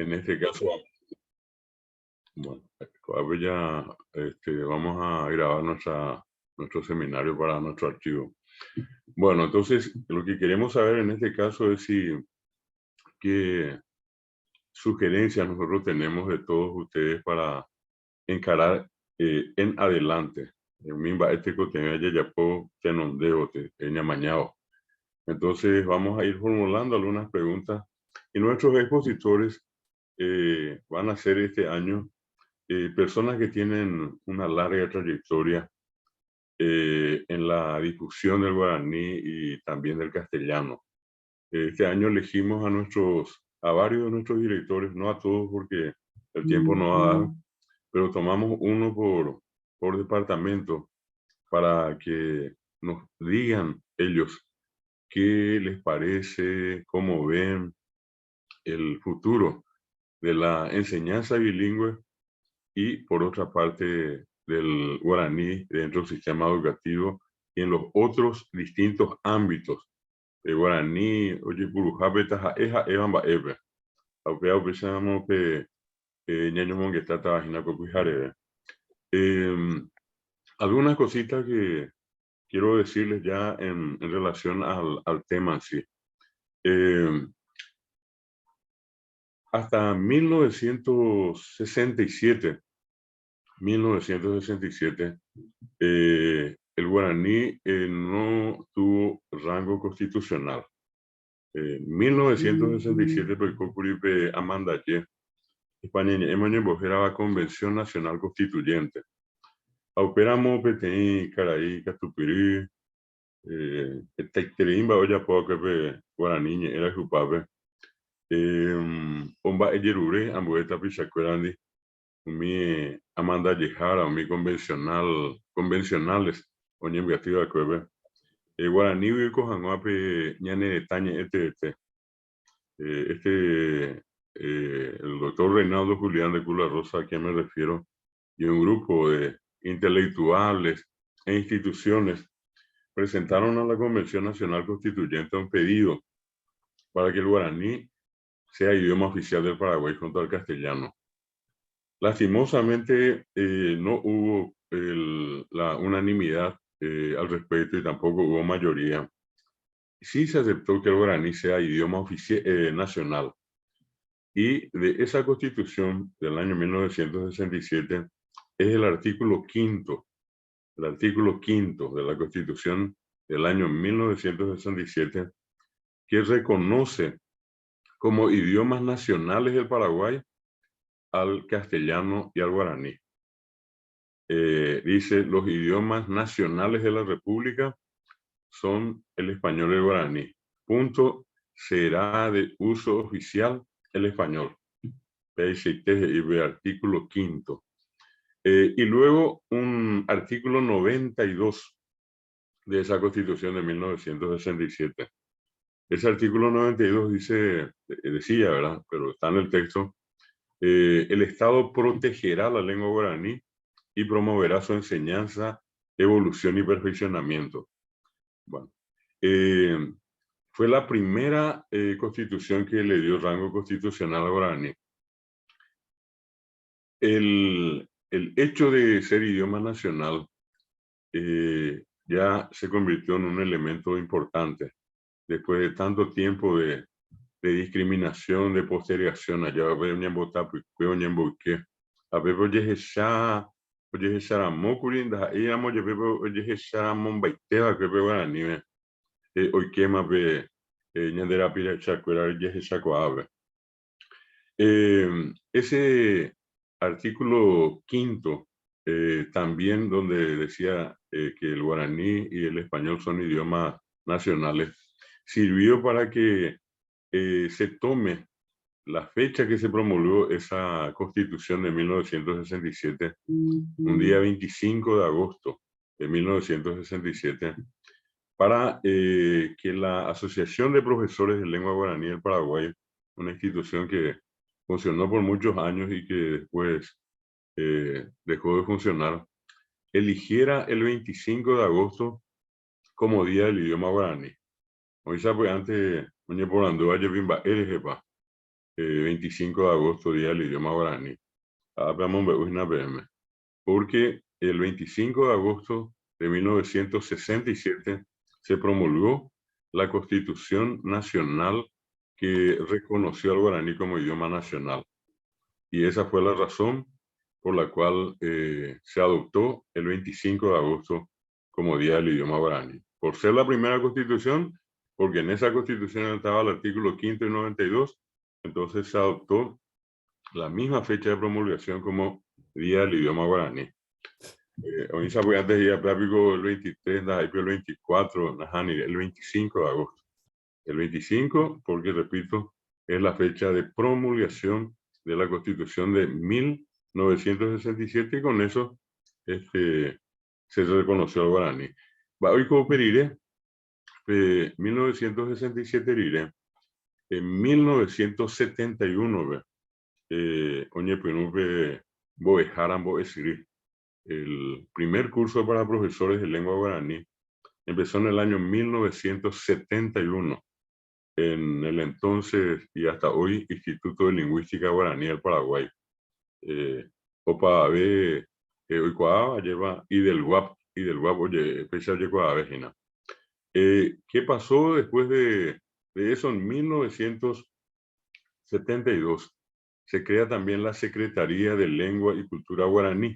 En este caso, bueno, a ver ya vamos a grabar nuestro seminario para nuestro archivo. Bueno, entonces lo que queremos saber en este caso es qué sugerencias nosotros tenemos de todos ustedes para encarar en adelante. Mimba este contenido ya puedo te nombreo te mañana. Entonces vamos a ir formulando algunas preguntas y nuestros expositores van a ser este año personas que tienen una larga trayectoria en la difusión del guaraní y también del castellano. Este año elegimos a varios de nuestros directores, no a todos porque el tiempo no va a dar, pero tomamos uno por departamento para que nos digan ellos qué les parece, cómo ven el futuro de la enseñanza bilingüe y por otra parte del guaraní dentro del sistema educativo y en los otros distintos ámbitos. El guaraní, oye, Purujabe, Taja, Eja, Evan, Baebe. Aunque pensamos que ñaño mongue está trabajando con Pujare. Algunas cositas que quiero decirles ya en relación al tema en sí. Hasta 1967, el guaraní no tuvo rango constitucional. 1967, porque Curipe Amandaye, España, la Convención Nacional Constituyente. Operamos Petén, Caraí, Catupirí, Teimba, Oyapo, que Guaraní, era su papel. Omba Eyerure, Ambueta Pichacuerandi, mi Amanda Yejara, mi convencionales, Oñem Gativa Cueve. Guaraní, Cojanguape, Ñane Tañe, el doctor Reinaldo Julián de Cula Rosa, a quien me refiero, y un grupo de intelectuales e instituciones presentaron a la Convención Nacional Constituyente un pedido para que el guaraní sea idioma oficial del Paraguay junto al castellano. Lastimosamente no hubo la unanimidad al respecto y tampoco hubo mayoría. Sí se aceptó que el guaraní sea idioma oficial nacional. Y de esa constitución del año 1967 es el artículo quinto de la constitución del año 1967 que reconoce como idiomas nacionales del Paraguay al castellano y al guaraní. Dice, los idiomas nacionales de la República son el español y el guaraní. Punto, será de uso oficial el español. Artículo quinto. Y luego un artículo 92 de esa Constitución de 1967. Ese artículo 92 decía, ¿verdad? Pero está en el texto, el Estado protegerá la lengua guaraní y promoverá su enseñanza, evolución y perfeccionamiento. Bueno, fue la primera constitución que le dio rango constitucional al guaraní. El hecho de ser idioma nacional ya se convirtió en un elemento importante después de tanto tiempo de discriminación, de postergación. Allá va a haber un votapu, un emboque. A ver, oye, esa Mokuri, ahí vamos, oye, esa Mombaiteva, que veo a nivel. Hoy quema, ve, ñandera pira chacuera, oye, esa coave. Ese artículo quinto, también donde decía que el guaraní y el español son idiomas nacionales, sirvió para que se tome la fecha que se promulgó esa constitución de 1967, un día 25 de agosto de 1967, para que la Asociación de Profesores de Lengua Guaraní del Paraguay, una institución que funcionó por muchos años y que después dejó de funcionar, eligiera el 25 de agosto como Día del Idioma Guaraní. Hoy se pues antes, por andúa, 25 de agosto, Día del Idioma Guaraní. Porque el 25 de agosto de 1967 se promulgó la Constitución Nacional que reconoció al guaraní como idioma nacional. Y esa fue la razón por la cual se adoptó el 25 de agosto como Día del Idioma Guaraní. Por ser la primera constitución, porque en esa constitución estaba el artículo 5 y 92, entonces se adoptó la misma fecha de promulgación como Día del Idioma Guaraní. Hoy se puede antes ya práctico el 23, el 24, el 25 de agosto. El 25, porque repito, es la fecha de promulgación de la Constitución de 1967 y con eso se reconoció al guaraní. Hoy cooperiré 1967 iré. En 1971 oñe penupe boejaran boesiri. El primer curso para profesores de lengua guaraní empezó en el año 1971 en el entonces y hasta hoy Instituto de Lingüística Guaraní del Paraguay. Opa ve Oicoaba lleva y del WAP oye especial Yecoaba vejina. ¿Qué pasó después de eso? En 1972 se crea también la Secretaría de Lengua y Cultura Guaraní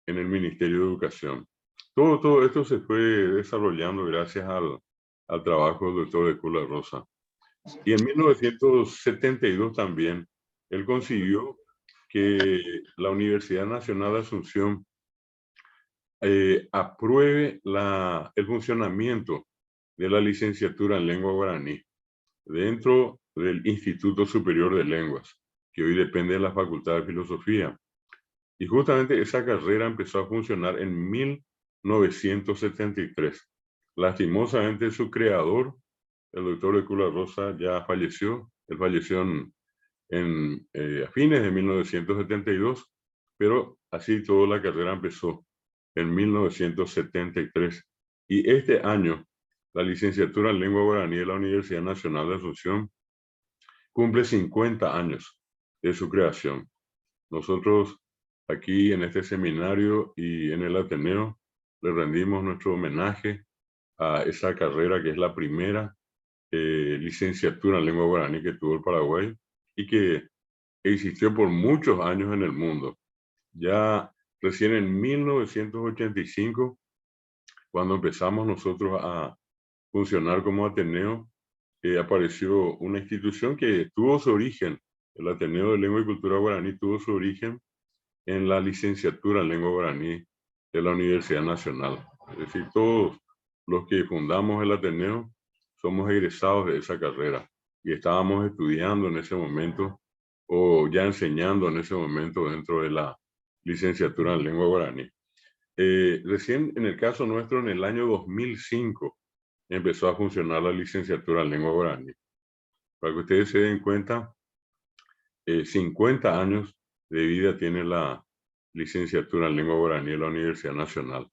en el Ministerio de Educación. Todo esto se fue desarrollando gracias al trabajo del doctor de Cula Rosa. Y en 1972 también él consiguió que la Universidad Nacional de Asunción apruebe el funcionamiento de la licenciatura en lengua guaraní dentro del Instituto Superior de Lenguas, que hoy depende de la Facultad de Filosofía. Y justamente esa carrera empezó a funcionar en 1973. Lastimosamente su creador, el doctor de Cula Rosa, ya falleció. Él falleció a fines de 1972, pero así toda la carrera empezó en 1973. Y este año, la licenciatura en lengua guaraní de la Universidad Nacional de Asunción cumple 50 años de su creación. Nosotros aquí en este seminario y en el Ateneo le rendimos nuestro homenaje a esa carrera que es la primera licenciatura en lengua guaraní que tuvo el Paraguay y que existió por muchos años en el mundo. Ya recién en 1985, cuando empezamos nosotros a funcionar como Ateneo, apareció una institución que tuvo su origen, el Ateneo de Lengua y Cultura Guaraní tuvo su origen en la licenciatura en lengua guaraní de la Universidad Nacional. Es decir, todos los que fundamos el Ateneo somos egresados de esa carrera y estábamos estudiando en ese momento o ya enseñando en ese momento dentro de la licenciatura en lengua guaraní. Recién en el caso nuestro, en el año 2005, empezó a funcionar la licenciatura en lengua guaraní. Para que ustedes se den cuenta, 50 años de vida tiene la licenciatura en lengua guaraní de la Universidad Nacional.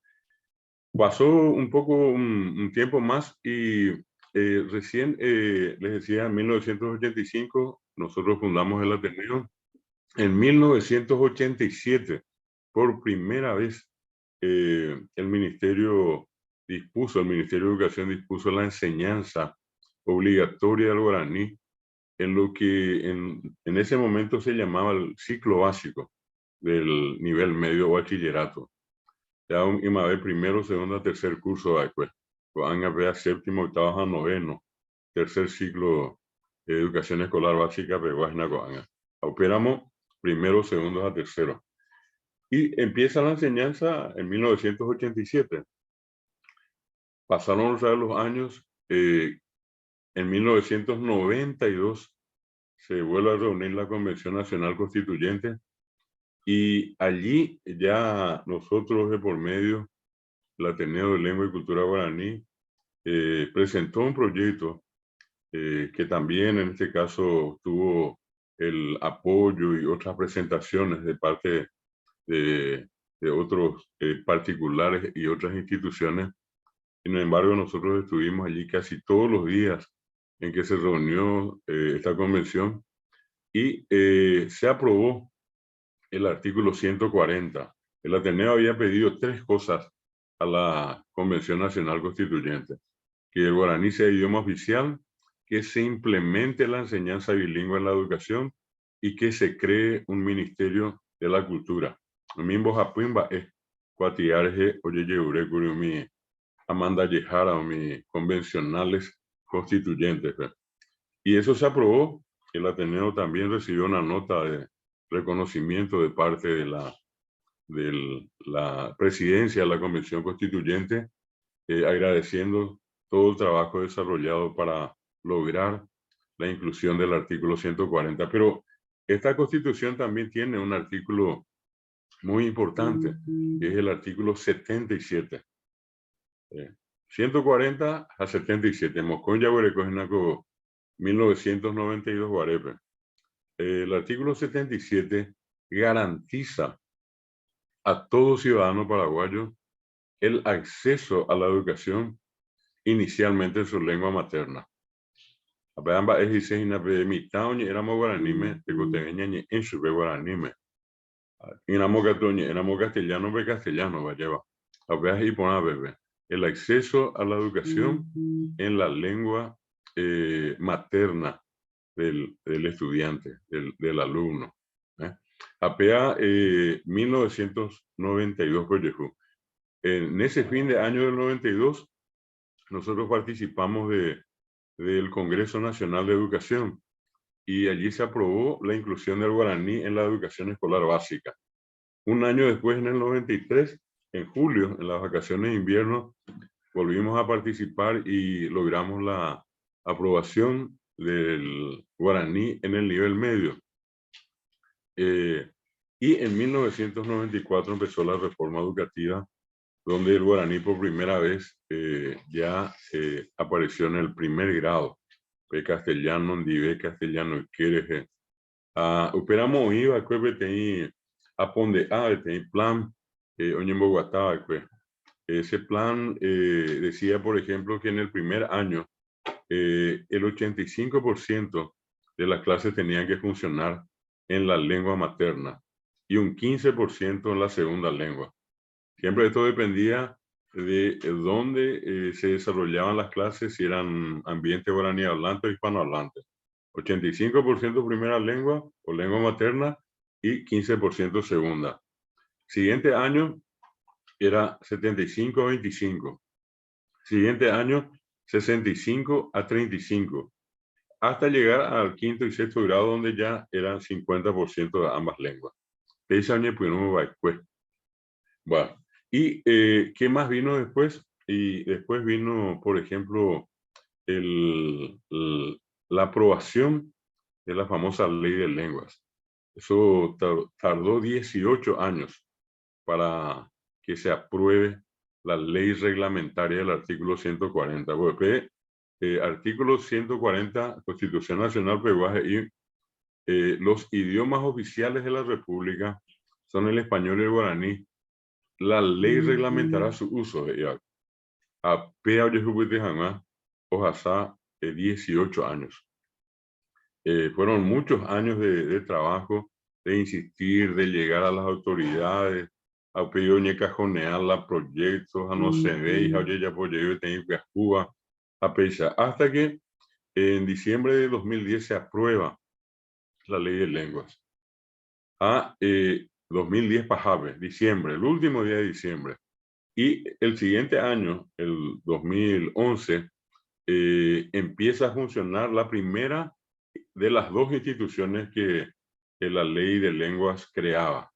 Pasó un poco un tiempo más y recién, les decía, en 1985 nosotros fundamos el Ateneo. En 1987, por primera vez, el Ministerio de Educación dispuso la enseñanza obligatoria del guaraní en lo que en ese momento se llamaba el ciclo básico del nivel medio bachillerato. Ya iba a haber primero, segundo, tercer curso después. Van a ver séptimo, octavo, a noveno, tercer ciclo de educación escolar básica, pero operamos primero, segundo a tercero. Y empieza la enseñanza en 1987. Pasaron los años. En 1992 se vuelve a reunir la Convención Nacional Constituyente y allí ya nosotros de por medio, el Ateneo de Lengua y Cultura Guaraní, presentó un proyecto que también en este caso tuvo el apoyo y otras presentaciones de parte de otros particulares y otras instituciones. Sin embargo, nosotros estuvimos allí casi todos los días en que se reunió esta convención y se aprobó el artículo 140. El Ateneo había pedido 3 cosas a la Convención Nacional Constituyente: que el guaraní sea idioma oficial, que se implemente la enseñanza bilingüe en la educación y que se cree un Ministerio de la Cultura. Mimbo Japimba es cuatiarje oye ure mi Amanda Yejara o mi convencionales constituyentes. Y eso se aprobó. El Ateneo también recibió una nota de reconocimiento de parte de la presidencia de la Convención Constituyente, agradeciendo todo el trabajo desarrollado para lograr la inclusión del artículo 140. Pero esta Constitución también tiene un artículo muy importante, que es el artículo 77. 140 a 77. Moscón ya 1992 Guarepe. El artículo 77 garantiza a todo ciudadano paraguayo el acceso a la educación inicialmente en su lengua materna. Apeamba es diseña de mitad éramos guaranime, de coteña ni en su guaranime. Éramos castellano, be castellano, va lleva. Apeas y pona bebé. El acceso a la educación en la lengua materna del estudiante, del alumno. APA 1992, Coyejú. En ese fin de año del 92, nosotros participamos del Congreso Nacional de Educación y allí se aprobó la inclusión del guaraní en la educación escolar básica. Un año después, en el 93, en julio, en las vacaciones de invierno, volvimos a participar y logramos la aprobación del guaraní en el nivel medio. Y en 1994 empezó la reforma educativa, donde el guaraní por primera vez ya apareció en el primer grado. Castellano, Ndive, castellano, Quereje. Operamos iba, que a ponde plan, Oñembo Guataba, ese plan decía, por ejemplo, que en el primer año el 85% de las clases tenían que funcionar en la lengua materna y un 15% en la segunda lengua. Siempre esto dependía de dónde se desarrollaban las clases, si eran ambiente guaraní hablante o hispanohablante. 85% primera lengua o lengua materna y 15% segunda. Siguiente año era 75-25. Siguiente año 65-35. Hasta llegar al quinto y sexto grado, donde ya eran 50% de ambas lenguas. Bueno, ¿y qué más vino después? Y después vino, por ejemplo, la aprobación de la famosa ley de lenguas. Eso tardó 18 años para que se apruebe la ley reglamentaria del artículo 140. Artículo 140, Constitución Nacional Peruana, y los idiomas oficiales de la República son el español y el guaraní. La ley reglamentará su uso. A Pea Yehubite Jamás, Ojasá, 18 años. Fueron muchos años de trabajo, de insistir, de llegar a las autoridades, a pedir cajonear los proyectos, a no se ve, a ya apoyé, tener que Cuba, a pesar, hasta que en diciembre de 2010 se aprueba la ley de lenguas. A 2010 Pajabe, diciembre, el último día de diciembre. Y el siguiente año, el 2011, empieza a funcionar la primera de las 2 instituciones que la ley de lenguas creaba.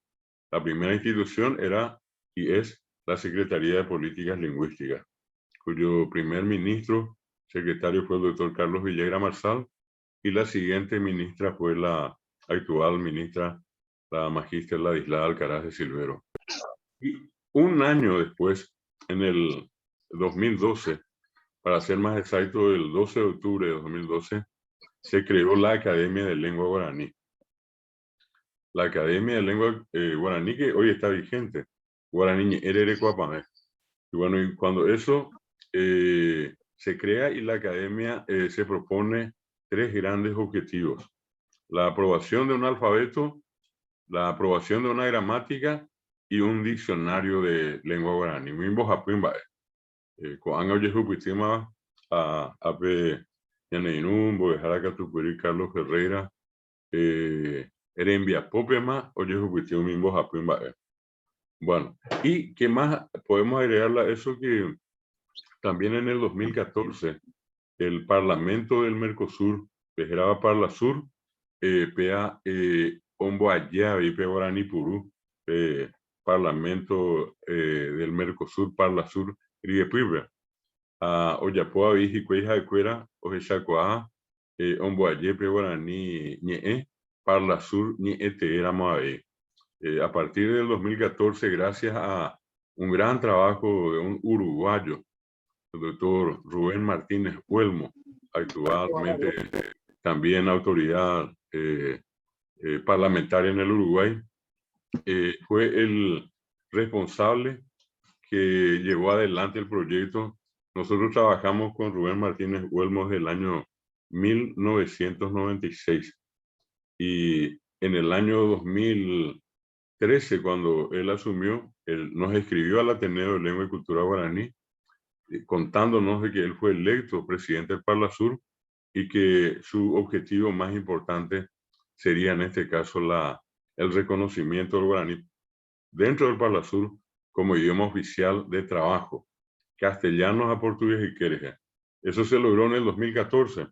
La primera institución era y es la Secretaría de Políticas Lingüísticas, cuyo primer ministro, secretario, fue el doctor Carlos Villagra Marsal, y la siguiente ministra fue la actual ministra, la magíster Ladislao Alcaraz de Silvero. Y un año después, en el 2012, para ser más exacto, el 12 de octubre de 2012, se creó la Academia de Lengua Guaraní. La Academia de Lengua Guaraní, que hoy está vigente, Guaraní Erere Cuapamé. Y bueno, y cuando eso se crea y la Academia se propone 3 grandes objetivos. la aprobación de un alfabeto, la aprobación de una gramática y un diccionario de lengua guaraní. Mimbo japimba. Coan oye jupitima a ape yaneinumbo, Jaraka Tupuri, Carlos Ferreira, Erembia Popema, oye jupitima mimbo japimba. Bueno, ¿y qué más podemos agregarle a eso? Que también en el 2014 el Parlamento del Mercosur, Pejeraba Parlasur, PA Ombo Allá y Guarani Purú, Parlamento del Mercosur, Parlasur, Riepibra, a Oyapoa, Viji, Cueja de Cuera, Ojechacoa, Ombo Allá, Guarani, Ñe, Parlasur, Ñe, Te era Moabe. A partir del 2014, gracias a un gran trabajo de un uruguayo, el doctor Rubén Martínez Huelmo, actualmente también autoridad parlamentaria en el Uruguay, fue el responsable que llevó adelante el proyecto. Nosotros trabajamos con Rubén Martínez Huelmo desde el año 1996 y en el año 2013, cuando él asumió, él nos escribió al Ateneo de Lengua y Cultura Guaraní, contándonos de que él fue electo presidente del Parlasur y que su objetivo más importante sería en este caso el reconocimiento del guaraní dentro del Parlasur como idioma oficial de trabajo, castellano a portugués y quereje. Eso se logró en el 2014,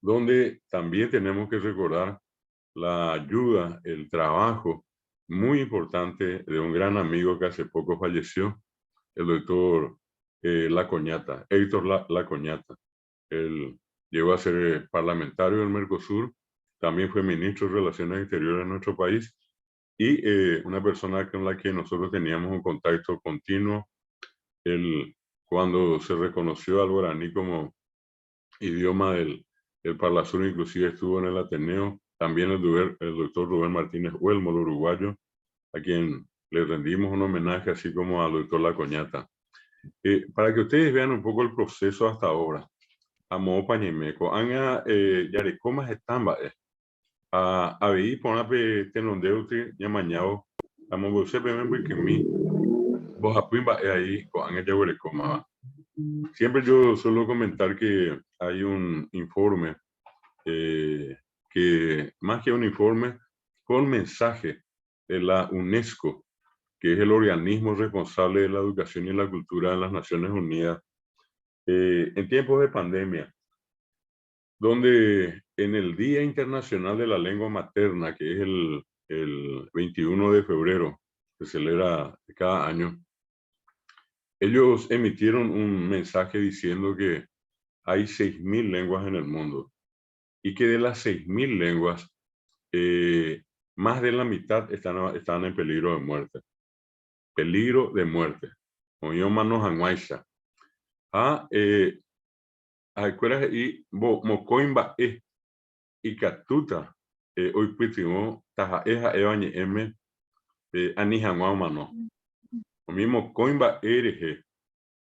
donde también tenemos que recordar la ayuda, el trabajo muy importante de un gran amigo que hace poco falleció, el doctor Lacoñata, Héctor Lacoñata. Él llegó a ser parlamentario del Mercosur, también fue ministro de Relaciones Exteriores de nuestro país y una persona con la que nosotros teníamos un contacto continuo. Él, cuando se reconoció al guaraní como idioma del Parlasur, inclusive estuvo en el Ateneo, también el doctor Rubén Martínez Huelmo, el uruguayo, a quien le rendimos un homenaje, así como al doctor Lacoñata. Para que ustedes vean un poco el proceso hasta ahora, amo pañemeco, anga yarecomas estamba, a veí ponape tenondeuti ñamañao, amo bolse pemembe que mi, vos apimba ahí, con anga yarecoma. Siempre yo suelo comentar que hay un informe, que más que un informe, fue un mensaje de la UNESCO, que es el organismo responsable de la educación y la cultura de las Naciones Unidas, en tiempos de pandemia, donde en el Día Internacional de la Lengua Materna, que es el 21 de febrero, se celebra cada año, ellos emitieron un mensaje diciendo que hay 6.000 lenguas en el mundo y que de las 6.000 lenguas, más de la mitad están en peligro de muerte. Peligro de muerte. Oyoma no hanguaisha. Acuerdas y mocoimba y catuta hoy pitimo taja eja ebañe m anijamano o mismo coimba ereje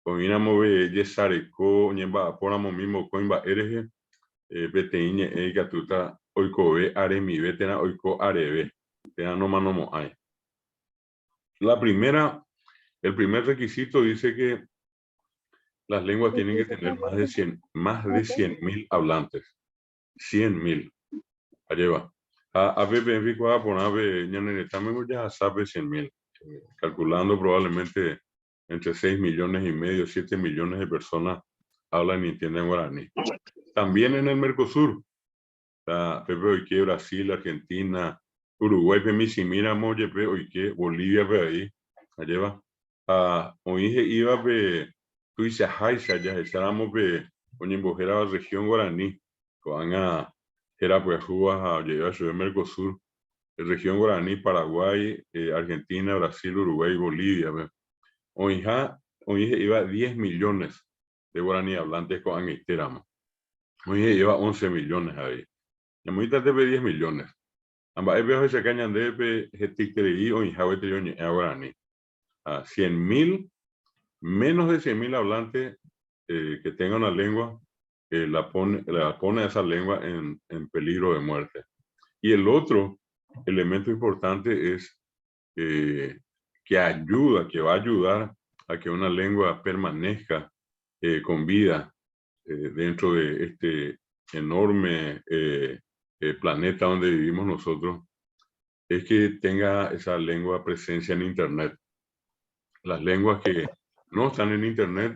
o minamo ve yesare ko ñemba poramo mismo coimba ereje beteiñe e catuta oikove aremi betena oiko arebe tena no mano mo hay. El primer requisito dice que las lenguas tienen que tener más de 100.000 hablantes. 100.000. Allá va. A veces por ave estamos ya sabe 100.000, calculando probablemente entre 6 millones y medio, 7 millones de personas hablan y entienden guaraní. También en el Mercosur, Pepe Oique, Brasil, Argentina, Uruguay, Pemisi, mira, Molle, Pepe Oique, Bolivia, Pepe ahí, allá va. Oije iba, Pepe, tú dices, Jaisa, ya estábamos, Pepe, Oñembojera, región guaraní, van a era pues a llegar a ciudad Mercosur, región guaraní, Paraguay, Argentina, Brasil, Uruguay, Bolivia. Hoy iba 10 millones de guaraní hablantes con Angisterama. Hoy lleva 11 millones ahí. Ya muy tarde 10 millones. Ambas veces se cañan de geticterí o injaveterio guaraní. A 100.000, menos de 100.000 hablantes que tengan una lengua, la pone a esa lengua en peligro de muerte. Y el otro elemento importante es que va a ayudar a que una lengua permanezca con vida dentro de este enorme planeta donde vivimos nosotros, es que tenga esa lengua presencia en Internet. Las lenguas que no están en Internet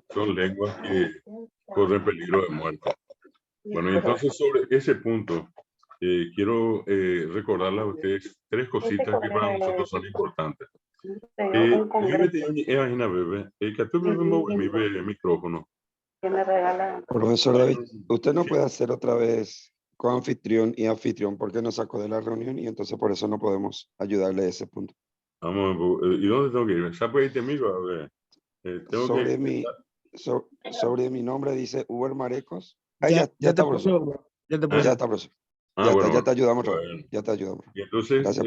son lenguas que corren peligro de muerte. Bueno, y entonces sobre ese punto, quiero recordarles a ustedes tres cositas que para nosotros son importantes. Imagina, bebé, que tú me micrófono. Profesor David, usted no puede hacer otra vez coanfitrión y anfitrión porque nos sacó de la reunión y entonces por eso no podemos ayudarle a ese punto. Vamos, ¿y dónde tengo que ir? ¿Sabes por ahí te amigo? A ver, sobre mi nombre dice Uber Marecos. Ya está, profesor. Ya está, profesor. Ya te ayudamos. Bueno. Ya te ayudamos. Y entonces, gracias,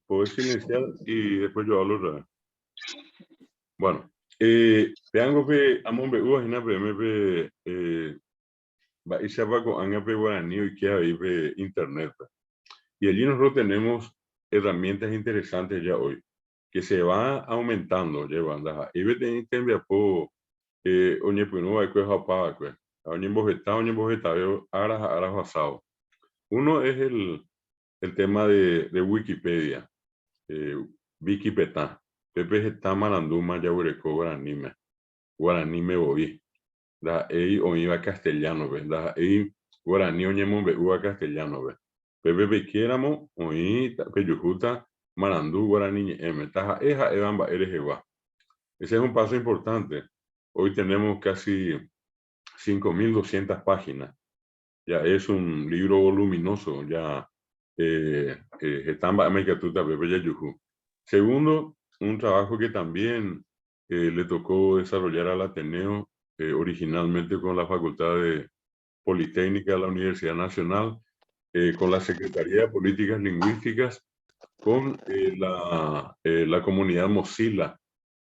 puedes silenciar y después yo hablo otra vez. Bueno, tengo que amombe me va y se va con angape guaraní y que hay internet. Y allí nosotros tenemos herramientas interesantes ya hoy, que se va aumentando, llevando. Y ve tener que enviar por oñe pues no hay que japá, pues. Oñe bojeta, veo aras basado. Uno es el tema de Wikipedia, Wikipedia. Pepe está mananduma ya guaraní me voy. Da ei oiva castellano, ¿verdad? Ei guaraní oñemo uva castellano, ¿verdad? Pepe bequéramo oí peyujuta marandú guaraní taja eja evamba eres igual. Ese es un paso importante. Hoy tenemos casi 5.200 páginas. Ya es un libro voluminoso, ya segundo, un trabajo que también le tocó desarrollar al Ateneo originalmente con la Facultad de Politécnica de la Universidad Nacional, con la Secretaría de Políticas Lingüísticas, con la comunidad Mozilla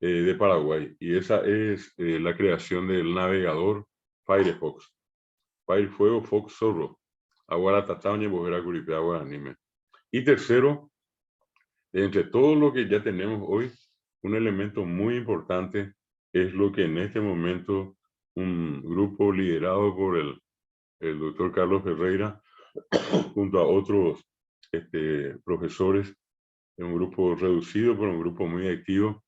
de Paraguay. Y esa es la creación del navegador Firefox. Firefuego Fox Zorro. Ahora tataña bojera curipea guaranime. Y tercero, entre todo lo que ya tenemos hoy, un elemento muy importante es lo que en este momento un grupo liderado por el doctor Carlos Ferreira, junto a otros profesores, un grupo reducido, pero un grupo muy activo,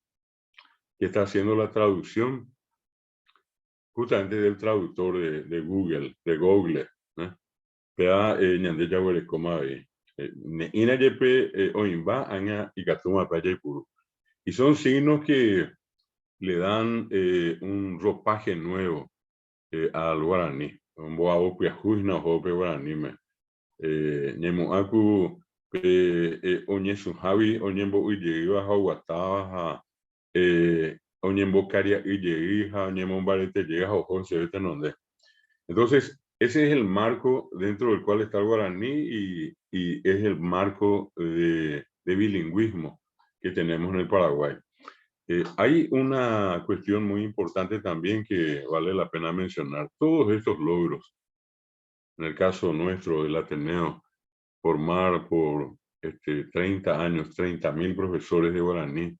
que está haciendo la traducción justamente del traductor de Google, Pea ñande yawere koma ina yepe oimba aña y katuma payepuru. Y son signos que le dan un ropaje nuevo al guaraní. Un boabo piajuina o pe guaraní me. Ñemu aku oñe su javi oñembo uyegiva hawataba oñembo caria uyegiva oñembo barete llega o jose vete nonde. Entonces, ese es el marco dentro del cual está el guaraní y es el marco de bilingüismo que tenemos en el Paraguay. Hay una cuestión muy importante también que vale la pena mencionar. Todos estos logros, en el caso nuestro del Ateneo, formar por 30 años, 30.000 profesores de guaraní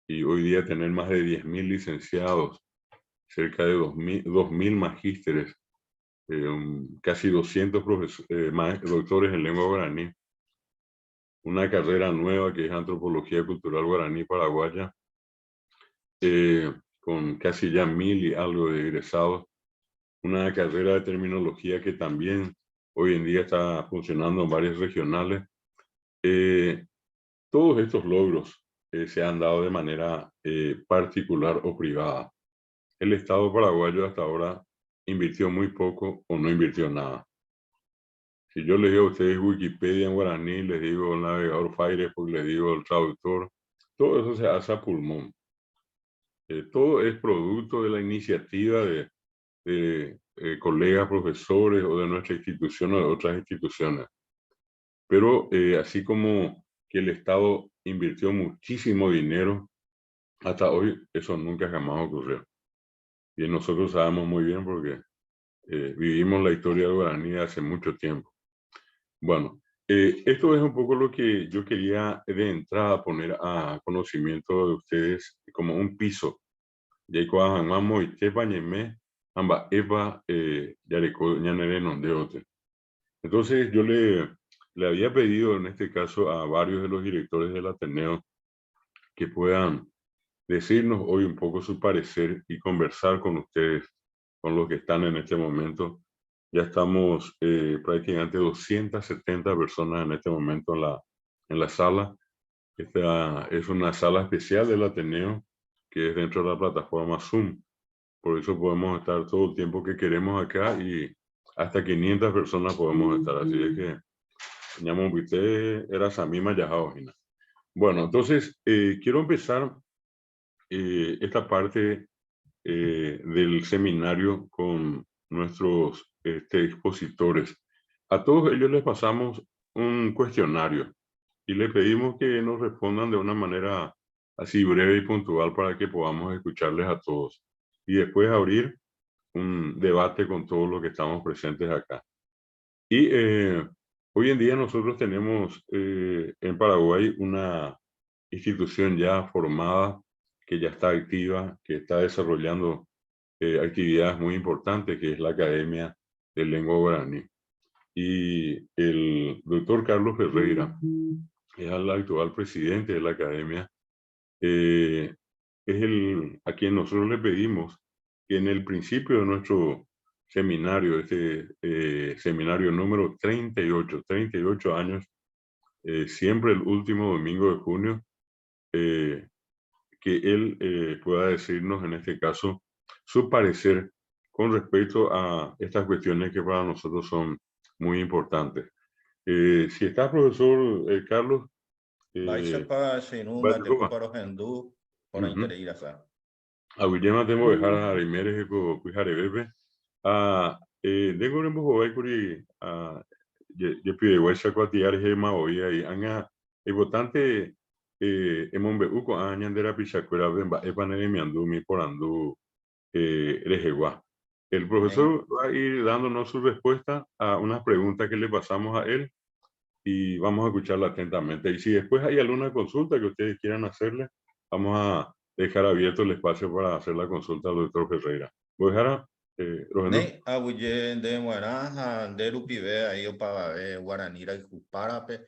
y hoy día tener más de 10.000 licenciados, cerca de 2.000 magísteres, casi 200 doctores en lengua guaraní, una carrera nueva que es Antropología Cultural Guaraní Paraguaya, con casi ya 1.000 y algo de egresados, una carrera de terminología que también hoy en día está funcionando en varias regionales. Todos estos logros se han dado de manera particular o privada. El Estado paraguayo hasta ahora invirtió muy poco o no invirtió nada. Si yo les digo a ustedes Wikipedia en guaraní, les digo el navegador Firefox, les digo el traductor, todo eso se hace a pulmón. Todo es producto de la iniciativa de colegas profesores o de nuestra institución o de otras instituciones. Pero así como que el Estado invirtió muchísimo dinero, hasta hoy eso nunca jamás ocurrió. Y nosotros sabemos muy bien porque vivimos la historia del guaraní hace mucho tiempo. Bueno, esto es un poco lo que yo quería de entrada poner a conocimiento de ustedes como un piso. Entonces yo le había pedido en este caso a varios de los directores del Ateneo que puedan decirnos hoy un poco su parecer y conversar con ustedes, con los que están en este momento. Ya estamos prácticamente 270 personas en este momento en la sala. Esta es una sala especial del Ateneo que es dentro de la plataforma Zoom. Por eso podemos estar todo el tiempo que queremos acá y hasta 500 personas podemos estar. Así es que, usted era Samima Yajaojina. Bueno, entonces quiero empezar esta parte del seminario con nuestros expositores. A todos ellos les pasamos un cuestionario y le pedimos que nos respondan de una manera así breve y puntual para que podamos escucharles a todos y después abrir un debate con todos los que estamos presentes acá. Y hoy en día nosotros tenemos en Paraguay una institución ya formada, que ya está activa, que está desarrollando actividades muy importantes, que es la Academia de Lengua Guaraní. Y el doctor Carlos Ferreira es el actual presidente de la Academia. Es a quien nosotros le pedimos que en el principio de nuestro seminario, seminario número 38 años, siempre el último domingo de junio, que él pueda decirnos en este caso su parecer con respecto a estas cuestiones que para nosotros son muy importantes. Si está, profesor Carlos. Baixapa Shinuma te Kuparo Hendu por Intereirasa. A Guillermo tengo que dejar a Rimeres y Cuijarebebe. Tengo un poco de curi yo pide huesa cuatiar gema hoy ahí anga importante emombe uco añandera pichacuera bemba epanere miandumi por andu rejegua. El profesor va a ir dándonos su respuesta a unas preguntas que le pasamos a él y vamos a escucharla atentamente. Y si después hay alguna consulta que ustedes quieran hacerle, vamos a dejar abierto el espacio para hacer la consulta al doctor Ferreira. ¿Voy a dejar, Ne abuye de Guaraja, de Lupive, ahí o para Guaranira y Juparape.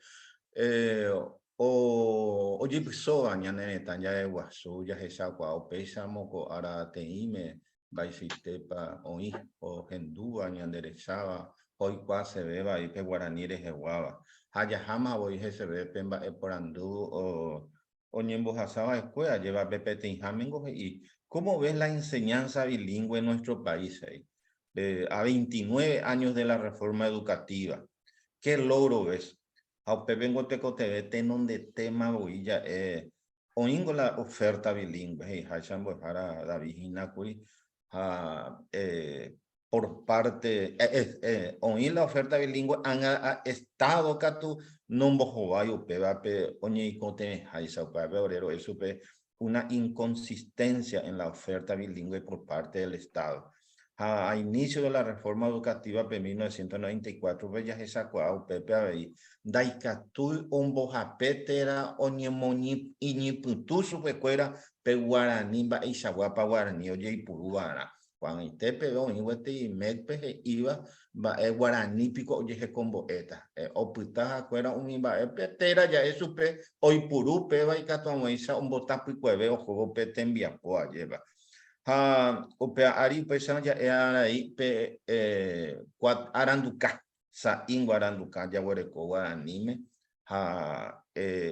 O Jipiso, Añane, Tanya de Guasu, ya se sacó a Pesamo, o Ara Teime, Baisitepa, o Hendú, Añanderechaba, hoy se beba y que Guaranire se guava. Hayahama, hoy se ve Pemba, Eporandú, o Ñembo Hasaba, escuela, lleva Pepete y Jamengo y. ¿Cómo ves la enseñanza bilingüe en nuestro país? A 29 años de la reforma educativa, ¿qué logro ves? Vengo te cote donde tema boilla oingo la oferta bilingüe por parte oír la oferta bilingüe han estado catu no bojobayo pevape oñe y cote haisa obrero eso pe una inconsistencia en la oferta bilingüe por parte del Estado. A inicio de la reforma educativa de 1994, bellas esa cuau, Pepe Abey, daikatui ombojapetera oñemoni iñiputu supecuera pe guaraní ba isaguapa guaraní oye ipurubara. Cuando itepe veo iguete y mecpe iba ba guaraní pico oye se comboeta. O putaja cuera un ba petera ya es supe hoy puru pe ba ikatuamoisa ombotapu cueve o juego pete envia poa lleva. O pe ari pesan ya ahí pe aranduca sa ingo aranduca ya huereco guaranime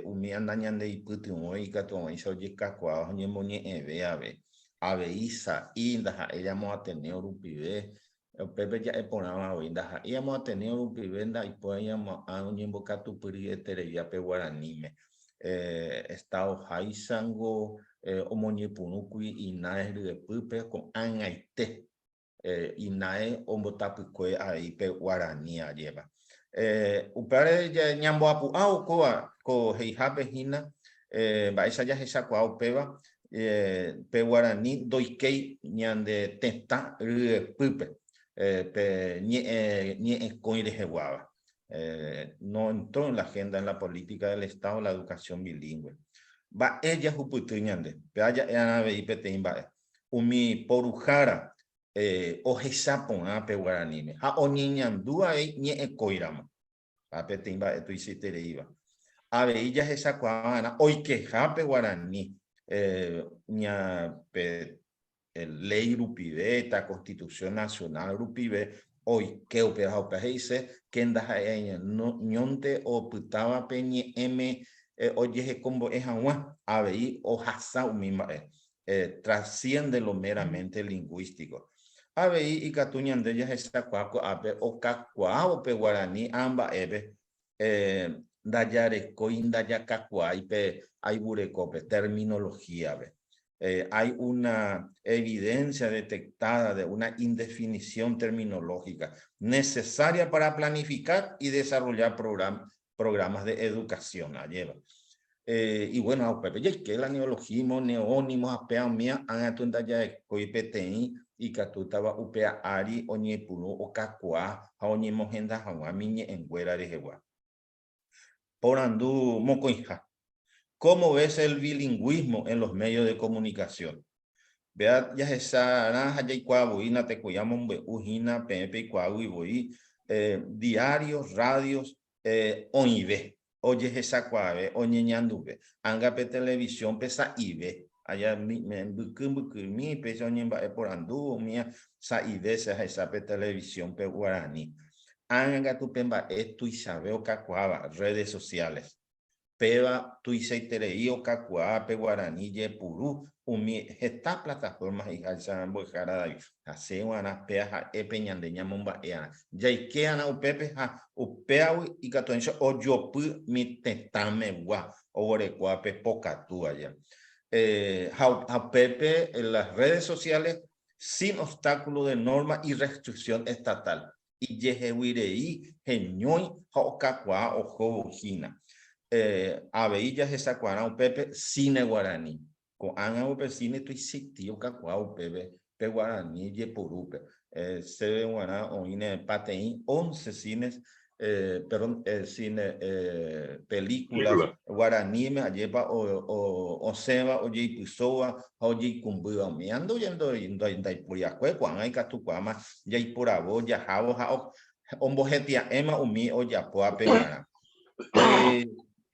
umia dañande iputi moi ikatuamoisa oye kakua oñemoni eve Aveisa, Indaja, ella hemos Ateneo Rupivé, el Pepe ya ponaba Indaja, y hemos Ateneo Rupivenda y pues íbamos a un invocar tu puri etereya pe guaranime. Estado Haisango, Omonipunukui, Inae de Pupe con Angaite, Inae, Ombotapicue, ahí pe guaraní lleva. Upare ya ñambo apu, koa, ko heijape hina, baisa ya esa koa peba. Pe guaraní doikei ñande teta pupe No entró en la agenda, en la política del Estado, la educación bilingüe. Va ella juputuñande, vaya umi porujara, ojesapon ape guaranime, ha oniñandúa ñe ekoirama, ape timba esto hiciste iba. Ave ella esa cuana, hoy que jape guaraní, ña pe ley rupibe, constitución nacional rupibe, hoy que opera dice que enda no ñonte o putaba peñe oye como es agua ave o hasa misma trasciende lo meramente lingüístico. Ave y catuñan de ellas esa cuaco ave o cacua o pe guaraní amba eve dayare coinda ya cacua y pe hay burecope terminología ve. Hay una evidencia detectada de una indefinición terminológica necesaria para planificar y desarrollar programas de educación. Y bueno, ya que el neologismo, neónimos, apea mía, han atunda ya coipetei y catutaba upea ari, oñepulu, o cacua, oñemogenda, jaguamiñe, en güera de jeguá. Por andú, mocoinja. ¿Cómo ves el bilingüismo en los medios de comunicación? Vea, ya esa naranja ya cuabuina te cuidamos ujina pepe cuabuí diarios, radios, oive. Oye esa cuave, oñeñanduve. Angape televisión pesa ive. Allá mi pesa oñemba por andú mía sa ive se esa pe televisión pe guaraní. Anga tu pemba esto y sabe o cacuaba redes sociales. Peba tuiseiterei o cacua pe guaraní ye purú umi esta plataformas y alzan bojara david hace una pea peñandeña momba ea ya ikeana upepe ha upeawi y catuencho o yo pu mi tetame gua o orecua pe pocatúa ya ha pepe en las redes sociales sin obstáculo de norma y restricción estatal y yehehuirei geñoi ha cacua o jobujina aveillas esa cuara un pepe cine guaraní con anga upe cine tu sitio cacua upepe pe guaraní ye porupe se ve guará o ine patein 11 cines perdón cine películas guaraní me lleva o seba o ye pisoa o ye cumbua me ando yendo indai puriacue cuan hay catucuama ya y por abo ya jabo ja ombojetia ema umi o ya poa peñara.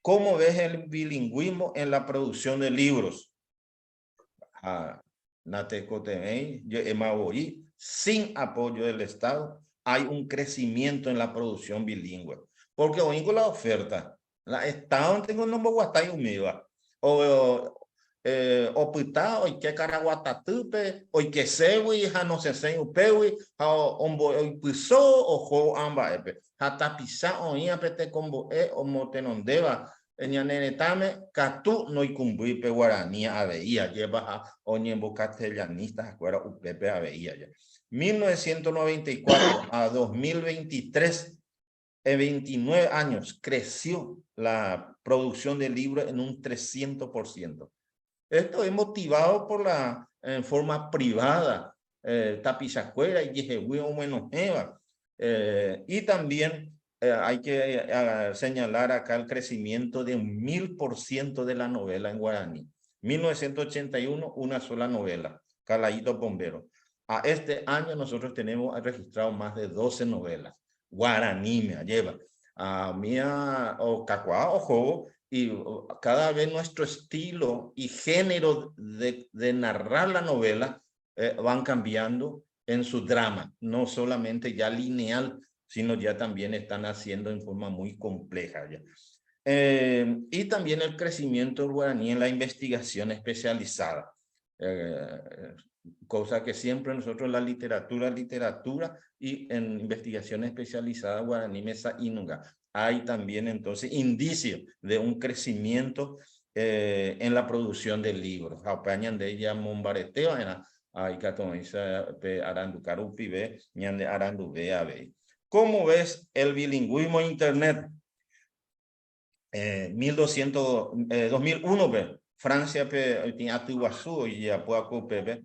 ¿Cómo ves el bilingüismo en la producción de libros? Sin apoyo del Estado, hay un crecimiento en la producción bilingüe. Porque hoy con la oferta, la Estado tengo un nombre guatay humiva. O pita, o que caraguatatupe, o que sewi, ha no se se upewi, o piso, o jo amba epe. Hata pisa o ia pete combo o motenondeva. Ñanenetame, catu no icumbui pe guaraní aveía, lleva a oñembo castellanistas, acuerda, upepe aveía ya. 1994 a 2023, en 29 años, creció la producción de libros en un 300%. Esto es motivado por la forma privada, tapizacuera y yejehuí o menojeva. Y también hay que señalar acá el crecimiento de 1000% de la novela en guaraní. 1981, una sola novela, Calaíto Bombero. A este año nosotros tenemos registrado más de 12 novelas. Guaraní me lleva. A mía o cacuá o jobo. Y cada vez nuestro estilo y género de narrar la novela van cambiando en su drama, no solamente ya lineal, sino ya también están haciendo en forma muy compleja. Ya. Y también el crecimiento del guaraní en la investigación especializada, cosa que siempre nosotros la literatura y en investigación especializada guaraní mesa inunga. Hay también entonces indicios de un crecimiento en la producción de libros. Apañan de ella mombareteo en hay catónica aranducarupi ve ñande arandu vea ve. ¿Cómo ves el bilingüismo en internet? 2001 ve Francia pe tiene atuasu y ya puaco pe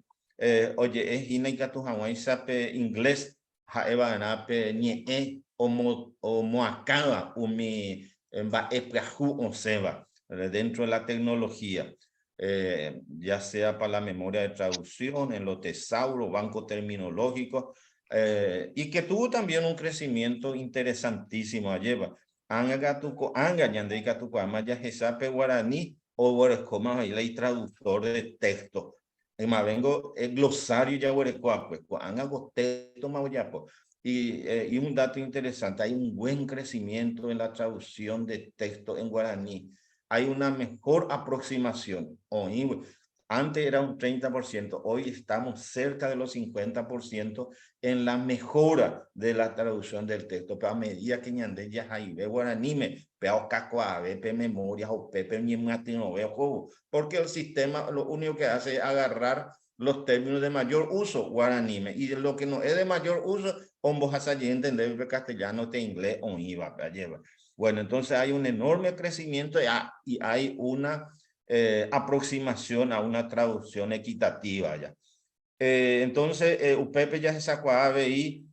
oye es ina y catu hawaii sape inglés Jaeva nape ñe o moacaba umi va eprahu o seba dentro de la tecnología. Ya sea para la memoria de traducción, en los tesauros, banco terminológico, y que tuvo también un crecimiento interesantísimo allá. Anga ñande gatuko ama ya jesape guaraní o guarescoma y traductor de texto. Vengo el glosario ya guarescoa, pues anga texto mauyapo. Y un dato interesante, hay un buen crecimiento en la traducción de texto en guaraní. Hay una mejor aproximación. Antes era un 30%, hoy estamos cerca de los 50% en la mejora de la traducción del texto. Pero a medida que ñande ya hay ve guaraní me peo cacoa, ve memorias o pepe ni matino ve juego, porque el sistema lo único que hace es agarrar los términos de mayor uso guaraní y lo que no es de mayor uso vos has allí entender el castellano de inglés o iba lleva. Bueno, entonces hay un enorme crecimiento y hay una aproximación a una traducción equitativa ya. Entonces, UPEP ya se sacó a ABI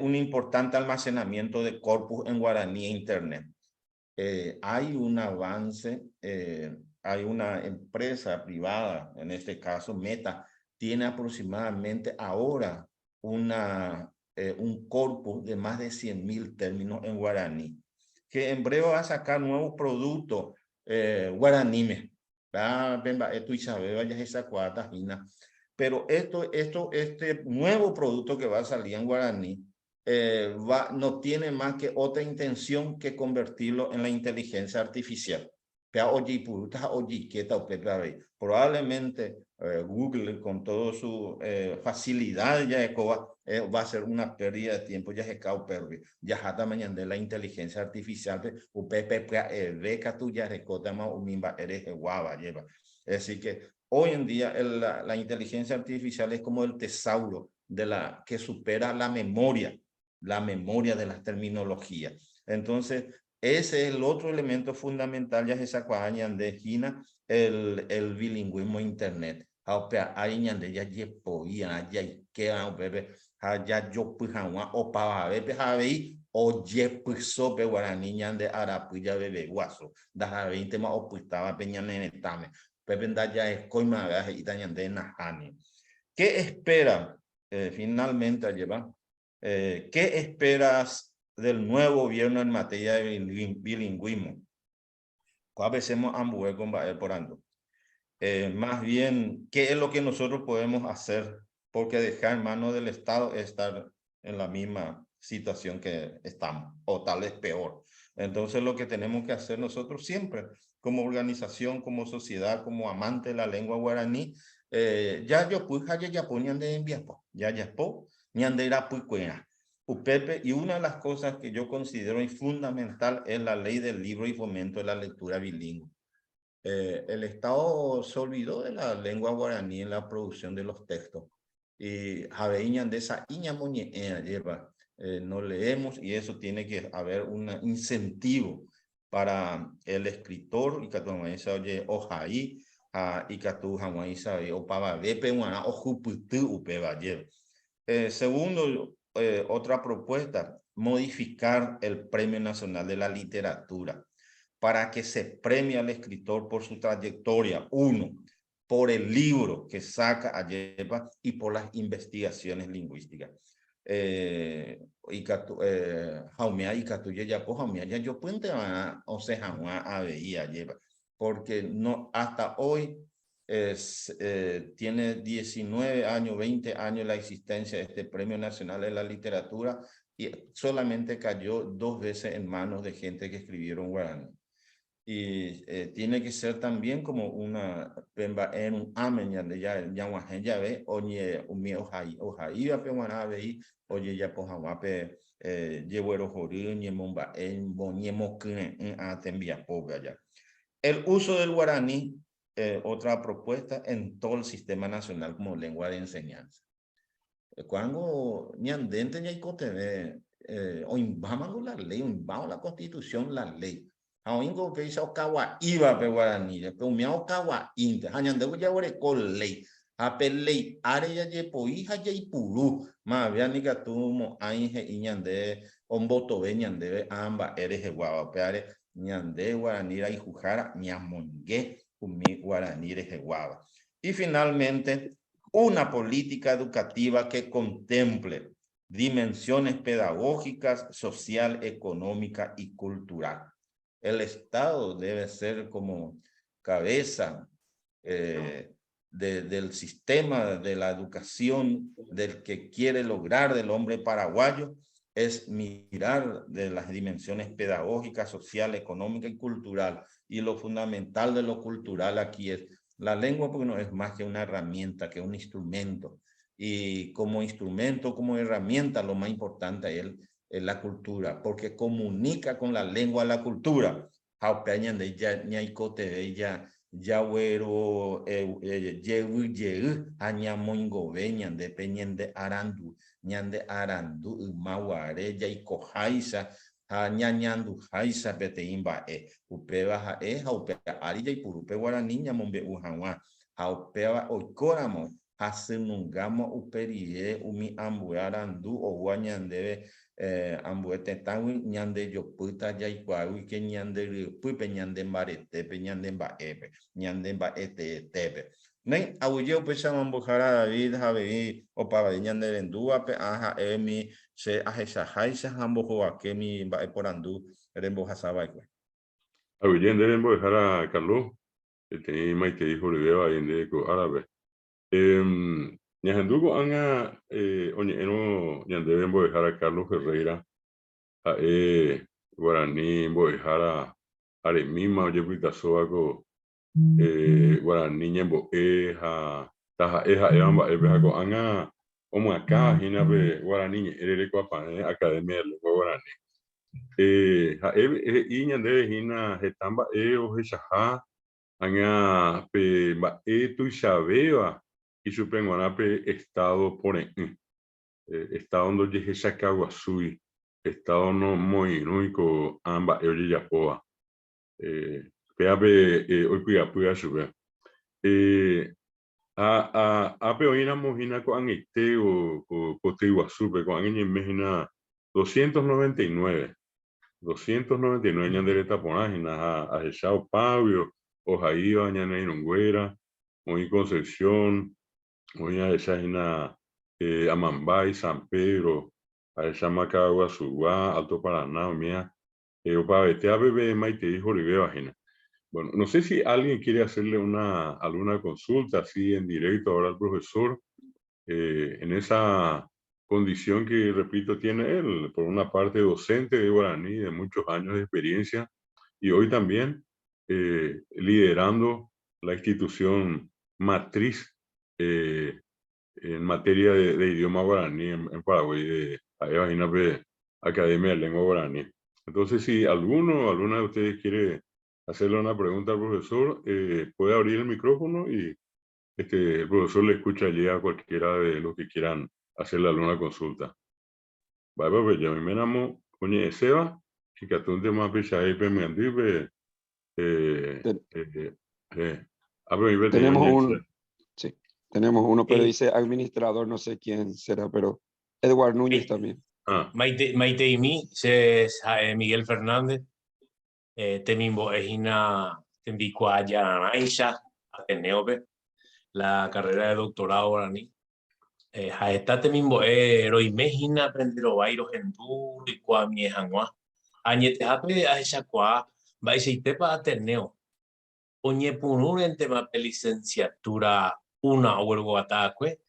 un importante almacenamiento de corpus en guaraní e internet. Hay un avance, hay una empresa privada, en este caso Meta, tiene aproximadamente ahora un corpus de más de 100.000 términos en guaraní, que en breve va a sacar nuevos productos guaraní. Pero este nuevo producto que va a salir en guaraní no tiene más que otra intención que convertirlo en la inteligencia artificial. Probablemente Google con toda su facilidad ya va a ser una pérdida de tiempo ya se cao perdi ya hasta mañana de la inteligencia artificial es decir que hoy en día la inteligencia artificial es como el tesauro que supera la memoria de las terminologías. Entonces ese es el otro elemento fundamental ya se sacó de China, el bilingüismo internet. Hay ñande ya yepoía ya queda bebé ya yo pujawa o para bebé javi o yepuso pe guaraní ñande arapuya bebé guaso da 20 más opuestaba peña nenetame pepe ya es coima y ñande najani. ¿Qué espera finalmente lleva? ¿Qué esperas del nuevo gobierno en materia de bilingüismo? A veces ambos por ando. Más bien, ¿qué es lo que nosotros podemos hacer? Porque dejar en manos del Estado es estar en la misma situación que estamos, o tal vez peor. Entonces, lo que tenemos que hacer nosotros siempre, como organización, como sociedad, como amante de la lengua guaraní, ya yo pues ya ponían de enviapo, ya po, ñande era pues cuena. UPEP, y una de las cosas que yo considero fundamental es la ley del libro y fomento de la lectura bilingüe. El Estado se olvidó de la lengua guaraní en la producción de los textos. Y de esa lleva, no leemos y eso tiene que haber un incentivo para el escritor y que oye ojaí y que tu o para o juputu upeba lleva. Segundo, otra propuesta, modificar el Premio Nacional de la Literatura para que se premie al escritor por su trayectoria, uno, por el libro que saca a Yepa y por las investigaciones lingüísticas. Porque no, hasta hoy tiene 19 años, 20 años la existencia de este Premio Nacional de la Literatura y solamente cayó 2 veces en manos de gente que escribieron guaraní. Y tiene que ser también como una en un amen ya ve oye ojaí oye ya pojawape llevero jorí ni momba en boñemo que atembia pobre allá. El uso del guaraní, otra propuesta en todo el sistema nacional como lengua de enseñanza. Cuando ñandente ya icoteve o imbamos la ley, o imbamos la constitución, la ley. Aunque que hizo Okawa iba pe guaraní, pe umiao Okawa inte, hañande ya ore con ley. apelei are ya yepoi ha yaipuru ma vea ni katumo ainge iñande ombotove ñandeve amba ere jeguava peare ñande guarani raihujara ñamongue umi guarani rejeguava. Y finalmente, una política educativa que contemple dimensiones pedagógicas, social, económica y cultural. El Estado debe ser como cabeza del sistema de la educación del que quiere lograr del hombre paraguayo, es mirar de las dimensiones pedagógicas, social, económica y cultural. Y lo fundamental de lo cultural aquí es la lengua, porque no es más que una herramienta, que un instrumento. Y como instrumento, como herramienta, lo más importante es la cultura, porque comunica con la lengua la cultura. Yawero añamoingove ñande ñande arandu maguare yaikojaisa ñañandu jaisa peteimbae upeva ha'e ha upea ari jaipurupe guarani ñamombe'u hag̃ua ha upéva oikóramo hasynungamo uperie umi ambue arandu ogua ñandéve ambue tetãgui ñande jopýta jaikuaágui que ñande rypýpe ñande mbaretépe ñande mba'épe ñande mba'etetépe. Né aguyje upéicha ombohára David havei opavai ñande rendúvape ha'émi che ahechaháicha ha mbohovakémi mba'eporandu rembohasava'ekue. Aguyje nde rembo'ehára Carlos peteĩ maitei horyvéva ende ko árape. Ñahendu ko'ág̃a oñe'ẽrõ ñandéve mbo'ehára Carlos Ferreira ha'e guarani mbo'ehára aremíma ojepytasóvako guarani ñembo'e ha taha'e ha'éva mba'épe ha ko'ág̃a omyakãhínape guarani ñe'ẽ rekuapa'ẽ Academia de Lengua Guarani. Ha'e he'i ñandévehína heta mba'e ohechaha aña pe mba'e tuichavéva ichupe g̃uarãpe Estado pore'ỹ. Estado ndojehechakaguasúi, Estado nomoirũiko mba'e ojejapóva. Péape oipy'apýva chupe. Ápe oĩramo ko'ag̃aite ko Tyguasúpe, ko'ág̃a ñemehína 299 ñande retaporãhína ha ahecha opávio ohaíva ñane Irũnguéra, oĩ Concepción, oĩ ahechahína Amambay, San Pedro, ahecha Macaguasugua, Alto Paraná, omía opavetéape maitei horyvévahína. Bueno, no sé si alguien quiere hacerle alguna consulta así en directo ahora al profesor, en esa condición que, repito, tiene él, por una parte docente de guaraní, de muchos años de experiencia, y hoy también liderando la institución matriz en materia de idioma guaraní en Paraguay, de Academia de Lengua Guaraní. Entonces, si alguna de ustedes quiere hacerle una pregunta al profesor, puede abrir el micrófono y el profesor le escucha allí a cualquiera de los que quieran hacerle alguna consulta. Vaya, pues ya me llamo Coñe Seba, y que atunte más pichaípe me andive. Tenemos uno, pero dice administrador, no sé quién será, pero Edward Núñez también. Maite y mí, Miguel Fernández, Temimbo Ejina, Tembicuaya Aisha, Ateneope, la carrera de doctorado guaraní. Está Temimbo Eroi Mejina, Prendero Bairo Gendú, y Cuami Hangua. Añetejape Aisha Qua, Baiseitepa Ateneo. Oñepurur en tema de licenciatura una o ataque.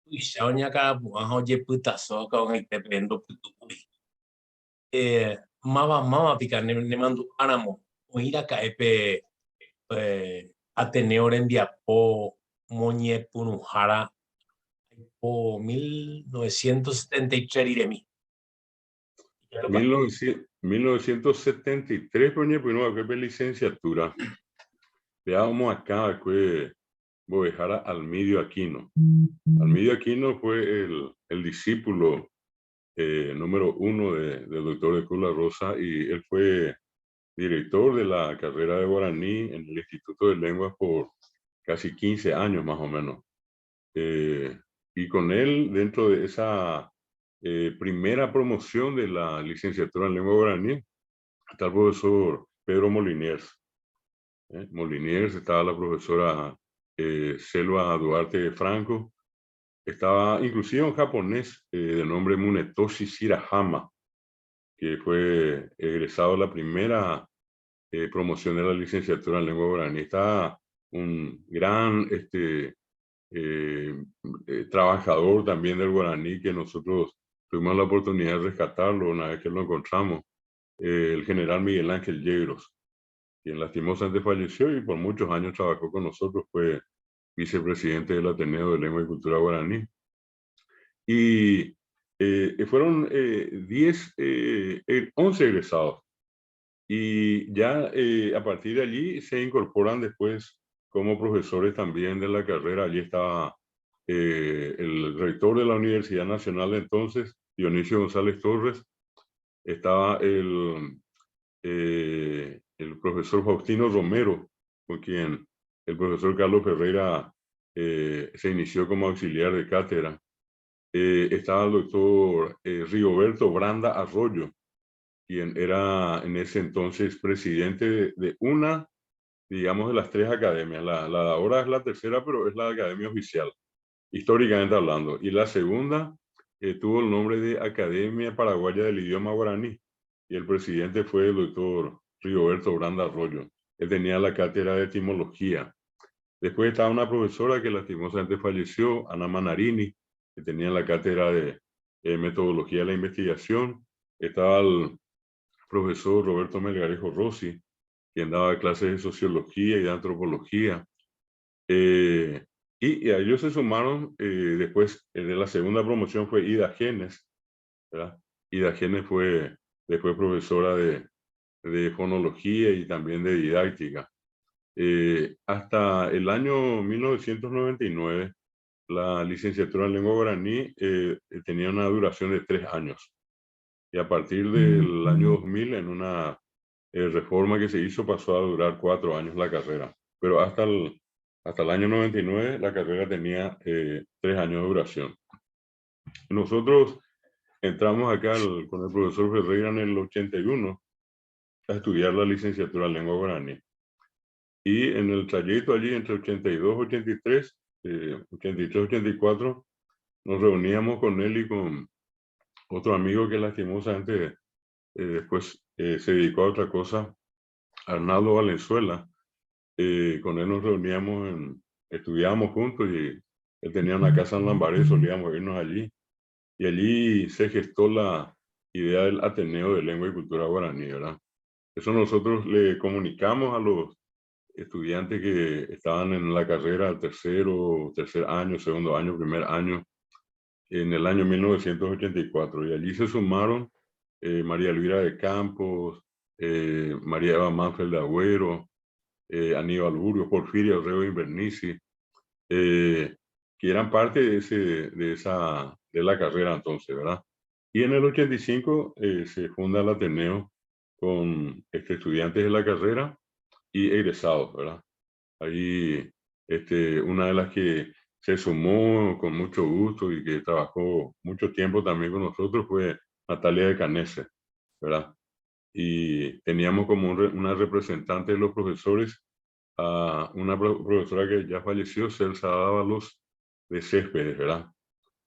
Y Shaoñaka, Oye Putazo, con el Tependo Puturi. Mama pica ne mando ánamo oira caepe Ateneo Rendiapo Moñe Punujara o 1973 de mí. 1973 Moñe Punujara que licenciatura. Veamos acá que Boejara Almidio Aquino. Almidio Aquino fue el discípulo número 1 del doctor de Cruz La Rosa, y él fue director de la carrera de guaraní en el Instituto de Lenguas por casi 15 años más o menos. y con él, dentro de esa primera promoción de la licenciatura en lengua guaraní, está el profesor Pedro Moliniers. Moliniers, estaba la profesora Selva Duarte Franco, estaba inclusive un japonés de nombre Munetoshi Shirahama, que fue egresado de la primera promoción de la licenciatura en lengua guaraní. Está un gran trabajador también del guaraní, que nosotros tuvimos la oportunidad de rescatarlo una vez que lo encontramos, el general Miguel Ángel Yegros, quien lastimosamente falleció y por muchos años trabajó con nosotros, fue vicepresidente del Ateneo de Lengua y Cultura Guaraní. Y fueron 11 egresados. Y ya a partir de allí se incorporan después como profesores también de la carrera. Allí estaba el rector de la Universidad Nacional de entonces, Dionisio González Torres. Estaba el profesor Faustino Romero, con quien el profesor Carlos Ferreira se inició como auxiliar de cátedra. Estaba el doctor Rigoberto Branda Arroyo, quien era en ese entonces presidente de una, digamos, de las 3 academias. La de ahora es la tercera, pero es la academia oficial, históricamente hablando. Y la segunda tuvo el nombre de Academia Paraguaya del Idioma Guaraní, y el presidente fue el doctor Rigoberto Branda Arroyo. Él tenía la cátedra de etimología. Después estaba una profesora que lastimosamente falleció, Ana Manarini, que tenía la cátedra de metodología de la investigación. Estaba el profesor Roberto Melgarejo Rossi, quien daba clases de sociología y de antropología. Y a ellos se sumaron después, de la segunda promoción fue Ida Genes, ¿verdad? Ida Genes fue después profesora de fonología y también de didáctica. Hasta el año 1999, la licenciatura en lengua guaraní tenía una duración de 3 años. Y a partir del año 2000, en una reforma que se hizo, pasó a durar 4 años la carrera. Pero hasta el año 99, la carrera tenía 3 años de duración. Nosotros entramos acá con el profesor Ferreira en el 81 a estudiar la licenciatura en lengua guaraní. Y en el trayecto allí, entre 82 y 83, 84, nos reuníamos con él y con otro amigo que lastimosamente después se dedicó a otra cosa, Arnaldo Valenzuela. Con él nos reuníamos, estudiábamos juntos, y él tenía una casa en Lambaré, solíamos irnos allí. Y allí se gestó la idea del Ateneo de Lengua y Cultura Guaraní, ¿verdad? Eso nosotros le comunicamos a los estudiantes que estaban en la carrera tercer año, segundo año, primer año, en el año 1984. Y allí se sumaron María Elvira de Campos, María Eva Manfred de Agüero, Aníbal Burgos, Porfirio Orrego Invernici, que eran parte de la carrera entonces, ¿verdad? Y en el 85 se funda el Ateneo con estudiantes de la carrera y egresados, ¿verdad? Allí una de las que se sumó con mucho gusto y que trabajó mucho tiempo también con nosotros fue Natalia de Canese, ¿verdad? Y teníamos como una representante de los profesores a una profesora que ya falleció, Celsa Dávalos de Céspedes, ¿verdad?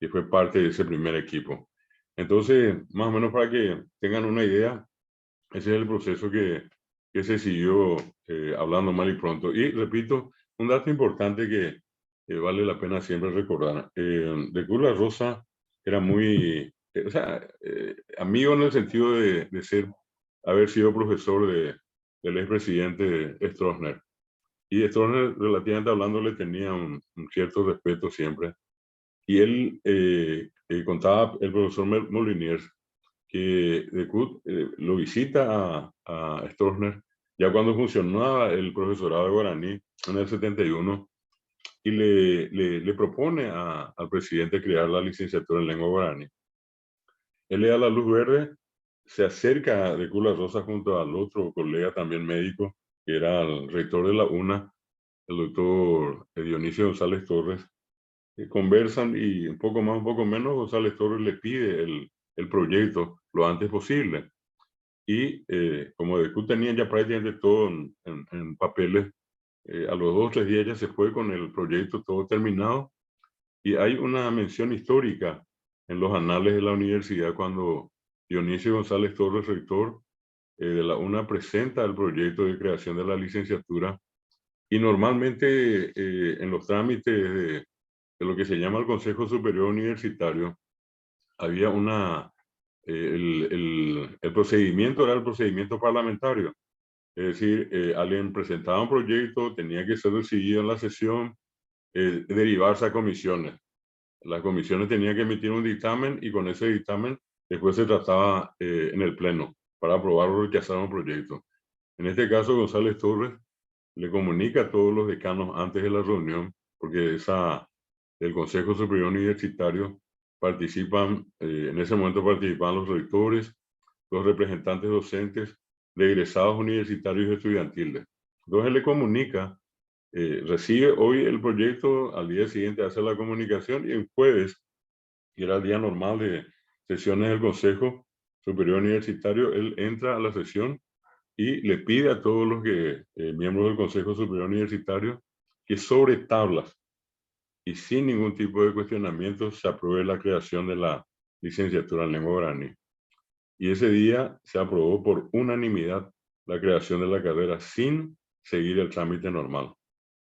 Que fue parte de ese primer equipo. Entonces, más o menos para que tengan una idea, ese es el proceso que se siguió hablando mal y pronto. Y repito, un dato importante que vale la pena siempre recordar. De Cruz Rosa era muy, amigo en el sentido de haber sido profesor del expresidente Stroessner. Y Stroessner, relativamente hablando, le tenía un cierto respeto siempre. Y él contaba, el profesor Moliniers, que de Kut lo visita a Stroessner ya cuando funcionaba el profesorado de guaraní en el 71, y le propone al presidente crear la licenciatura en lengua guaraní. Él le da la luz verde, se acerca de Cula Rosa junto al otro colega también médico, que era el rector de la UNA, el doctor Dionisio González Torres, conversan y un poco más, un poco menos, González Torres le pide el proyecto lo antes posible. Y como después tenían ya prácticamente todo en papeles, a los 2 o 3 días ya se fue con el proyecto todo terminado. Y hay una mención histórica en los anales de la universidad cuando Dionisio González Torres, rector de la UNA, presenta el proyecto de creación de la licenciatura. Y normalmente en los trámites de lo que se llama el Consejo Superior Universitario, había el procedimiento era el procedimiento parlamentario. Es decir, alguien presentaba un proyecto, tenía que ser decidido en la sesión, derivarse a comisiones. Las comisiones tenían que emitir un dictamen y con ese dictamen después se trataba en el pleno para aprobar o rechazar un proyecto. En este caso, González Torres le comunica a todos los decanos antes de la reunión, porque el Consejo Superior Universitario participan, en ese momento participaban los rectores, los representantes docentes de egresados universitarios y estudiantiles. Entonces le comunica, recibe hoy el proyecto, al día siguiente hace la comunicación y el jueves, que era el día normal de sesiones del Consejo Superior Universitario, él entra a la sesión y le pide a todos los miembros del Consejo Superior Universitario que sobre tablas y sin ningún tipo de cuestionamiento se apruebe la creación de la licenciatura en lengua guaraní. Y ese día se aprobó por unanimidad la creación de la carrera sin seguir el trámite normal,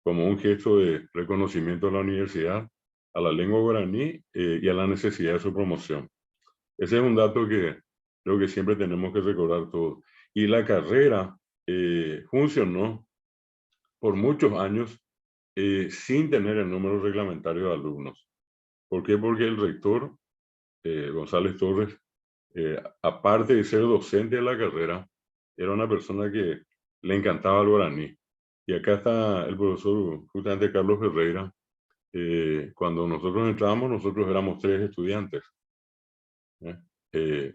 como un gesto de reconocimiento a la universidad, a la lengua guaraní y a la necesidad de su promoción. Ese es un dato que creo que siempre tenemos que recordar todos. Y la carrera funcionó por muchos años sin tener el número reglamentario de alumnos. ¿Por qué? Porque el rector, González Torres, aparte de ser docente de la carrera, era una persona que le encantaba el guaraní. Y acá está el profesor, justamente Carlos Ferreira. Cuando nosotros entrábamos, nosotros éramos 3 estudiantes.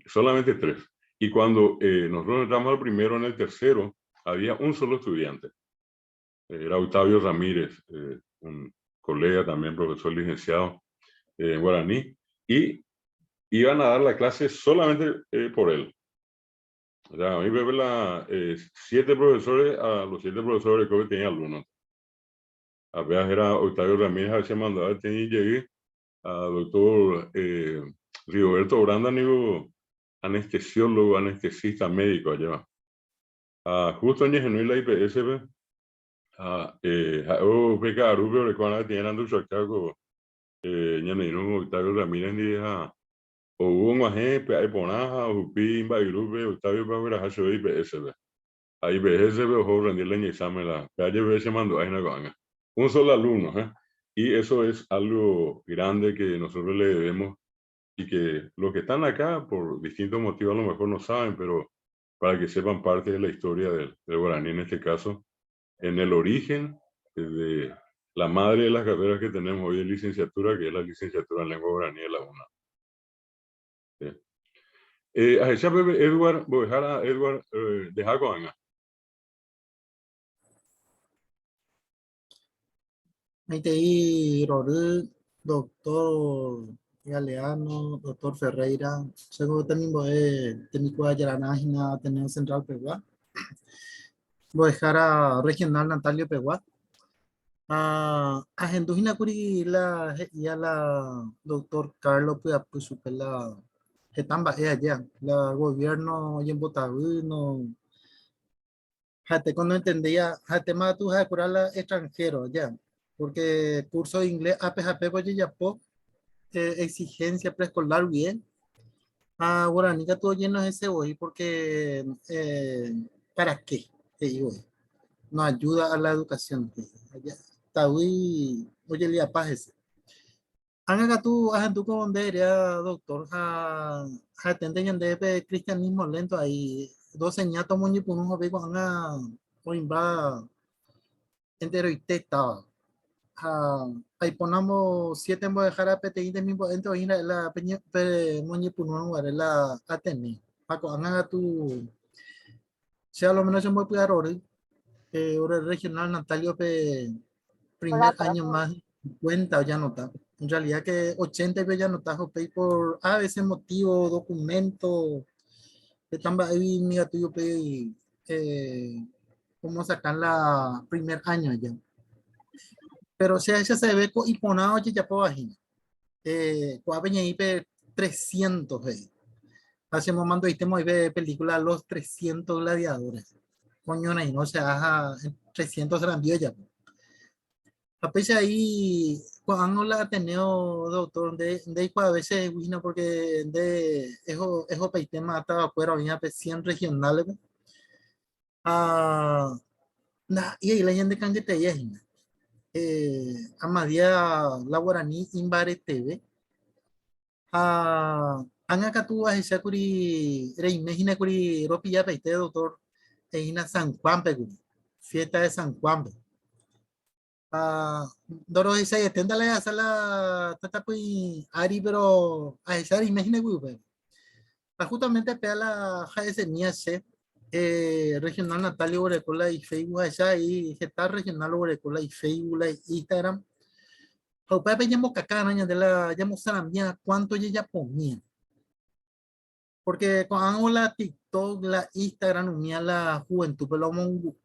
Solamente 3. Y cuando nosotros entramos al primero, en el tercero, había un solo estudiante. Era Octavio Ramírez, un colega también, profesor licenciado en guaraní, y iban a dar la clase solamente por él. O sea, a mí me ven 7 profesores, a los 7 profesores que tenían alumnos. A veces era Octavio Ramírez, a veces mandaba llegué a doctor Rigoberto Branda, anestesiólogo, anestesista médico allá. Justo en la IPS, PK Arubio, recuerda que tienen Andrés Chaco, Octavio Ramírez, ni o hubo un agente, hay ponaja, o pimba, y grupo, Octavio para hacer IPS. Ahí IPS, o rendirle en examen la calle, se mandó ahí una un solo alumno, y eso es algo grande que nosotros le debemos y que los que están acá por distintos motivos a lo mejor no saben, pero para que sepan parte de la historia del guaraní en este caso, en el origen de la madre de las carreras que tenemos hoy de licenciatura, que es la licenciatura en lengua guaraní de la UNA. A esa bebé Edward, voy a dejar a Edward de Jacoanga. Ahí doctor Galeano, doctor Ferreira, seguro tenemos técnico de Yaranajina, Ateneo Central Peguá. Voy a dejar a Regional Natalio Peguá. A Gendujina Curi la doctor Carlos Puapusupela, Getamba allá, la gobierno y en Botabú, no. Jate, cuando entendía, jate más tú vas a curar a extranjero ya, porque curso de inglés APJP pues ya po exigencia preescolar bien. Guaraní que todo lleno de ese hoy porque ¿para qué? No ayuda a la educación. Está muy, oye, le apájese. Anga tú, tú con doctor, atende de cristianismo lento ahí, 12 ñatos muy por un joven con una entero y teta. Ahí ponamos 7 en dejar a PTI de mismo dentro y la peña muy por un lugar la atende. Paco, anga tú, sea lo menos se puede cuidar ahora, regional Natalio primer año más cuenta ya no está. En realidad que 80 ya no está por a veces motivo, documento, que están ahí mi tuyo cómo sacar la primer año ya. Pero si a ella se ve y ponado ya por vagina. Cuando venía ahí 300 hacemos mando y temo de película Los 300 gladiadores. Coño, no se haga 300 serán ya. A pesar ahí, cuando la ha tenido doctor, de a veces, vino porque eso tema estaba afuera, venía 100 regionales. Ah, y ahí la gente que te llega. A Madia, la Guaraní, Imbare TV. Ang akatuwa siya kuri reimagina kuri ropi ya peite doctor ina San Juan peguri fiesta de San Juan pe doro isa ya tenda la sala tata pui ari pero a esa imagina kuri pe justamente pe la ese mía se regional Natalia Orecola y Facebook esa y está regional Orecola y Facebook y Instagram o pepe llamo cacana de la llamo salamia cuánto ella ponía. Porque cuando la TikTok, la Instagram, unía la juventud, pero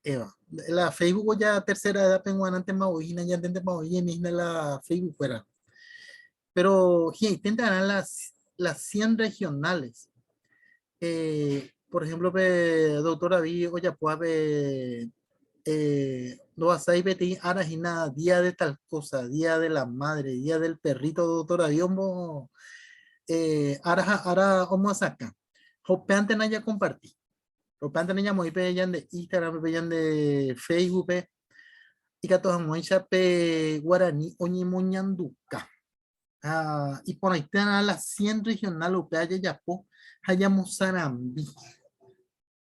Eva. La Facebook ya tercera edad, penguana, antes más hoy, ya antes más hoy, misma la Facebook fuera. Pero, intentan las 100 regionales. Por ejemplo, doctora Vi, oye, pues, no vas a ir a Arajina, día de tal cosa, día de la madre, día del perrito, doctora Biombo, ahora vamos a sacar. Hopeante na ya compartí. Hopeante na ya muy peyan de Instagram, peyan de Facebook, y que todos muy pe guaraní, oñi moñanduca. Y por ahí están las 100 regional upea ya po, hayamos sarambi.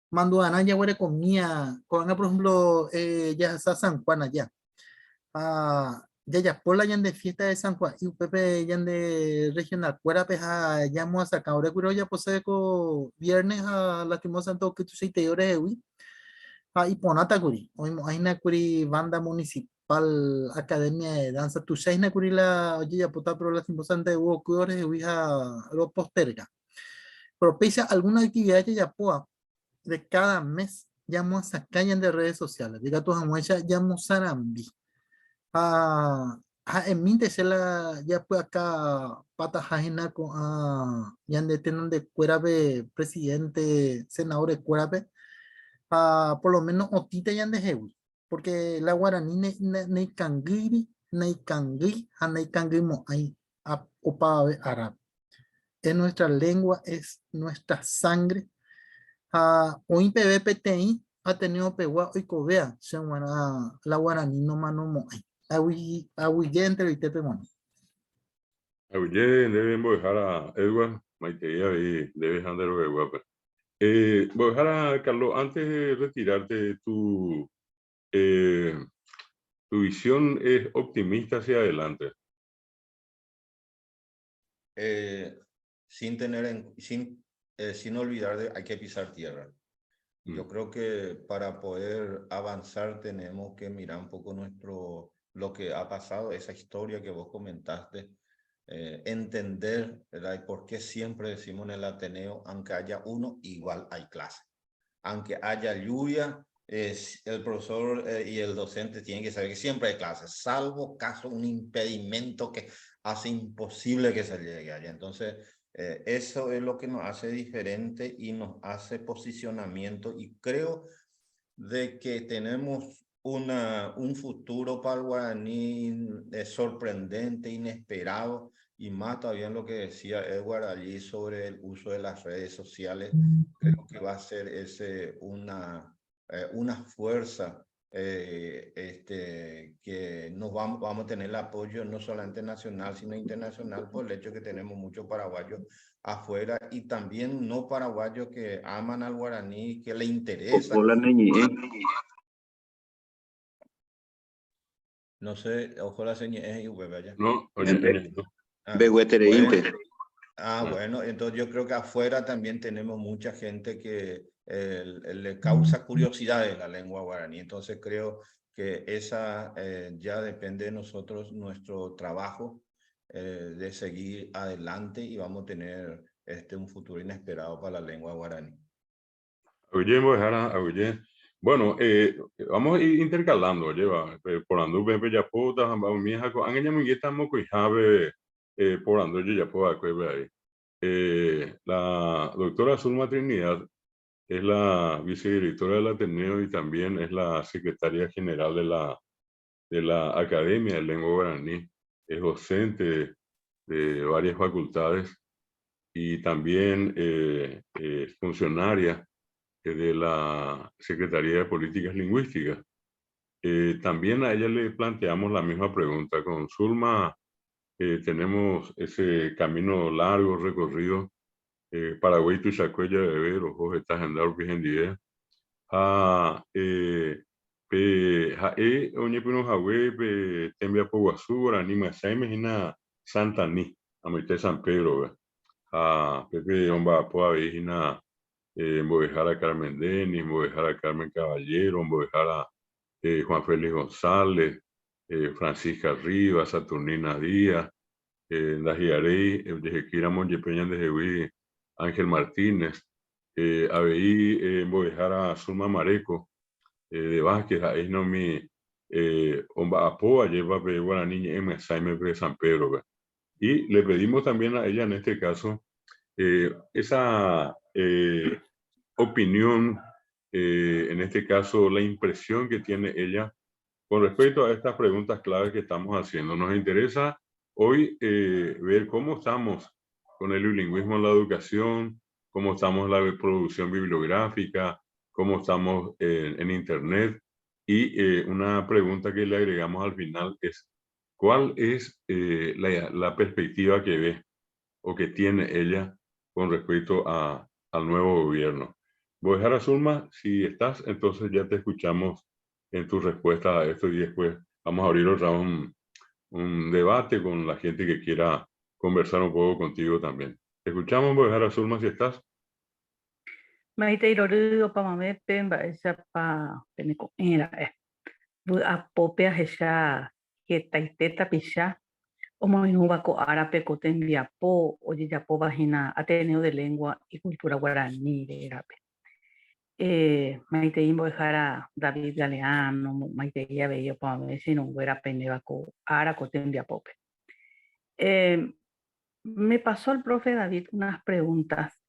Mando a ya huele comía, con por ejemplo, ya está San Juan allá. Ya por la yan de fiesta de San Juan y Pepe yan de regional fuera peja ya mo a sacar ahora curo ya posee co viernes a lastimosa todo que tú se te ore y ponata curi hoy hay na curi banda municipal academia de danza tú seis na curi la oye ya pota pero lastimosa de hubo cure a lo posterga pero pese a alguna actividad que ya poa de cada mes ya mo a sacar yan de redes sociales diga tu jamuecha ya mo sarambi en mi la ya pues acá pata jajena con ya de tener de cuerabe presidente senador de cuerabe por lo menos otita ya de jewi porque la guaraní ne cangiri ne cangui a ne cangui mo hay opa árabe es nuestra lengua es nuestra sangre hoy PVPTI ha tenido pegua y covea se la guaraní no mano mo hay awi gente y te pegón. Oye, debemos dejar a Edward, Maiteía y debes andar de guapa. Voy a dejar a Carlos, antes de retirarte, tu visión es optimista hacia adelante. Sin olvidar de hay que pisar tierra. Yo creo que para poder avanzar tenemos que mirar un poco lo que ha pasado, esa historia que vos comentaste, entender, ¿verdad? Y por qué siempre decimos en el Ateneo, aunque haya uno, igual hay clase. Aunque haya lluvia, el profesor y el docente tienen que saber que siempre hay clases, salvo caso un impedimento que hace imposible que se llegue allá. Entonces, eso es lo que nos hace diferente y nos hace posicionamiento y creo de que tenemos un futuro para el guaraní sorprendente, inesperado y más todavía en lo que decía Edward allí sobre el uso de las redes sociales. Creo que va a ser una fuerza que vamos a tener el apoyo no solamente nacional sino internacional por el hecho que tenemos muchos paraguayos afuera y también no paraguayos que aman al guaraní, que le interesa. No sé, ojo la señal es allá. No, bueno, entonces yo creo que afuera también tenemos mucha gente que le causa curiosidad de la lengua guaraní. Entonces creo que esa ya depende de nosotros, nuestro trabajo de seguir adelante y vamos a tener un futuro inesperado para la lengua guaraní. Oye, oye. Bueno, vamos a ir intercalando, lleva, por ando bebe ya puta, vamos mi hija, anga muy estamos con Jave, por ando ya puedo ahí. La doctora Zulma Trinidad es la vicedirectora del Ateneo y también es la secretaria general de la Academia de Lengua Guaraní. Es docente de varias facultades y también es funcionaria de la Secretaría de Políticas Lingüísticas. También a ella le planteamos la misma pregunta. Con Zulma tenemos ese camino largo recorrido. Paraguay, Tuchacuella, Bebé, los ojos están en dar Pigendie. Oñe Pino Jawe, Tembia Poguazura, Anima Saime, Hina Santa Ni, Amite San Pedro. Pepe Omba Poa, Hina. Voy a Carmen Denis, voy a Carmen Caballero, voy a Juan Félix González, Francisca Rivas, Saturnina Díaz, Dajiarey, desde Kira Monje Peña de Jehuí, Ángel Martínez, Abeí, voy a Zulma Mareco, de Vázquez, ahí no mi Omba Apoa, lleva Guaraní, M. Saime de San Pedro. Y le pedimos también a ella, en este caso, esa opinión, en este caso la impresión que tiene ella con respecto a estas preguntas claves que estamos haciendo. Nos interesa hoy ver cómo estamos con el bilingüismo en la educación, cómo estamos en la producción bibliográfica, cómo estamos en Internet. Y una pregunta que le agregamos al final es, ¿cuál es la perspectiva que ve o que tiene ella con respecto al nuevo gobierno? Bojara Zulma, si estás, entonces ya te escuchamos en tu respuesta a esto y después vamos a abrir un debate con la gente que quiera conversar un poco contigo también. Te escuchamos, Bojara Zulma, si estás. Maite iroru opa mame pemba esa pa peneko era bu apopea hesha que taiteta pisha o moinuba ko árape ko tembiapo o yapo vagina Ateneo de Lengua y Cultura Guaraní de Erape. Maite imbo dejara David Galeano, Maite ya veía para ver si no fuera peneba ko ara ko tembiapope. Me pasó el profe David unas preguntas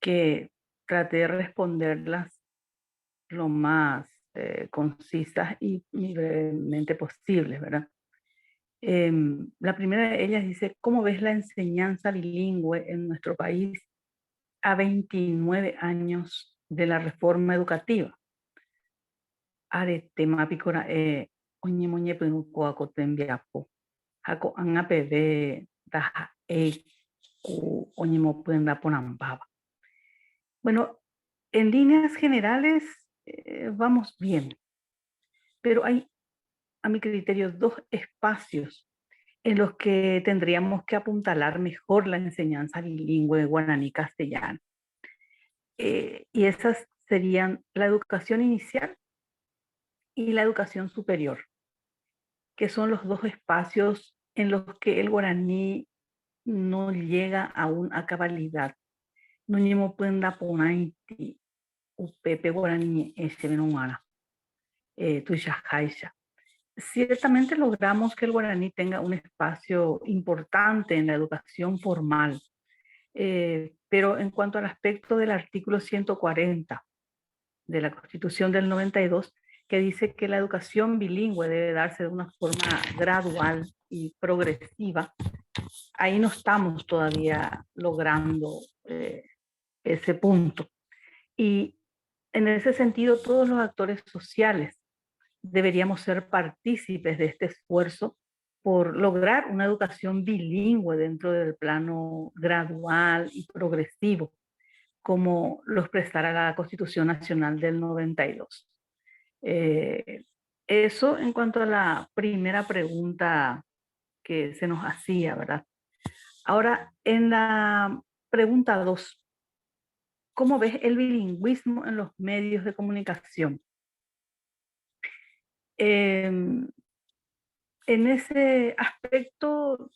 que traté de responderlas lo más concisas y brevemente posibles, ¿verdad? La primera de ellas dice, ¿cómo ves la enseñanza bilingüe en nuestro país a 29 años de la reforma educativa? Are tema picora oñe moñe penuco a cotembiapo. Jaco angapede da ku oñe mo puenda ponambaba. Bueno, en líneas generales vamos bien, pero hay, a mi criterio, dos espacios en los que tendríamos que apuntalar mejor la enseñanza bilingüe guaraní-castellano. Y esas serían la educación inicial y la educación superior, que son los dos espacios en los que el guaraní no llega aún a cabalidad. No llemo puenda ponaiti upepe guaraní ese venumara tuyajaisha. Ciertamente logramos que el guaraní tenga un espacio importante en la educación formal, pero en cuanto al aspecto del artículo 140 de la Constitución del 92, que dice que la educación bilingüe debe darse de una forma gradual y progresiva, ahí no estamos todavía logrando ese punto. Y en ese sentido, todos los actores sociales deberíamos ser partícipes de este esfuerzo por lograr una educación bilingüe dentro del plano gradual y progresivo, como lo expresara la Constitución Nacional del 92. Eso en cuanto a la primera pregunta que se nos hacía, ¿verdad? Ahora, en la pregunta 2, ¿cómo ves el bilingüismo en los medios de comunicación? En ese aspecto,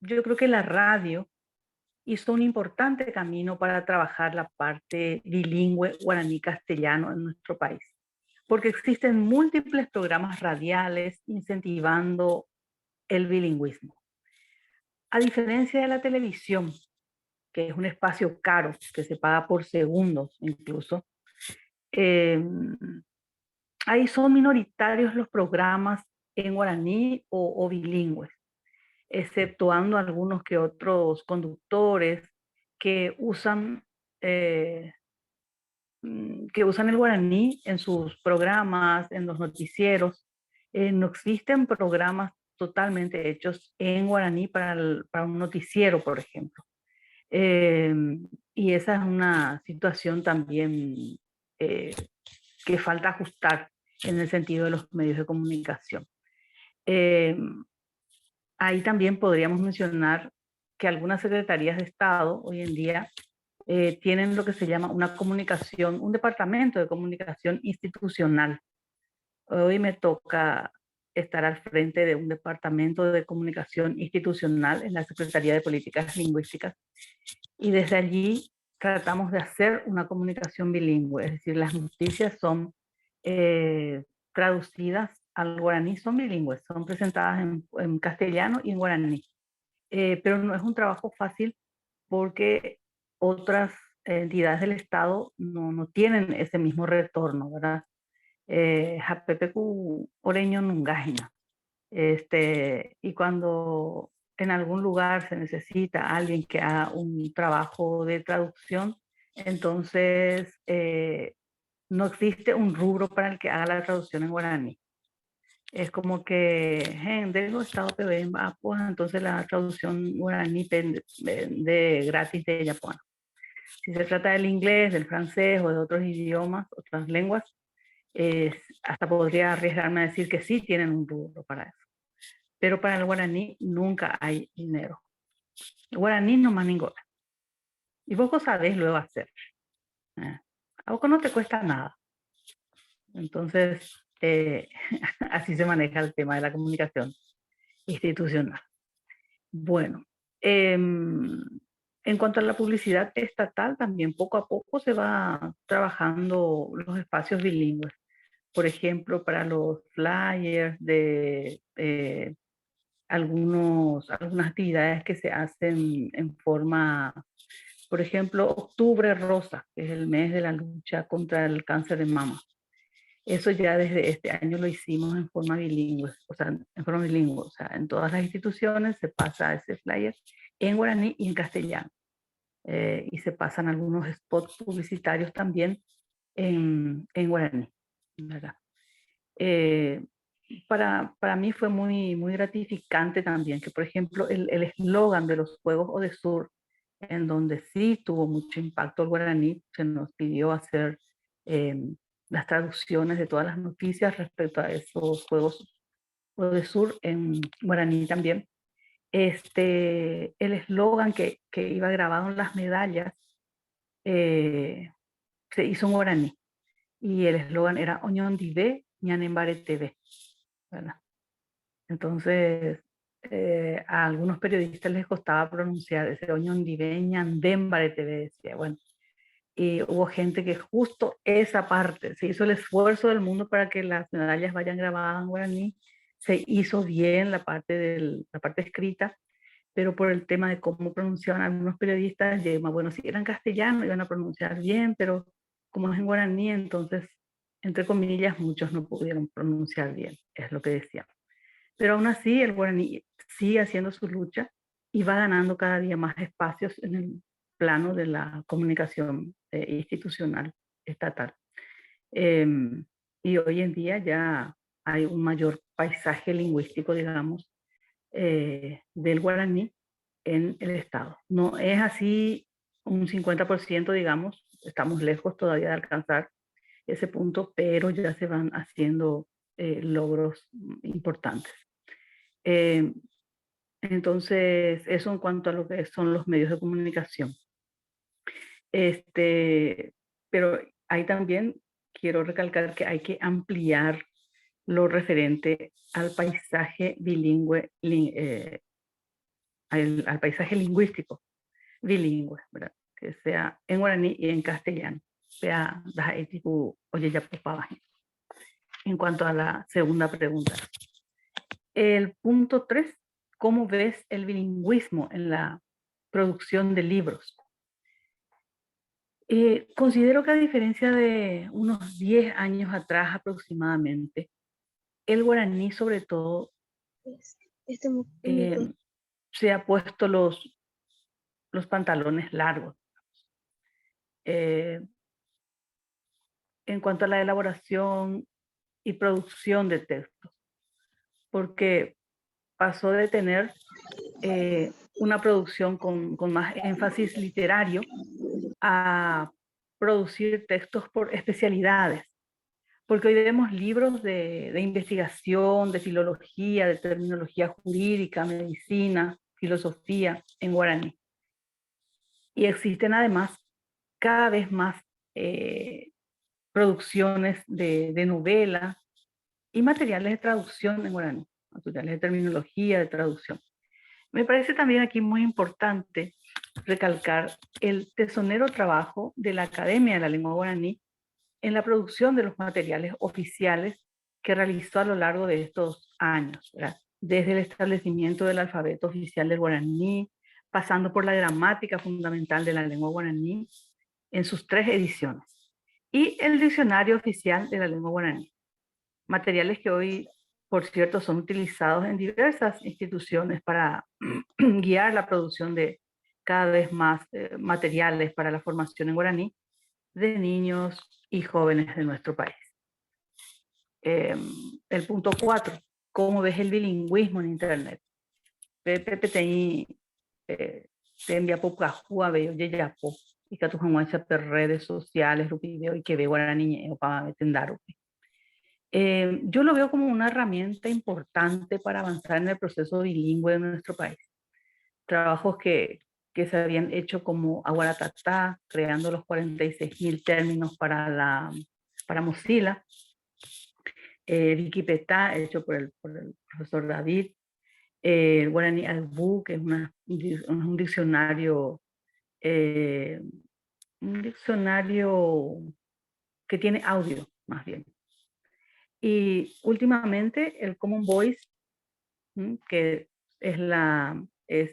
yo creo que la radio hizo un importante camino para trabajar la parte bilingüe guaraní-castellano en nuestro país, porque existen múltiples programas radiales incentivando el bilingüismo. A diferencia de la televisión, que es un espacio caro, que se paga por segundos incluso, ahí son minoritarios los programas en guaraní o bilingües, exceptuando algunos que otros conductores que usan el guaraní en sus programas, en los noticieros. No existen programas totalmente hechos en guaraní para un noticiero, por ejemplo. Y esa es una situación también que falta ajustar en el sentido de los medios de comunicación. Ahí también podríamos mencionar que algunas secretarías de Estado hoy en día tienen lo que se llama una comunicación, un departamento de comunicación institucional. Hoy me toca estar al frente de un departamento de comunicación institucional en la Secretaría de Políticas Lingüísticas, y desde allí tratamos de hacer una comunicación bilingüe, es decir, las noticias son traducidas al guaraní, son bilingües, son presentadas en castellano y en guaraní. Pero no es un trabajo fácil porque otras entidades del Estado no tienen ese mismo retorno, ¿verdad? Japepecu oreño nungajina. Y cuando en algún lugar se necesita alguien que haga un trabajo de traducción, entonces no existe un rubro para el que haga la traducción en guaraní. Es como que, pues entonces la traducción guaraní de gratis de ella. Pues. Si se trata del inglés, del francés o de otros idiomas, otras lenguas, hasta podría arriesgarme a decir que sí tienen un rubro para eso. Pero para el guaraní nunca hay dinero. El guaraní no más ninguna. Y vos sabés luego hacer. A vos no te cuesta nada. Entonces, así se maneja el tema de la comunicación institucional. Bueno, en cuanto a la publicidad estatal, también poco a poco se va trabajando los espacios bilingües. Por ejemplo, para los flyers de algunas actividades que se hacen en forma, por ejemplo, Octubre Rosa, que es el mes de la lucha contra el cáncer de mama. Eso ya desde este año lo hicimos en forma bilingüe, o sea, en todas las instituciones se pasa ese flyer en guaraní y en castellano. Y se pasan algunos spots publicitarios también en guaraní, ¿verdad? Para mí fue muy gratificante también que, por ejemplo, el eslogan de los Juegos Odesur, en donde sí tuvo mucho impacto el guaraní, se nos pidió hacer las traducciones de todas las noticias respecto a esos Juegos Odesur en guaraní también. El eslogan que iba grabado en las medallas se hizo en guaraní, y el eslogan era Oñón Divé, Ñanembare TV. ¿Verdad? Entonces, a algunos periodistas les costaba pronunciar ese Oñón Divé, Ñandembare TV, decía, bueno. Y hubo gente que justo esa parte, se hizo el esfuerzo del mundo para que las medallas vayan grabadas en guaraní, se hizo bien la parte escrita, pero por el tema de cómo pronunciaban algunos periodistas, bueno, si eran castellano iban a pronunciar bien, pero como es en guaraní, entonces, entre comillas, muchos no pudieron pronunciar bien, es lo que decían. Pero aún así, el guaraní sigue haciendo su lucha y va ganando cada día más espacios en el plano de la comunicación institucional estatal. Y hoy en día ya hay un mayor paisaje lingüístico, digamos, del guaraní en el Estado. No es así un 50%, digamos, estamos lejos todavía de alcanzar ese punto, pero ya se van haciendo logros importantes. Entonces, eso en cuanto a lo que son los medios de comunicación. Pero ahí también quiero recalcar que hay que ampliar lo referente al paisaje bilingüe, al paisaje lingüístico bilingüe, ¿verdad? Que sea en guaraní y en castellano. Sea en cuanto a la segunda pregunta. El punto 3, ¿cómo ves el bilingüismo en la producción de libros? Considero que a diferencia de unos 10 años atrás aproximadamente, el guaraní sobre todo se ha puesto los pantalones largos. En cuanto a la elaboración y producción de textos, porque pasó de tener una producción con más énfasis literario a producir textos por especialidades, porque hoy vemos libros de investigación, de filología, de terminología jurídica, medicina, filosofía en guaraní. Y existen además cada vez más producciones de novelas y materiales de traducción en guaraní, materiales de terminología, de traducción. Me parece también aquí muy importante recalcar el tesonero trabajo de la Academia de la Lengua Guaraní en la producción de los materiales oficiales que realizó a lo largo de estos años, ¿verdad? Desde el establecimiento del alfabeto oficial del guaraní, pasando por la gramática fundamental de la lengua guaraní en sus 3 ediciones, y el diccionario oficial de la lengua guaraní. Materiales que hoy, por cierto, son utilizados en diversas instituciones para guiar la producción de cada vez más materiales para la formación en guaraní de niños y jóvenes de nuestro país. El punto 4, ¿cómo ves el bilingüismo en Internet? Te envía por Cajua, veo Yeyapo, y que tu redes sociales, video y que veo guaraní o para metendar. Yo lo veo como una herramienta importante para avanzar en el proceso bilingüe de nuestro país. Trabajos que se habían hecho como Aguaratatá, creando los 46.000 términos para Mozilla, Wikipetá, hecho por el profesor David, el Guaraní Albu, que es un diccionario que tiene audio, más bien. Y últimamente el Common Voice, que es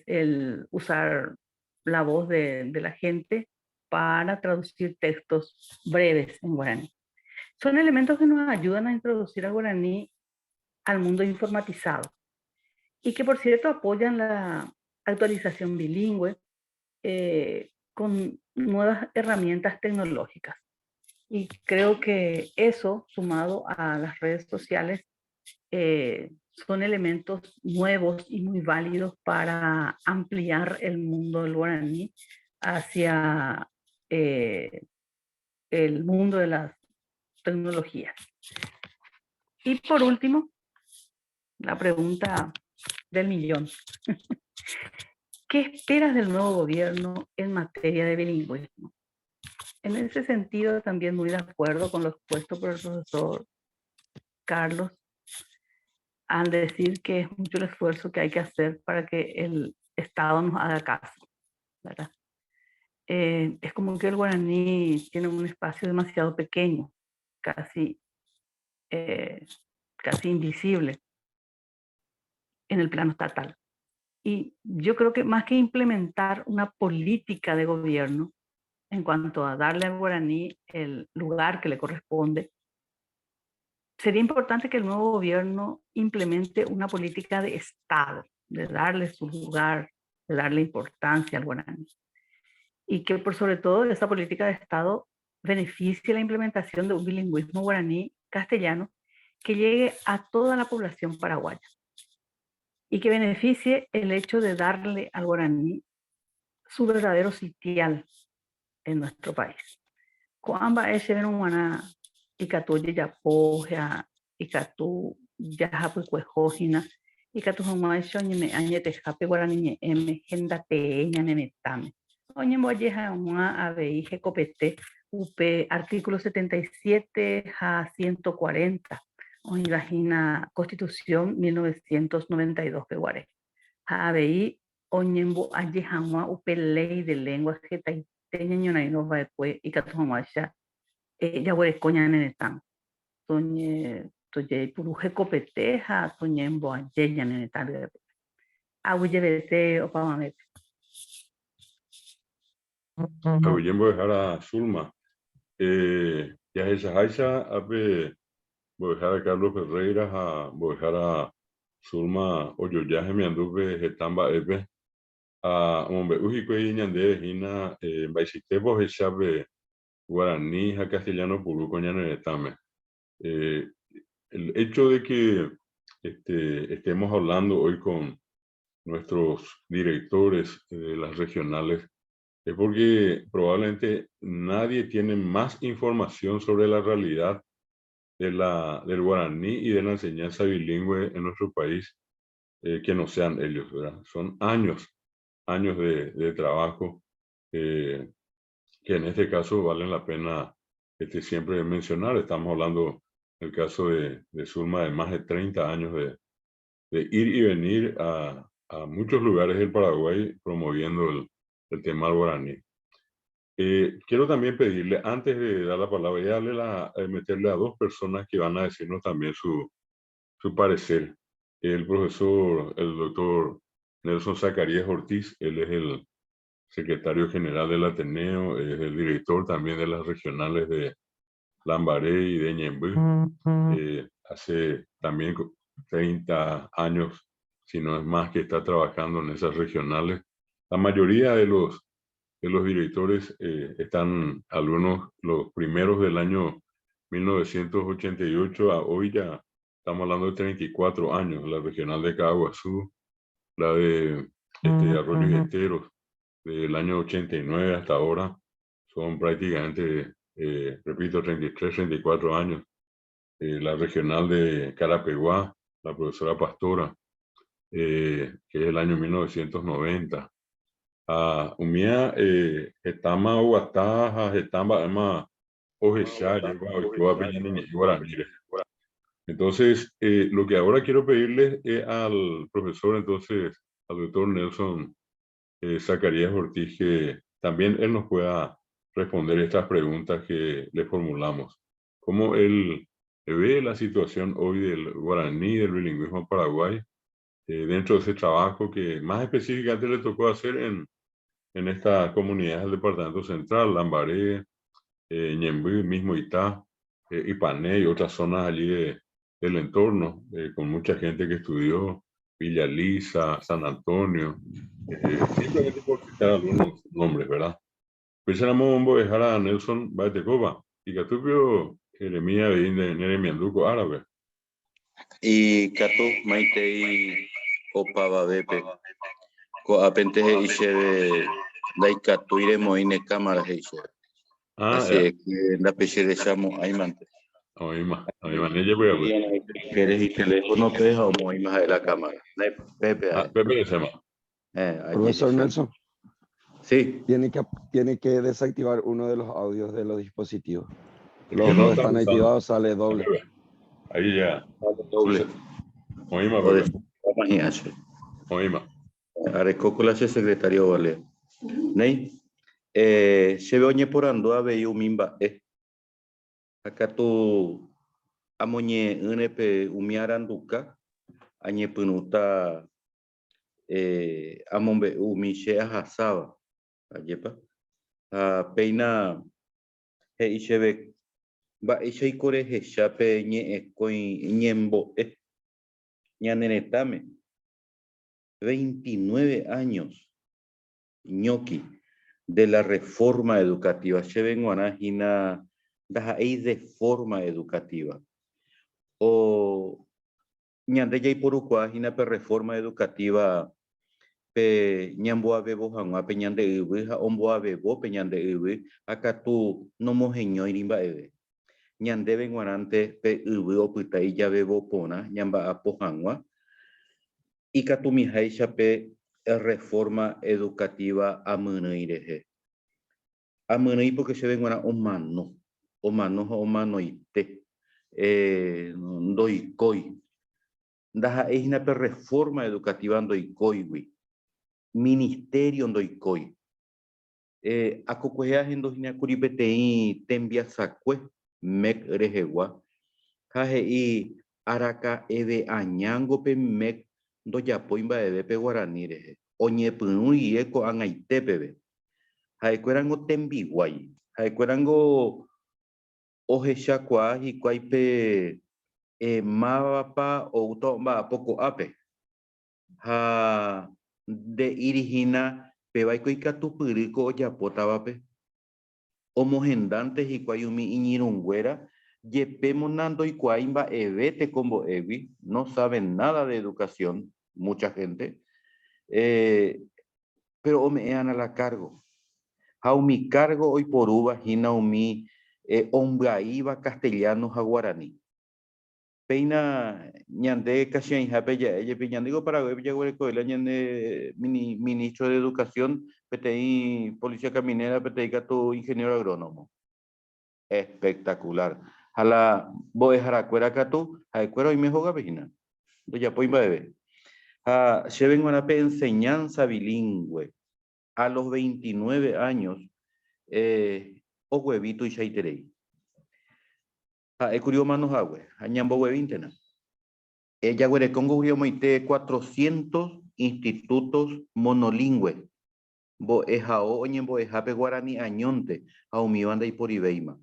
el usar la voz de la gente para traducir textos breves en guaraní. Son elementos que nos ayudan a introducir al guaraní al mundo informatizado y que, por cierto, apoyan la actualización bilingüe con nuevas herramientas tecnológicas. Y creo que eso, sumado a las redes sociales, son elementos nuevos y muy válidos para ampliar el mundo del guaraní hacia el mundo de las tecnologías. Y por último, la pregunta del millón. ¿Qué esperas del nuevo gobierno en materia de bilingüismo? En ese sentido, también muy de acuerdo con lo expuesto por el profesor Carlos, al decir que es mucho el esfuerzo que hay que hacer para que el Estado nos haga caso, ¿verdad? Es como que el guaraní tiene un espacio demasiado pequeño, casi invisible en el plano estatal. Y yo creo que más que implementar una política de gobierno en cuanto a darle al guaraní el lugar que le corresponde, sería importante que el nuevo gobierno implemente una política de Estado, de darle su lugar, de darle importancia al guaraní. Y que por sobre todo esa política de Estado beneficie la implementación de un bilingüismo guaraní-castellano que llegue a toda la población paraguaya. Y que beneficie el hecho de darle al guaraní su verdadero sitial en nuestro país. Coamba es ser una ikatu yapoja, ikatu yahapuikuejojina, ikatu homaisho ñeme añetejape guaraní eme gendate ñanemetame. Oñe mboyeja una aveije copete upe artículo 77 a 140. Oñivagina Constitución 1992 peguare. ABI Oñembo Ayehama Upe Ley de Lengua que Teña y no va después y Catomacha. Ya voy a coñar en el tan. Toñe Puruje Copeteja, Toñembo Ayeyan en el tan. Aguillevete o Pamame. Abuyembo dejar a Zulma. Ya esa Haisa, abe, voy a dejar a Carlos Ferreira, voy a dejar a Zulma, oyo ya me anduve, getamba, ebe, a hombre, ujico y ñande, hina, baisitebo, hechabe, guaraní, a castellano, puluco, ñanetame. El hecho de que estemos hablando hoy con nuestros directores de las regionales es porque probablemente nadie tiene más información sobre la realidad del guaraní y de la enseñanza bilingüe en nuestro país que no sean ellos, ¿verdad? Son años de trabajo que en este caso valen la pena siempre mencionar. Estamos hablando del caso de Zulma de más de 30 años de ir y venir a muchos lugares del Paraguay promoviendo el tema del guaraní. Quiero también pedirle, antes de dar la palabra, meterle a dos personas que van a decirnos también su parecer. El profesor, el doctor Nelson Zacarías Ortiz, él es el secretario general del Ateneo, es el director también de las regionales de Lambaré y de Ñemby. Hace también 30 años, si no es más, que está trabajando en esas regionales. La mayoría de los directores están algunos, los primeros del año 1988 a hoy ya estamos hablando de 34 años, la regional de Caguazú, la de Arroyos y Esteros, del año 89 hasta ahora, son prácticamente, repito, 33, 34 años. La regional de Carapeguá, la profesora Pastora, que es el año 1990. Umia estama Guataja, estama Emma Ojesha, entonces, lo que ahora quiero pedirle al profesor, entonces, al doctor Nelson Zacarías Ortiz, que también él nos pueda responder estas preguntas que le formulamos. ¿Cómo él ve la situación hoy del guaraní, del bilingüismo en Paraguay, dentro de ese trabajo que más específicamente le tocó hacer en esta comunidad del departamento central, Lambaré, Ñemby, mismo Itá, Ipané y otras zonas allí del entorno, con mucha gente que estudió, Villa Lisa, San Antonio, simplemente por citar algunos nombres, ¿verdad? Pues éramos un dejar a Nelson Baetecoba y Catupio Jeremía de Neremianduco árabe. Y Cato Maitei Opava Bepe, Coapente Ishebe, Daikatuire Moine Cámara Heishe. Así es que la peche de Chamo Aymante. Oima, ella voy a ver. ¿Quieres y teléfono peja o Moima de la cámara? Pepe. Pepe se llama. Profesor Nelson. Sí. Tiene que desactivar uno de los audios de los dispositivos. Los dos están activados, sale doble. Ahí ya. Doble. Oima, Pepe. Oima. Arecócola secretario Vale. Ney. Se ve oñe por ando a ver mimba. Acá tu amoñe unepe umiaranduca. Añe punuta amombe umiche ajasaba. Ayepa. Peina ishebe ba ishei kore heshape ñe coin ñembo ñanenetame 29 años ñoqui de la reforma educativa cheven guanajina dahaei de forma educativa o ñande yai porukua hina pe reforma educativa pe ñamboa bebo hangua pe ñande iwi ha omboa bebo pe ñande iwi akatu no mojeño irimba eve ñande venguarante pe iwi opytai ya bebo pona ñamba apo hangua y katu mihaicha pe reforma educativa amyneirehe amynei porque se venguara omano ite ndoikoi. Ndaha eina pe reforma educativa ndoikoi, ministerio ndoikoi. Akokuehea hendohina kuri peteĩ tembiasakue mek rehegua. Hahei araka'eve añángo pe mek ndojapói mba'eve pe Guarani rehe. Oñepyrũ rie ko'ag̃aitépeve. Ha'ekuérango tembiguái. Ha'ekuérango ohechakuaa hikuái pe mávapa outa mba'apo ko'ápe. Ha nde'íri pevaiko ikatupyryko ojapotávape. Omohendánte hikuái umi iñirũnguéra jepémona ndoikuaái mba'eve tekombo'égui, no saben nada de educación, mucha gente, pero ome'ẽhína la cargo. Ha umi cargo oiporúvahína umi ombyaíva castellano ha guarani. Peina ñande kachiãihápe ja'éjepi ñandéko Paraguaype jaguereko'éla ñande ministro de Educación peteĩ policía caminera peteĩ katu ingeniero agrónomo. Espectacular. Hala mbo'eharakuéra katu ha'ekuéra oime hógapehína. Ndojapói mba'eve. Ha chéve guarape enseñanza bilingüe. A los 29 años oguevi tuichaiterei. Ha'ékuri omanohague, añamboguevíntenas. Jaguerekongo moite 400 institutos monolingües. Mbo'ehao oñembo'ehápe Guarani añónte ha umíva ndaiporivéima.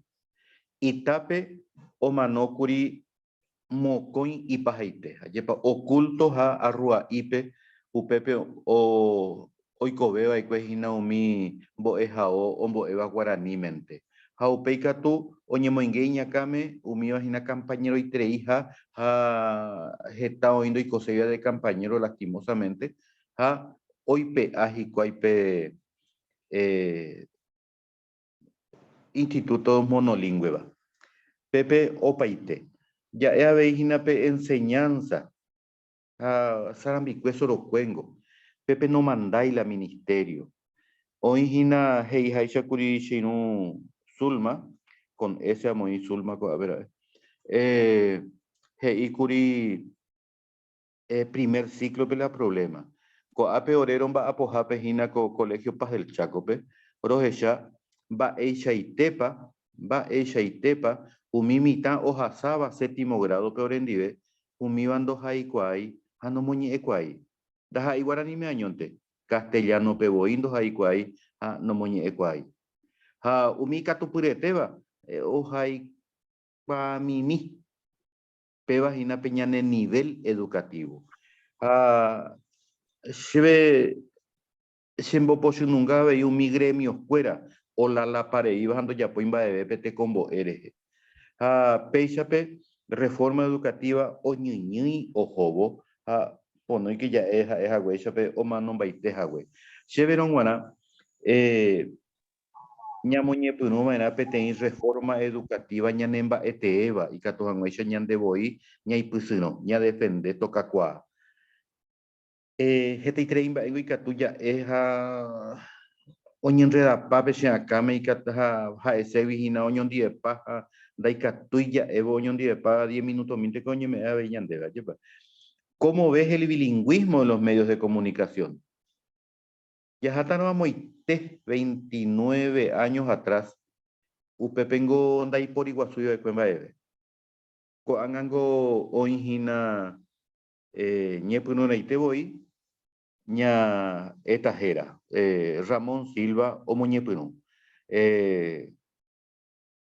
Itápe omanókuri mokõi ipahaite. Ajepa oculto ha arrua'ípe upépe oikoveva'ekuehína umi mbo'ehao ombo'éva guaranímente. Ha upéi katu oñemoinge iñakãme umívahína compañero iterei ha heta oĩ ndoikoséiva de compañero lastimosamente ha oipe'a hikuái pe institutos monolingüeva. Pepe opaite. Ja'e aveihína pe enseñanza sarambikue sorokuéngo. Pepe no mandáis la ministerio. Oĩhína heiháichakuri Chiru Zulma, con ese amoí Zulma, a ver, heikuri primer ciclo pe la problema. Ko'ápe orero mba'apohápe hína colegio Paz del Chacope, rohecha mba'eichaitépa umi mitã ohasáva séptimo grado pe orendive, umíva ndohaikuaái ha nomoñe'ẽkuaái. Ndaha'éi Guaraníme añónte, castellano pe voi ndohaikuaái ha nomoñe'ẽkuaái. Ha umi katupyretéva ohaikuaamimi pévahína pe ñane nivel educativo. Ha chéve chembopochyununga avei umi gremioskuéra olalapareíva ha ndojapói mba'eve pe tekombo'e rehe. Ha péichape reforma educativa oñyñýi ohóvo ha ponóike ja'e ha'ehaguéichape omanombaitehague. Chéverõ g̃uarã ñamoñepyrũva'erã peteĩ reforma educativa ñanemba'eteéva ikatu hag̃uáicha ñandevoi ñaipysyrõ ñadefende tokakuaa. Hetaiterei mba'éngo ikatu ja'e ha oñenredapápe che akãme ikatu ha ha'eségui oñondiepa ha ndaikatúi ja'évo oñondiepa 10 minutos mínte oñeme'ẽ avei ñandéva. ¿Cómo ves el bilingüismo de los medios de comunicación? Yahátano amoite 29 años atrás, upepengo ndaiporiguasúiva ekuemba'eve. Ko'ág̃ango oĩhína ñepyrũreitevoi ña etajéra Ramón Silva omoñepyrũ.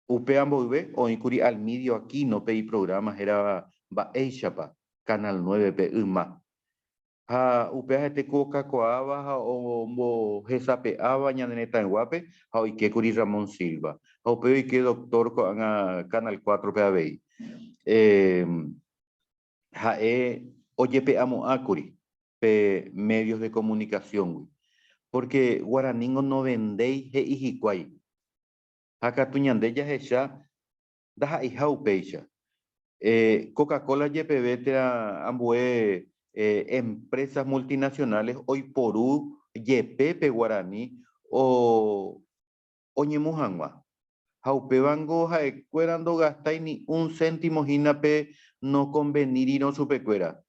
Upe amboyve oĩkuri Almidio Aquino pe programa era mba'éichapa Canal 9 pe yma. Ha upe ha'eteko okakuaáva ha ombohesape'áva ñane retãygua ha oikékuri Ramón Silva. Ha upe oike doctor ko'ág̃a Canal 4 pe avei. Ha'e ojepe'amo'ãkuri pe medios de comunicación. Porque guaraningo no vendéis he'i hikuái. Ha katu ñande jahecha ndaha'eiha upéicha. Coca-Cola YPB ambue empresas multinacionales oiporu yepe pe Guarani o oñemuhãgua. Jaupe vango jaecuerando gastai ni un céntimo hinape no convenir y no supecuera.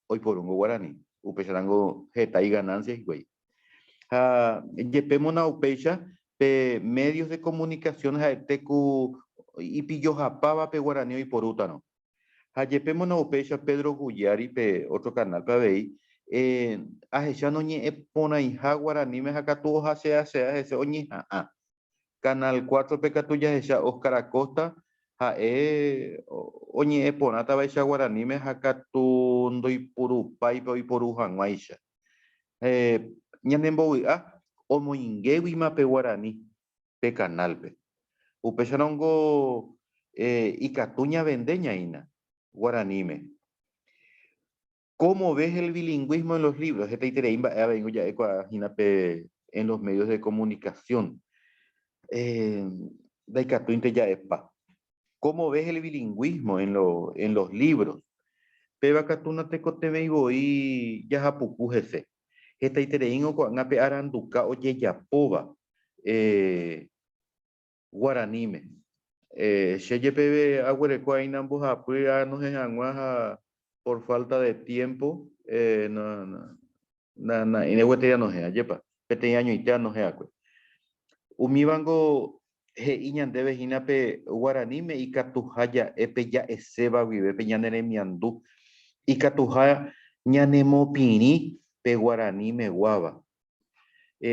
Hoy por un guaraní. Upecharango jeta y ganancias güey. Yepemona upecha pe medios de comunicación jaetecu y pillo japaba pe guaraní y por útano. Yepemona upecha Pedro Guyari pe otro canal para ver. Ajecha no ñe pona hija guaraní me jacatu hace ese oñi Canal 4 pecatuya hecha Oscar Acosta oñe ponata baixa guaraní me jacatu ndoi puru paipe oi poru hanguaixa ñanembovy'a omoinguéguima pe guaraní pe canalpe upecharongo ikatu ñavende ñaína guaraníme. ¿Cómo ves el bilingüismo en los libros? Vengo ya en los medios de comunicación. ¿Cómo ves el bilingüismo en los libros? Peba katuna tekoteve y yahapukujese. Esta itereingo kuangape aranduka oye yapova guaraníme. Sheyepebe aguerecuainambo japua no se por falta de tiempo. Inehueteya no se yepa. Pete año y no se acue. Umibango iñande vejina pe guaraníme y catujaya epe ya eseba vive pe ñanere miandu y catuja ñanemo pini pe guaraníme guava.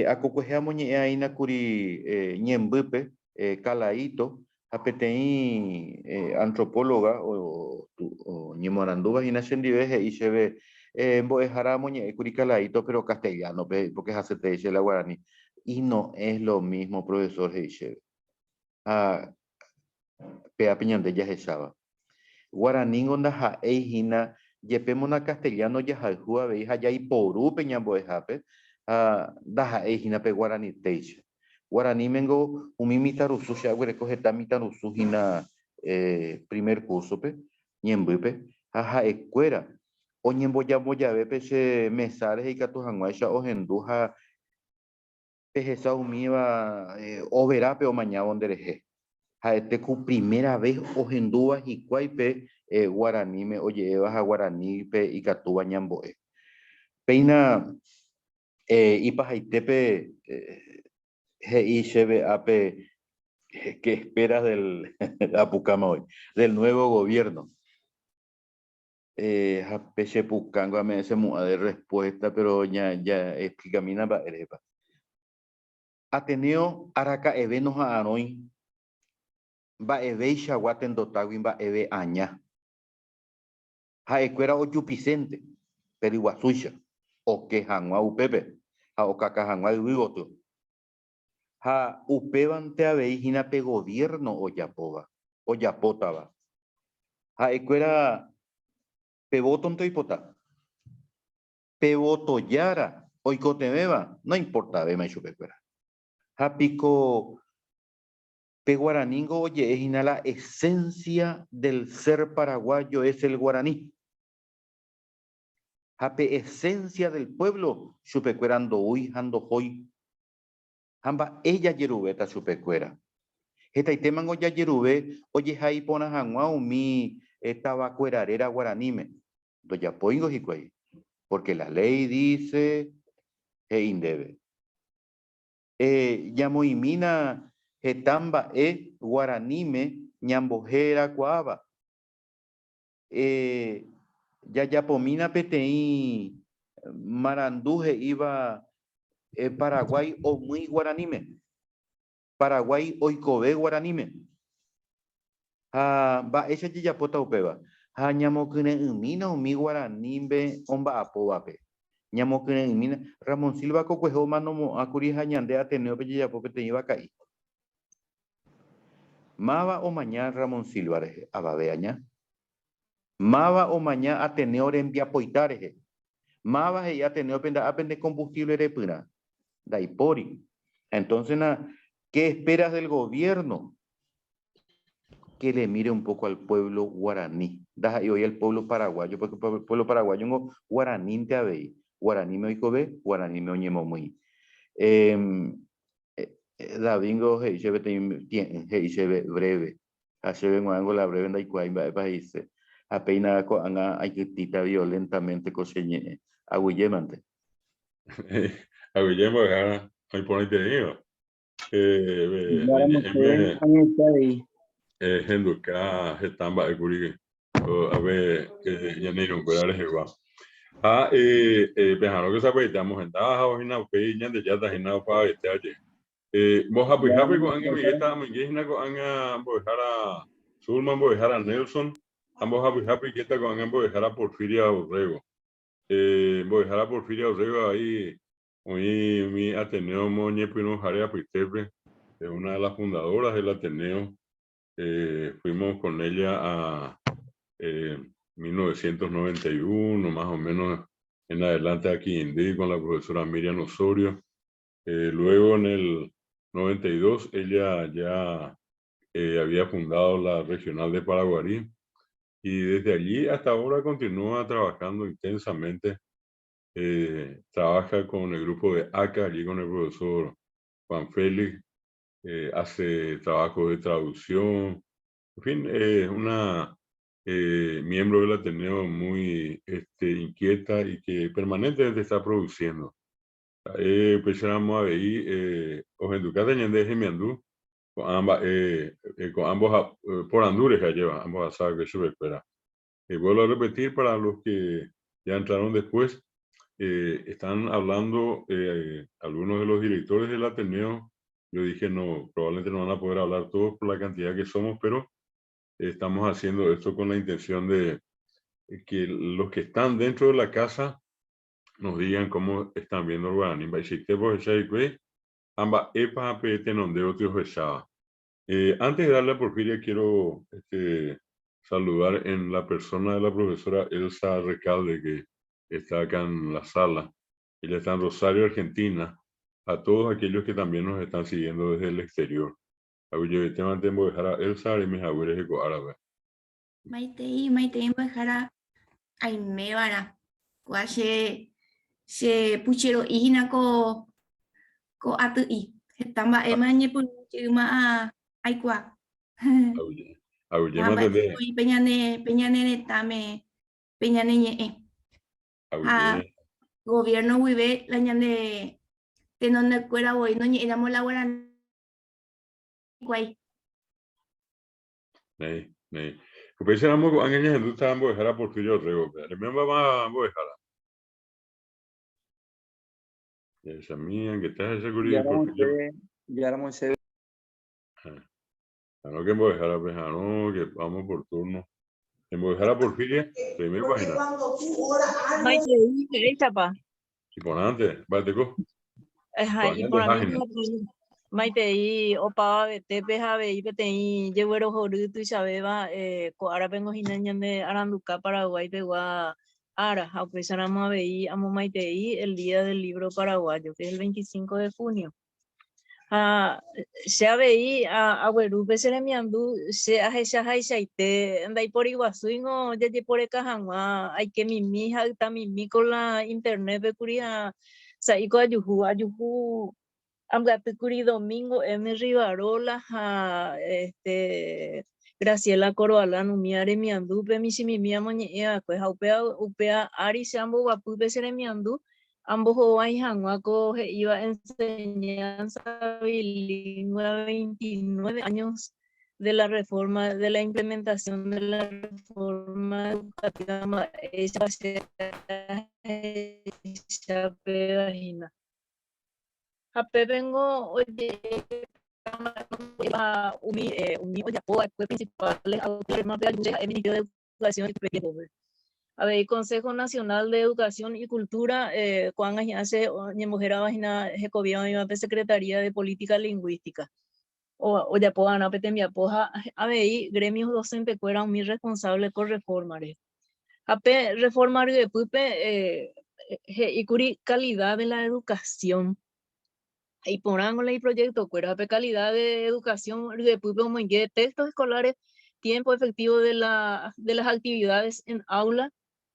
Acocuejeamos ñe aina curi ñembüpe calaito apetei antropóloga o ñemoranduba y nacendiveje y se ve emboejaramos ñe curi calaito pero castellano porque hace te la guaraní. Y no es lo mismo, profesor Heiche. Pea piñande ya echaba. Guaraní onda ja eijina, yepemona castellano ya jajua veija ya y poru peñambo ejape, da ja eijina pe guaraní teiche. Guaraní mengo umimita rusu, se agüere cogeta mita rusu hina primer curso pe, ñembupe, ja escuela. O ñembo ya vepe se mesares y catujanguacha o genduja Pejesa umiva overape o mañana bondereje. Jaete ku primera vez ojendúa y cuaipe guaraní me oye evas a guaraní pe y catuba ñamboe. Peina y pajaitepe y cheve ape ¿qué esperas del Apucama hoy? Del nuevo gobierno. Peche Pucango a me se muda de respuesta, pero ya explica va erepa. Ateneo Araca Evenos a Anoin va eve Shawaten Dotawin va eve aña. Ha ecuera o Yupicente, pero Iguazucha, o que Hanwa Upepe, a Ocaca Hanwa Uigoto. Ha Upeban te aveijina pe gobierno o Yapova, o Yapotaba. Ha ecuera Peboton Toipota, Peboto Yara, Oicotebeba, no importa, ve me chupecuera. Hapico Peguaraningo, oye, es la esencia del ser paraguayo, es el guaraní. Hape esencia del pueblo, chupecuerando uy, ando hoy. Hamba ella yerubeta chupecuera. Esta itemango ya yerube, oye, jai pona hanguau mi tabacuerarera guaranime. Doya poingo hicuay. Porque la ley dice, indebe. Yamoimina Getamba guaraníme ñambojera cuava. Yayapomina peteí maranduje iba Paraguay o muy guaraníme. Paraguay oikove guaraníme. Va esa yayapota upeva. Ha ñamokine mina mi guaraníme omba apovape. Ñamokine mina Ramón Silva cocuejo mano acuri hañande Ateneo pe yayapo peteí iba caí. Mava o mañana Ramón Silva ababeaña. Mava o mañana Ateneo envía poitareje. Mava y Ateneo penda aprende combustible repuna. Daipori. Entonces, ¿qué esperas del gobierno? Que le mire un poco al pueblo guaraní. Y hoy el pueblo paraguayo, porque el pueblo paraguayo no guaraní te abei. Guaraní me oicobe, guaraní me oñemo muy. Davingo lleve breve. Lleve guango la breve en igual va país. Apenas hay que tita violentamente coseñe. Agullemante. A Guillermo, ahí ponete ahí. Henduka, Hetamba, Eguri, a ver, ya ni un cuidar es igual. Pejano que sabe, estamos en Taja, o en la peña de Yata, en la Pava, este ayer. Moja, pues, happy con Anga, mi gesta, mi gesta con Anga, Bojara, Sulman, Bojara, Nelson, ambos happy, que está con Anga, Bojara, Porfiria, Orrego. Bojara, Porfiria, Orrego, ahí, hoy mi Ateneo, Moñe, Pino, Jarea, Pistepe, es una de las fundadoras del Ateneo. Fuimos con ella a 1991, más o menos en adelante aquí en Quindío, con la profesora Miriam Osorio. Luego en el 92 ella ya había fundado la regional de Paraguarí y desde allí hasta ahora continúa trabajando intensamente. Trabaja con el grupo de ACA, allí con el profesor Juan Félix, hace trabajo de traducción. En fin, una miembro del Ateneo muy inquieta y que permanentemente está produciendo. Empezamos a ver, os educados en Gemiandú, con ambos por Andúres ya lleva, ambos asados que se espera. Vuelvo a repetir para los que ya entraron después, están hablando algunos de los directores del Ateneo. Yo dije, no, probablemente no van a poder hablar todos por la cantidad que somos, pero estamos haciendo esto con la intención de que los que están dentro de la casa nos digan cómo están viendo el guaraní. Antes de darle a Porfiria, quiero saludar en la persona de la profesora Elsa Recalde, que está acá en la sala. Ella está en Rosario, Argentina. A todos aquellos que también nos están siguiendo desde el exterior. Te mantengo dejar a Elsa y mis abuelos de árabe. Maitei mbojara aimevara kua che puchero ihina ko atyi heta mba'éma ñepyrũma aikua. Peñane retãme peñane ñe'ẽ. Ha gobierno guive la ñande tenondekuéra voi noñe'ẽramo la Guarani kuái. Nee. Pensamos que angeña Jesús estaba dejara Porfirio Orrego. Remember vamos a dejarla. Esa mía que está esa seguridad Porfirio. Ya éramos ese. No que me dejara Pejano, que vamos por turno. Que me dejara Porfiria, primera página. Maite, chapa. Y por antes, Balteco. Y por Maite, opa, te pejabe y petei, llevo joruto y sabeba, ahora vengo de Aranduca, Paraguay, Pegua, Ara, aunque sanamos a ver, amo Maite, el día del libro paraguayo, que es el 25 de junio. Se veí a Guerube Seremiandú, se ha te andai por Iguazuingo, ya por Cajangua, hay que mi mija, mi con la internet, pecuria, Saiko Ayuhu, Amgapicuri Domingo, M. Rivarola, Graciela Corvalán, Umiare Miandú, Pemisimi Moñea, pues Upea, Ari, Sambo, Guapupe Seremiandú. Ambos iba a enseñanza bilingüe 29 años de la reforma, de la implementación de la reforma educativa. Vengo, oye, principales el Ministerio de Educación y a ver, Consejo Nacional de Educación y Cultura, cuando hace mujer vagina Jacobia Secretaría de Política Lingüística. O ya puedan apetemia poja, a ver, gremios docentes fueran muy responsables por reformar. AP reformar de pupe y curi calidad de la educación. Y por ángulo y proyecto, fuera calidad de educación de pupe como en textos escolares, tiempo efectivo de las actividades en aula,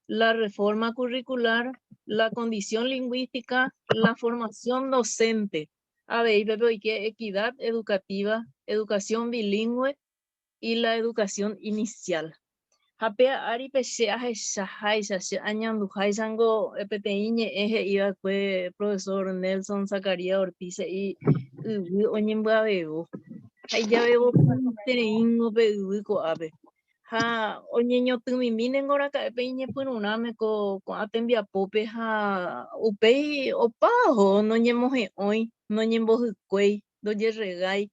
la reforma curricular, la condición lingüística, la formación docente, A ver, y que equidad educativa, educación bilingüe y la educación inicial. Hapea ari pese a esa añandu haisango epeteiñe eje iba fue profesor Nelson Zacarías Ortiz y oñemba bebo. Hay ya bebo puntereingo pe ko abe. Ha oñeño tumimine ngora ka peiñe pununame ko atembia pope ha upei opaho no ñemoje hoy no ñembo hikuei do regai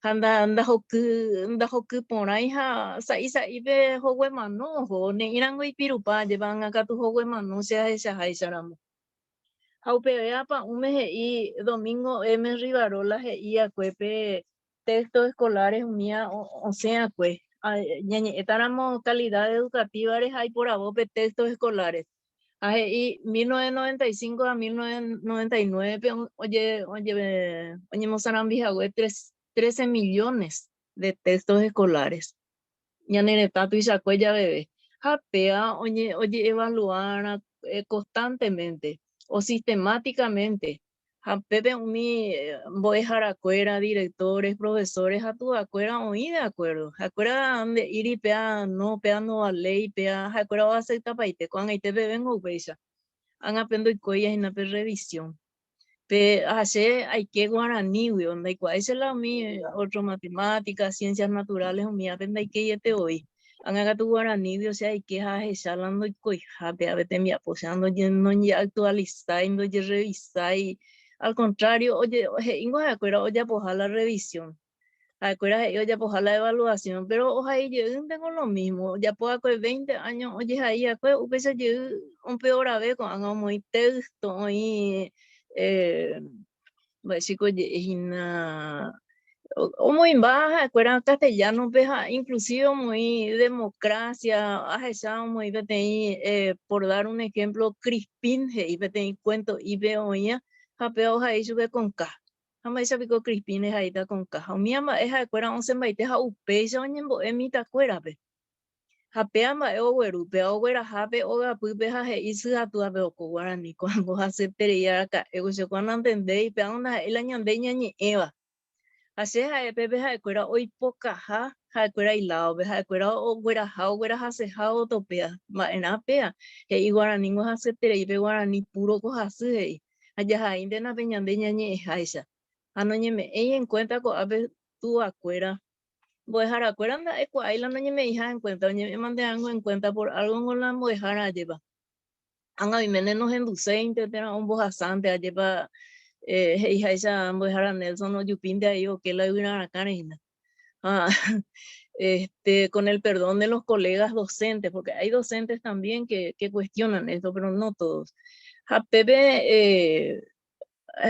anda hoku porai ha sai be hogue mano ho ne irango ipirupa llevan acá tu hogue mano sea esa haisaramo haupe apa ume y domingo M Rivarola y acuepe textos escolares unía o sea pues estábamos calidad educativa hay por abope textos escolares y 1995 a 1999 oye Mozambique 13 millones de textos escolares. Ya nene tatu y sacuella bebé. Japea, oye, evaluar constantemente o sistemáticamente. Japepe uni voy a acuera, directores, profesores, a tu acuera oí de acuerdo. Acuera donde ir y pea no ley, pea, acuera va a ser tapaite, cuando ahí te beben o beisa. Han aprendido y coyas en la revisión. Pero hay que guaraní, donde hay cuál es la otro matemáticas, ciencias naturales, mi aprende hay que yete hoy. Han haga tu guaraní, o sea, hay que hacer hablando y coija, a veces me apoyando, no ya actualizando, ya revisar y al contrario, oye, ingo de acuerdo, oye, apoyar la revisión. Acuerdas, yo ya puedo la evaluación, pero ojalá yo tengo lo mismo, ya puedo hacer 20 años, oye, ahí, pues, yo un peor a ver, cuando muy texto, y básico, o muy baja, acuerdan castellano, inclusive muy democracia, esa muy por dar un ejemplo, Crispín, y cuento, y veo ya, japeo ahí sube con K. Hama isa pico Crispines ahí está con caja. Mi ama es acuera 11 baite ha upe ya oñembo emita acuera pe. Hapeama e owerupe owera hape oga pupe ha he isu atua pe oko guarani cuando hace teria acá ego se cuando entendei pe onda el añande ñañe eva. Así ha pepe ha acuera hoy poca ha acuera ilao pe ha acuera oguera ha se ha otopea ma en apea he iguarani ngo hace teria pe guarani puro ko hasu he. Allá ha indena peñande ñañe haisa. Anoñeme ella en cuenta con ave tu acuera voy a dejar acuera anda ahí la noñe me hija en cuenta oñe me mandé algo en cuenta por algo con la voy a dejar a llevar anga mi menos en docente era un bojasante a llevar hija esa voy a dejar a Nelson o Yupin de ahí o que la hubiera a Karina con el perdón de los colegas docentes porque hay docentes también que cuestionan esto pero no todos a Pepe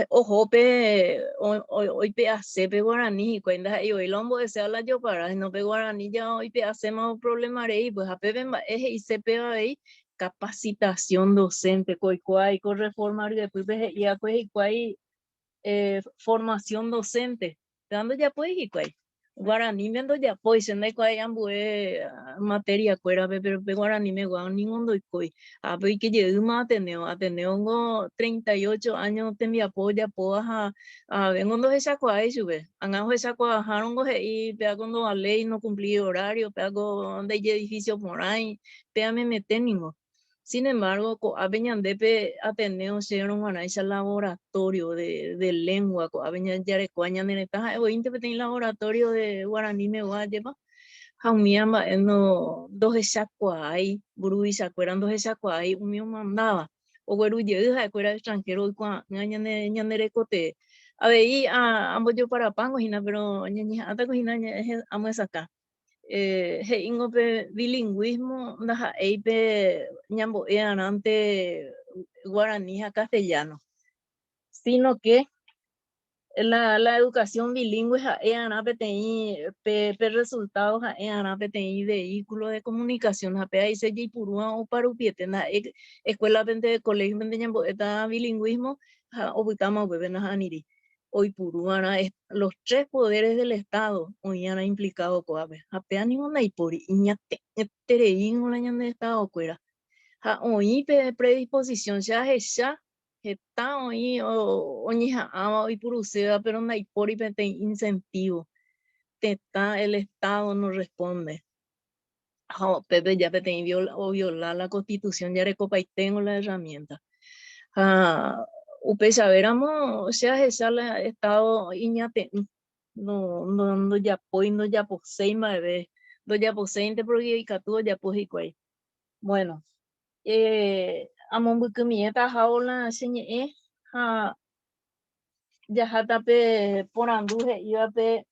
ojo pe hoy pe hace pe guaraní cuenta y hoy lombo de se habla yo para no pe guaraní ya hoy pe hacemos problema rey pues a pepe es y se pe ahí capacitación docente coicuay con reforma de después y a pues y formación docente dando ya pues y cuay guaraní viendo ya pues se me cuay ambue materia cuera pero pe guaraní me guau ningún doy coy a ver que llegue más Ateneo 38 años te mi apoya poja a vengo dos esa cuay sube angajo esa cuay jaron go y pega cuando la ley no cumplí horario pego donde hay edificio por ahí pega me meten ningo. Sin embargo, a Beñandepe Ateneo se dieron a ese laboratorio de lengua, a Beñanderecuaña Nenetaja, o Intepete laboratorio de Guaraní me guayeba, Jaumiamba, no, dos esacuay, Burui se acuerdan dos esacuay, un mío mandaba, o Gueruye, de extranjero, Ñanerecote, a ver, y ambos yo para Pango, pero hasta cocina, amo esa acá. Ingope bilingüismo naja eipe ñambo ante guaraní a castellano, sino que la educación bilingüe resultados vehículo de comunicación ahí se purúa o parupiete na escuela de colegio de ñambo eta bilingüismo o butama bebé aniri. Hoy Puruana, los tres poderes del Estado hoy han implicado coabe. Apenas ninguna y por iñate tereín un año de Estado cuera. Hoy predisposición se hace Está hoy o ñeja ama hoy por usted, pero no hay por y incentivo. El Estado no responde. Pepe ya te violar la Constitución, ya recopa y tengo la herramienta. Upe saberamos, o sea, esa la Estado iñate, no ya pues, no ya posee más vez, no ya posee porque catu ya pues y cuál. Bueno, amon que mi eta jaula señe, ya jatape por anduje iba pe.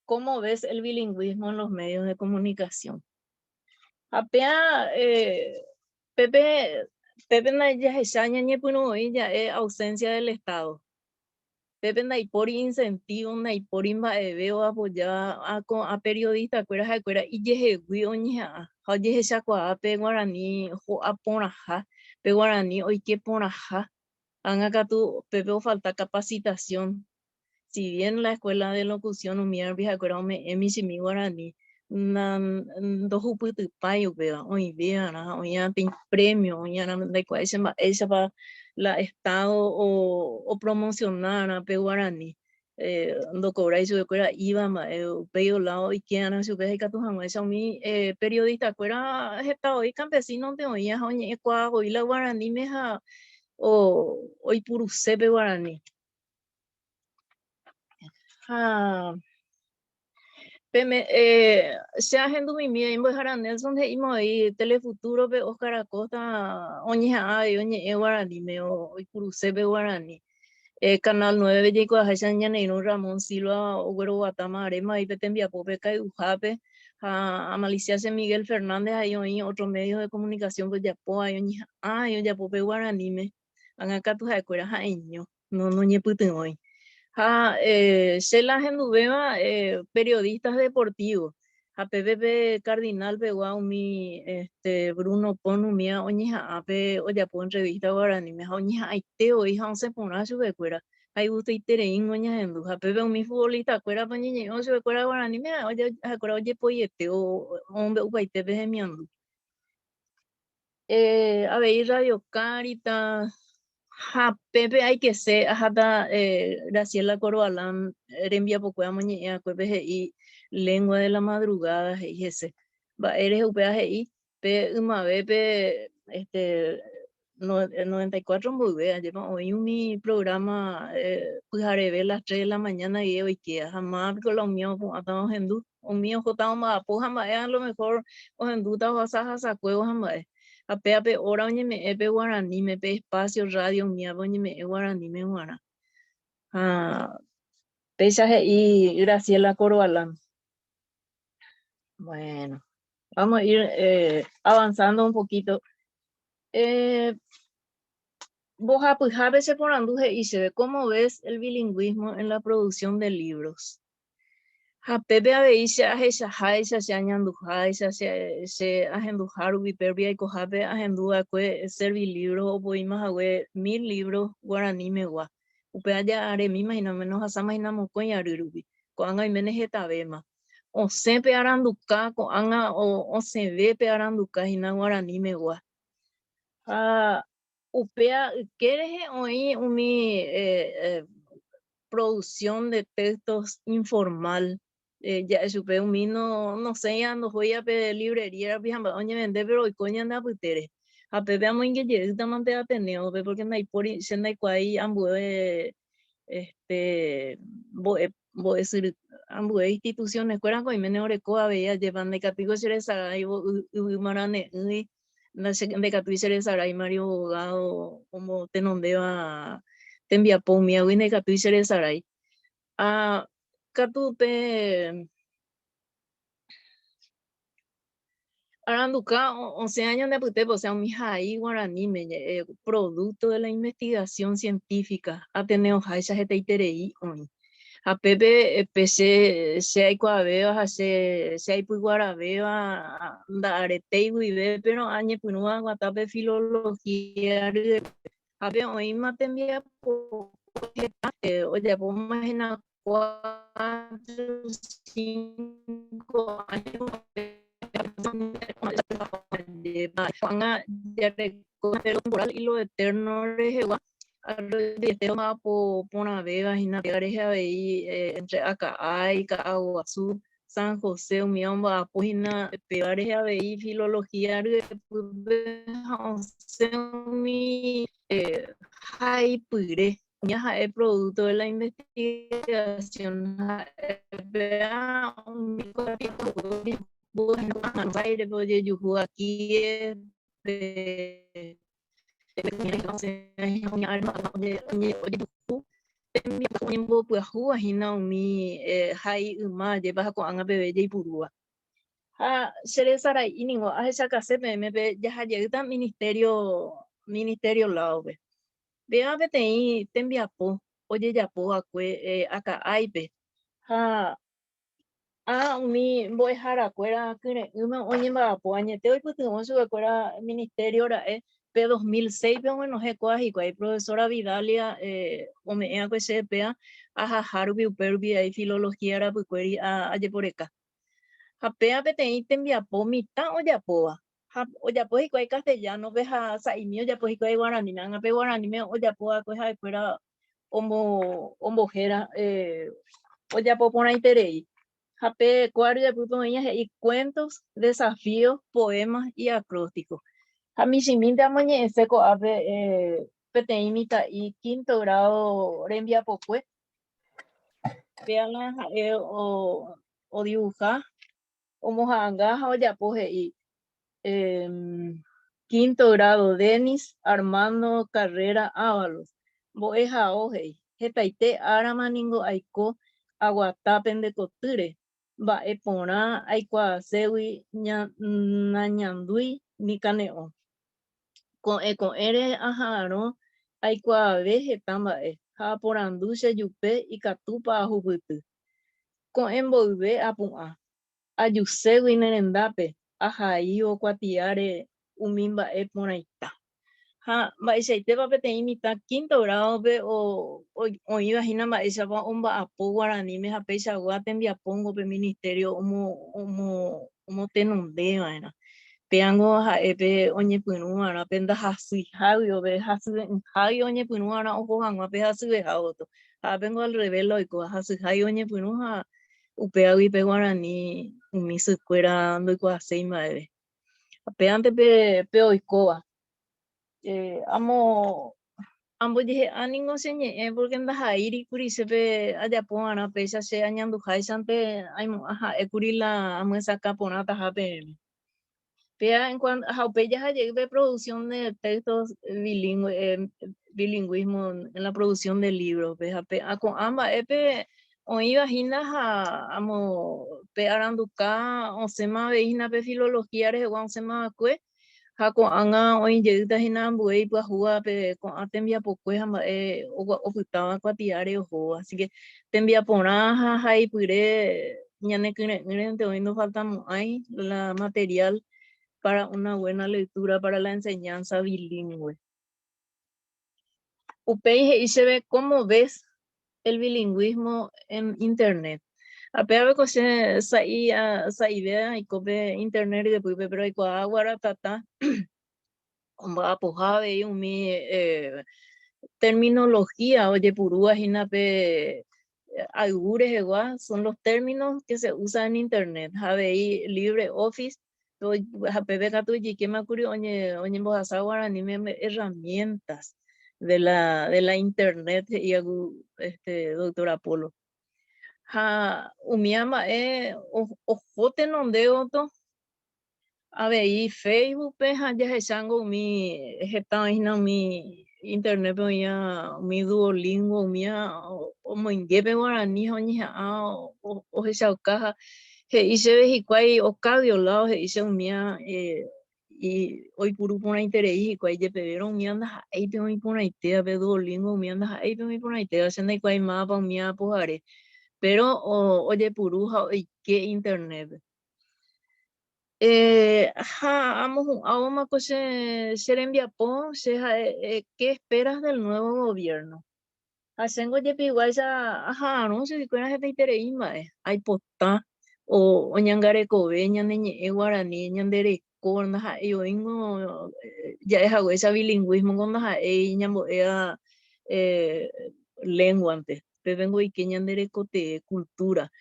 ¿Cómo ves el bilingüismo en los medios de comunicación? Apea, Pepe na ya exaña ni puno ya es ausencia del Estado. Pepe na por incentivo na por veo apoyar a periodistas cuera y yehe guioña ha yehe sakwa pe guarani ho aponaja pe guarani hoy que ponaja anga tu Pepe falta capacitación. Si bien la escuela de locución umia vieja cuera me emisi guarani do huputu payo vea hoy día hoy ya tiene premio hoy ya de cuál esa para la Estado o promocionar a Guarani do cobra eso de cuera iba peyo lado y que ana su vez que tu jamás esa mi periodista cuera Estado y campesino de hoy ya hoy hoy la Guarani meja o hoy puro sepe Guarani se agendo mi mía en Bojara Nelson de imo ahí Telefuturo be Oscar Acosta oña ay oñe Guarani me o cruce be Guarani Canal 9 de Coajayan Yanero Ramón Silva Oguero Guatama Arema y Petembia Pope Kai Ujape a Malicia Miguel Fernández ahí oí otro medio de comunicación pues ya po ay oña ay ya Pope Guarani me han acá tu jacuera jaeño no ñe puten hoy se la gendubeba periodistas deportivos. A PPP Cardinal pegó mi Bruno Ponu mía oñija ape oya po entrevista guarani me oñija aiteo hija once pona su becuera. Hay gusto y tereín oña gendu. A PPP mi futbolista cuera pañeñe o su becuera guarani me oye acuera oye poyeteo hombre upaite pe miandu. A ver Radio Caritas. Pepe hay que ser hasta Graciela Corbalán envía poco a mañana y lengua de la madrugada y ese va eres upeaje y pe uma pe 94 muy bien lleva hoy mi programa pues haré ver las 3 de la mañana y hoy que jamás con los míos estamos en du un mío jotamos más pues jamás a lo mejor o en duda vas a juegos jamás ape hora oñe me epe guarani me pe espacio radio mía oñe me guarani me guara pesaje y Graciela Corbalán. Bueno, vamos a ir avanzando un poquito. Vos a veces por anduje y se ve cómo ves el bilingüismo en la producción de libros. Pepe a veces se añanduja se agendujar ubiperbia y cojape agendua que servir libros o poemas a 1000 libros guaraní megua. Upea ya are mi imagina menos asama inamo con yarubi. Con hay menes etabema. O se pe aranduca con anga o se ve pe aranduca ina guaraní megua. Upea quieres oír mi producción de textos informal. Ya supe un mino no sé ando voy a pedir librería pijamba oye vende pero hoy coña anda putere a pepe amo en que llegue tamante Ateneo porque no hay por se no hay cuai ambue voy decir ambue instituciones cueran con mene oreco a veía llevan de catigo se les haga y marane no sé de catigo se les hará y Mario abogado como te nombra te envía por mi agua y de catigo se les hará Catupe Aranduca 11 años de Putep, o sea, mi jaí guaraní, producto de la investigación científica, Ateneo Jaisa Geteiterei, a Pepe, se hay cuaveva, se hay puiguaraveva, da aretei, vive, pero añe punua, guatape filología, a ver, hoy mate envía, oye, pues imagina 4, 5 años lo temporal y lo eterno rejegua arroyetero mapo pona vega hina pegareja ahí entre Acaay, Caaguazú, San José, Umiamba, Apohina, pegareja ahí filología mi hay pure ya es producto de la investigación vea un aquí Nimbo puahu hina umi hai uma de baja con anga bebe de purua. Ha sere sarai iningo a esa case me be ya hayeta ministerio lao be. Vea be tei tembiapo oye yapo akue aka aipe. Ha umi boy hara cuera kire uma oye ma po añete hoy putu onsu cuera ministerio ra P2006 pero bueno he coaji cuai profesora Vidalia omea que se pea a harbi uperbi ai filología ra puqueri a yeporeka hapea petei tembiapo mita oyapoa oyapo y cuai castellano veja saimio oyapo y cuai guarani nanga pe guarani me oyapoa cueja cuera ombojera oyapo por interei Jape cuario de y cuentos, desafíos, poemas y acrósticos. A mi siminta amañe seco ave peteimita y quinto grado rembia popue. Veanla o dibujar o mojanga o ya poje y quinto grado Denis Armando Carrera Ábalos. Boeja oje. Jetaite aramaningo aiko aguatapen de coture. Va epona aikua sewi nañandui ni caneo. Con ere ajaro aikua vegetamba ha poranduce yupe y catupa ajubutu. Con envolve apua. Ayusewi nerendape ajai o cuatiare umimba eponaita. Ha maiseite va peteimita quinto grado pe o iba hina maisa va omba apo guarani me hapeisa guaten dia pongo pe ministerio como tenonde vaina peango ha epe oñe punu ara penda hasui habio be hasu hayo oñe punu ara ojo hangwa pe hasu be haoto ha vengo al revelo y co hasu hayo oñe punu ha upeawi pe guarani misu cuera ando co seima be peante pe oikoa ambos dije aningo señe porque anda hairi kuri sepe allá pona pesa se añando jaisante ay ajá ekurila amuesa caponata jape pea en cuanto a ya de producción de textos bilingüismo en la producción de libros pe con ambas epe o iba a amo pe aranduka o sema veina pe filología re wan sema kue Hako anga o injecta hina buey pues jugar con atembia poco o gustaba cuatiare ojo así que tembia ponaja hay pure ñane te hoy nos faltamos hay la material para una buena lectura para la enseñanza bilingüe. Upei y se ve cómo ves el bilingüismo en internet. Apenas que se idea y cope internet y después pero hay agua tata va apojado y mi terminología oye purúa hinape algures igual son los términos que se usan en internet habe LibreOffice jape tu y que me ocurrió oñe vos guarani herramientas de la internet y doctor Apolo ha umiama ojote nonde otro a ver y Facebook peja ya se sango mi está mi internet pero ya mi Duolingo mía o moingepe guarani oñi o esa caja y se ve y cuai o cadio lado y se mía y hoy puro por interés y cuai je pediron mi anda ahí tengo mi por idea de Duolingo mi anda ahí tengo mi por idea haciendo y cuai mapa mía pojare pero oye puruja y qué internet vamos a ser enviapó ¿qué esperas del nuevo gobierno? Hacengo ya igual ajá no sé si cuál es interés hay potá o ñangare cobe ñande guaraní ñandere con yo vengo ya es algo ese bilingüismo con ñamboea lengua antes vengo y que ñanderecote cultura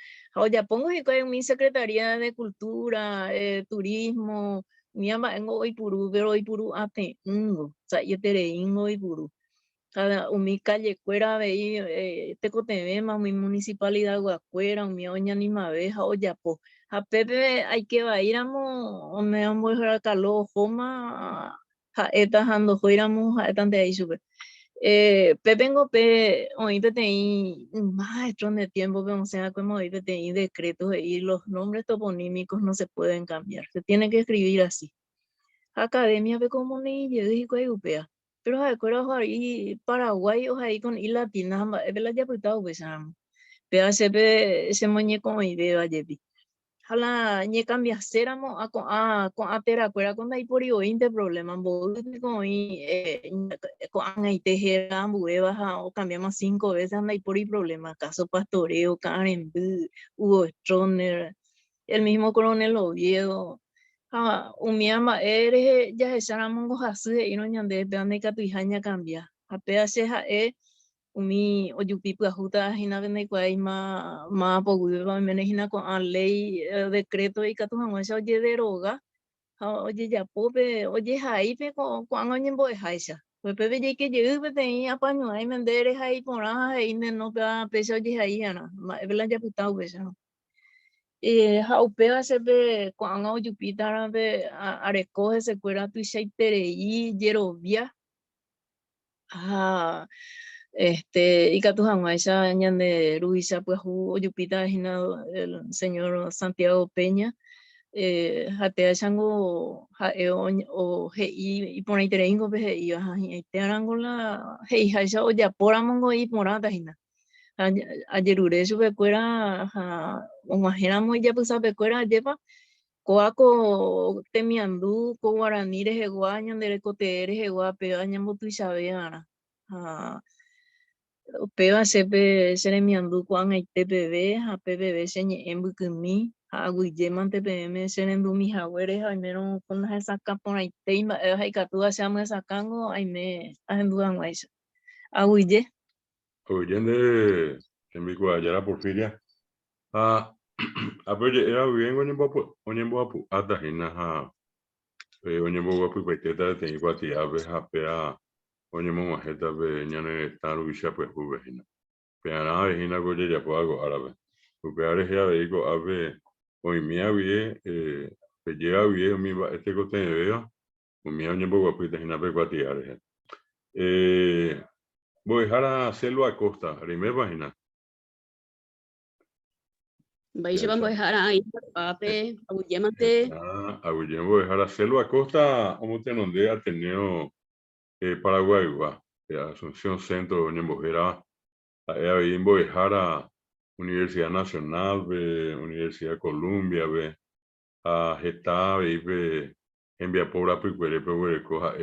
ya pongo en mi secretaría de cultura turismo mi ama en hoy puru pero hoy puru ate o sea yo te hoy puru cada mi calle cuera veí te coteme mi municipalidad guacuera mi oña ni mabeja o ya po a Pepe hay que vairamos o me vamos a calor homa a estas ando fuéramos a estas de ahí sube Pepe vengo pe hoy PTI maestro de tiempo pero o sea como hoy PTI decretos y los nombres toponímicos no se pueden cambiar se tiene que escribir así academia de comunidad y europea pero acuerdo ahí Paraguay o ahí con y latina es la ya pues pero se muñeco idea ayer Hala ñe cambia ceramo a tera cuera con ahí por yo inte problema con con ahí tejera bueva o cambiamos 5 veces anda ahí por ahí problema caso pastoreo Karen Hugo Stroner el mismo coronel Oviedo un miama eres ya se mongo hace y no ñande de que tu hija cambia a pedace umi oyupipu ajuta hina vende kuai ma poguiva menehina con a ley decreto y catu hamasa oye deroga oye ya pope oye jaipe con oñe boe jaisa pues pepe ye que llegue pe tei apaño ai mendere jai pora ai no pa pesa oye jai ana vela ya putau pesa haupea se ve con oyupita be arecoge se cuera tu seiterei yerovia y Catujanguaisa, ñande Ruiza, pues Oyupita, el señor Santiago Peña, Jatea Chango, o Hei, y por ahí Tereingo, Hei, y Tearangola, Hei, Haisa, o ya por Amongo y Morata, Hina. Ayer Uresu, Becuera, o Majéramos, ya pues a Becuera, lleva. Coaco temiandú, co guaraní rejegua, ñanderekote rejegua, pega ñambotu isabeara. Pega sepe seremiandú kuan aitepeve, a PBB señembukymi, a aguilleman TPM serendu mijahuere, aimero con las saca por aiteima, haikatu hacemos sacando, aime, ajenduan guaisa. Aguille. Oye, en mi cuadra Porfiria. Pero era bien oñembo atajina oñembo guapu paiteta de iguati aves apea oñembo majeta be ñane taru isha pues vejina peana vejina goye ya puedo árabe upeare ya veigo ave oimia vie llega bien mi este cote de veo mi oñembo guapu atajina pe guatiare voy a dejar a hacerlo a costa primer página. Vais a dejar ahí, pape, aguillemante. Aguillemo dejar hacerlo a costa, como te nombré, Ateneo Paraguay, Asunción Centro, Ñembojera, ahí dejar a Universidad Nacional, Universidad Columbia, a Geta, en Viapora, Picuere, Pehuerecoja,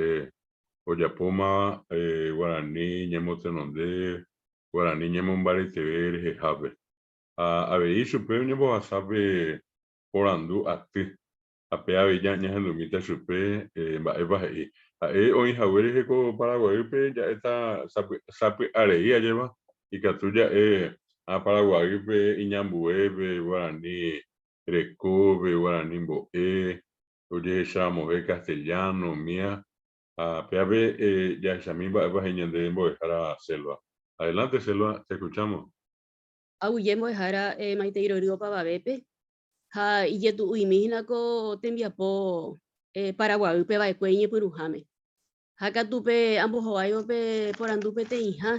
Oyapoma, Guaraní, Ñemo Tenondé, Guaraní, Ñemo Mbaritever, Jejabe. A ver, supe ñembo sabe por andu ati a pe avella ña hendumita supe mba'épa he'i oĩhaguére heko Paraguaýpe ja'éta sápe areia jema ikatu ja'e Paraguaýpe iñambuépe Guarani rekópe Guarani mbo'e ojehechámove castellano mía peape jahechámi mba'épa he'i ñande mbo'ehára Selva. Adelante, Selva, te escuchamos. Aguillemo dejara maiteiro pavavepe ha iyetu uimihina ko tembiapo Paraguaýpe va'ekuéi ñepyrũháme hakatupe ambohováivope porandupe teĩha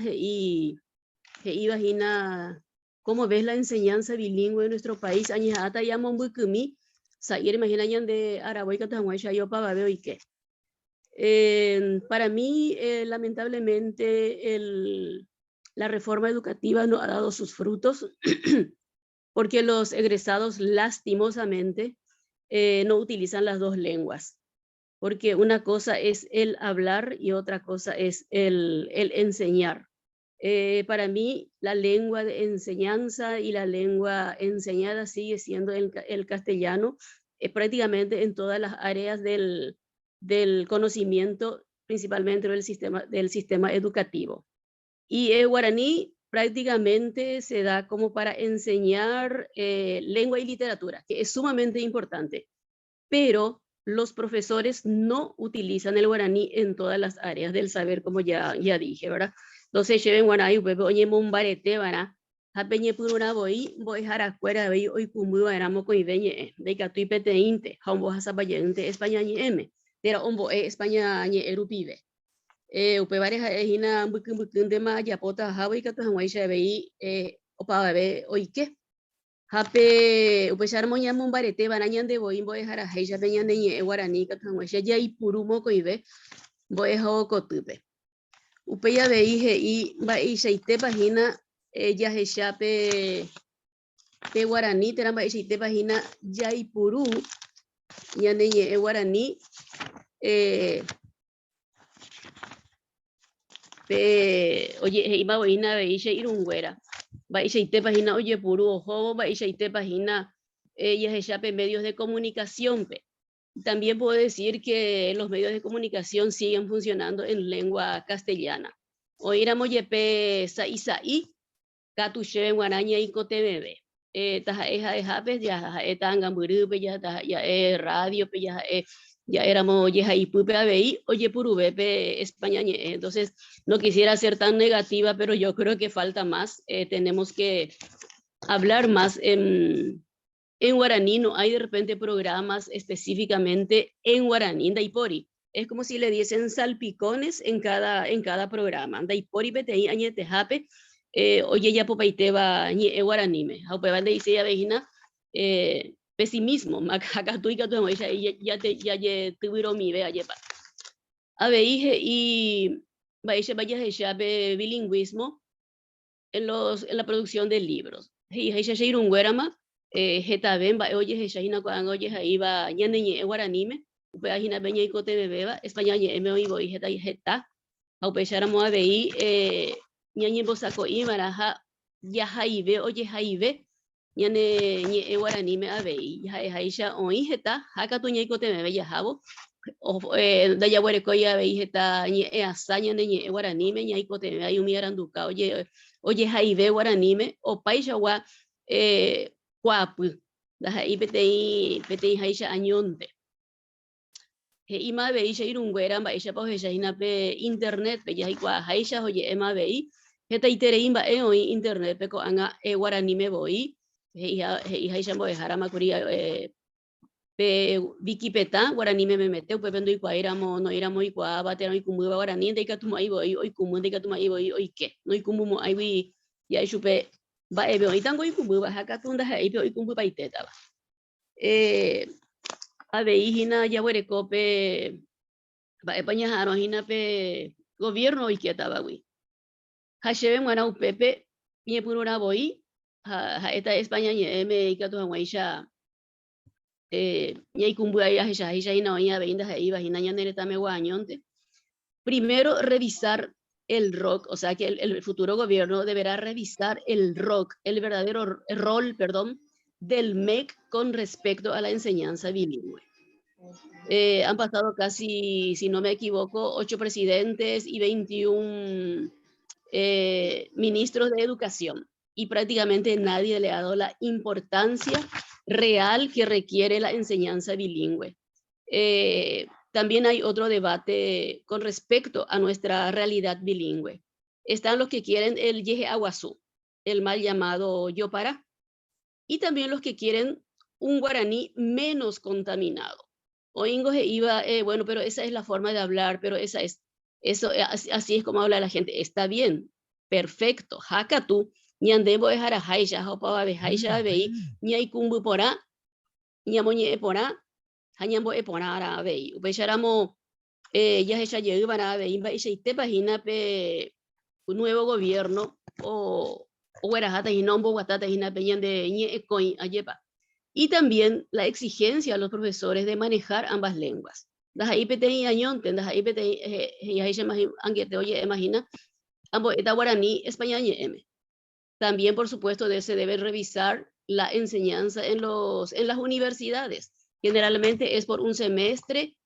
he'ívahína cómo ves la enseñanza bilingüe en nuestro país añeha'ãta amombykymi sa'íre imagina ñande Araguái Catujanguáicha opavave oike. Para mí lamentablemente la reforma educativa no ha dado sus frutos porque los egresados lastimosamente no utilizan las dos lenguas, porque una cosa es el hablar y otra cosa es el enseñar. Para mí la lengua de enseñanza y la lengua enseñada sigue siendo el castellano. prácticamente en todas las áreas del conocimiento, principalmente del sistema educativo. Y el guaraní prácticamente se da como para enseñar lengua y literatura, que es sumamente importante, pero los profesores no utilizan el guaraní en todas las áreas del saber, como ya dije, ¿verdad? Entonces, lleven guaraní, oye, mombarete, ¿verdad? Hapeñe puruna voy jara fuera voy hoy como éramos con ibeñe de que tu pete inte hombo hasapayente España ni m era hombo España ni erupive upe varias hina bukin de ma ya pota hawi ka to hanwai shabe opa be oike hape upe charmo nya mon barete banañan de voy jara heja beña de guarani ka to hanwai ya y purumo ko ibe voy hawo ko tupe upe ya be ihe y ba y sheite página ya hechape pe guaraní teramba sheite página ya y puru ya de guaraní oye iba boina veise irunguera veise ite página oye puru ojo veise ite página ya hechape medios de comunicación pe. También puedo decir que los medios de comunicación siguen funcionando en lengua castellana. Oíramos yepe saí Katuche guaraña y cotebebe. Taja eja pues ya etangan burupe ya radio pe ya éramos yeja y pupe abei oye purubepe España. Entonces no quisiera ser tan negativa, pero yo creo que falta más. Tenemos que hablar más en guaraní. No hay de repente programas específicamente en guaraní. Daipori es como si le diesen salpicones en cada programa. Daipori betei añete jape oye ya popaiteba ni guaranime haupeba de dice ya vejina pesimismo acá tú y que tú ya tuvieron mi vea yepa a veije y vaya ya bilingüismo en la producción de libros y ya ya irun guarama jeta ben va oye ya ina cuando oye ahí va ya ni guaranime upe hina beña y cote bebeba España ni me oigo y jeta haupechara mo a vei ñañe bosako imaraja ya jaibe oye jaibe ñane ñe guaraní me abei jaisha oi jeta haka tu ñeiko te me bella jabo da ya huere koya abei jeta ñe asaña ne ñe guaraní me ñaiko te me ayumi aranduka oye jaibe guaraní me o paisha wa kuapu da jaibe petei jaisha añonte ima abei sha irunguera baisha pa jaisha pe internet pe ya ikua jaisha oye ema abei Heta itereimba hoy internet peko anga guaraní me voy y haisha mo dejara macuría pe Wikipeta guaraní me mete upe pendo ikua iramo no iramo ikua batero ikumu guaraní de katuma ibo hoy kumu de katuma ibo hoy que no ikumu mo aiwi ya chupe ba ebe hoy tango ikumu ba hakatunda ha ibo ikumu paiteta ba abei hina ya huere cope ba España jaro hina pe gobierno hoy que taba wi Hashebe mwana upepe nye purura boi esta España nye me ikatu hanwaisha nye ikumbu ya hisha ina oña veinda iba hina nereta me guañonte. Primero revisar el rock, o sea que el futuro gobierno deberá revisar el rock, el verdadero rol, perdón, del MEC con respecto a la enseñanza bilingüe. Han pasado casi, si no me equivoco, 8 presidentes y 21 ministros de educación y prácticamente nadie le ha dado la importancia real que requiere la enseñanza bilingüe. También hay otro debate con respecto a nuestra realidad bilingüe. Están los que quieren el yeje aguazú, el mal llamado yopara, y también los que quieren un guaraní menos contaminado. Oingo iba, bueno, pero esa es la forma de hablar, pero así es como habla la gente. Está bien, perfecto. Hakatu, ñandebo es arajaisha, hopaba bejaisha bei, ñaikumbu pora, ñamoñe pora, hañambo epora ara bei. Upecharamo, ya hecha lleva bei, va y te página pe un nuevo gobierno o guarajata y nombo guatata y napeñan de ñe coin ayepa. Y también la exigencia a los profesores de manejar ambas lenguas. Das ahí pete añonte, das ahí pete ya se anguete oye imagina ambos eta guaraní español m. También por supuesto se debe revisar la enseñanza en las universidades. Generalmente es por un semestre,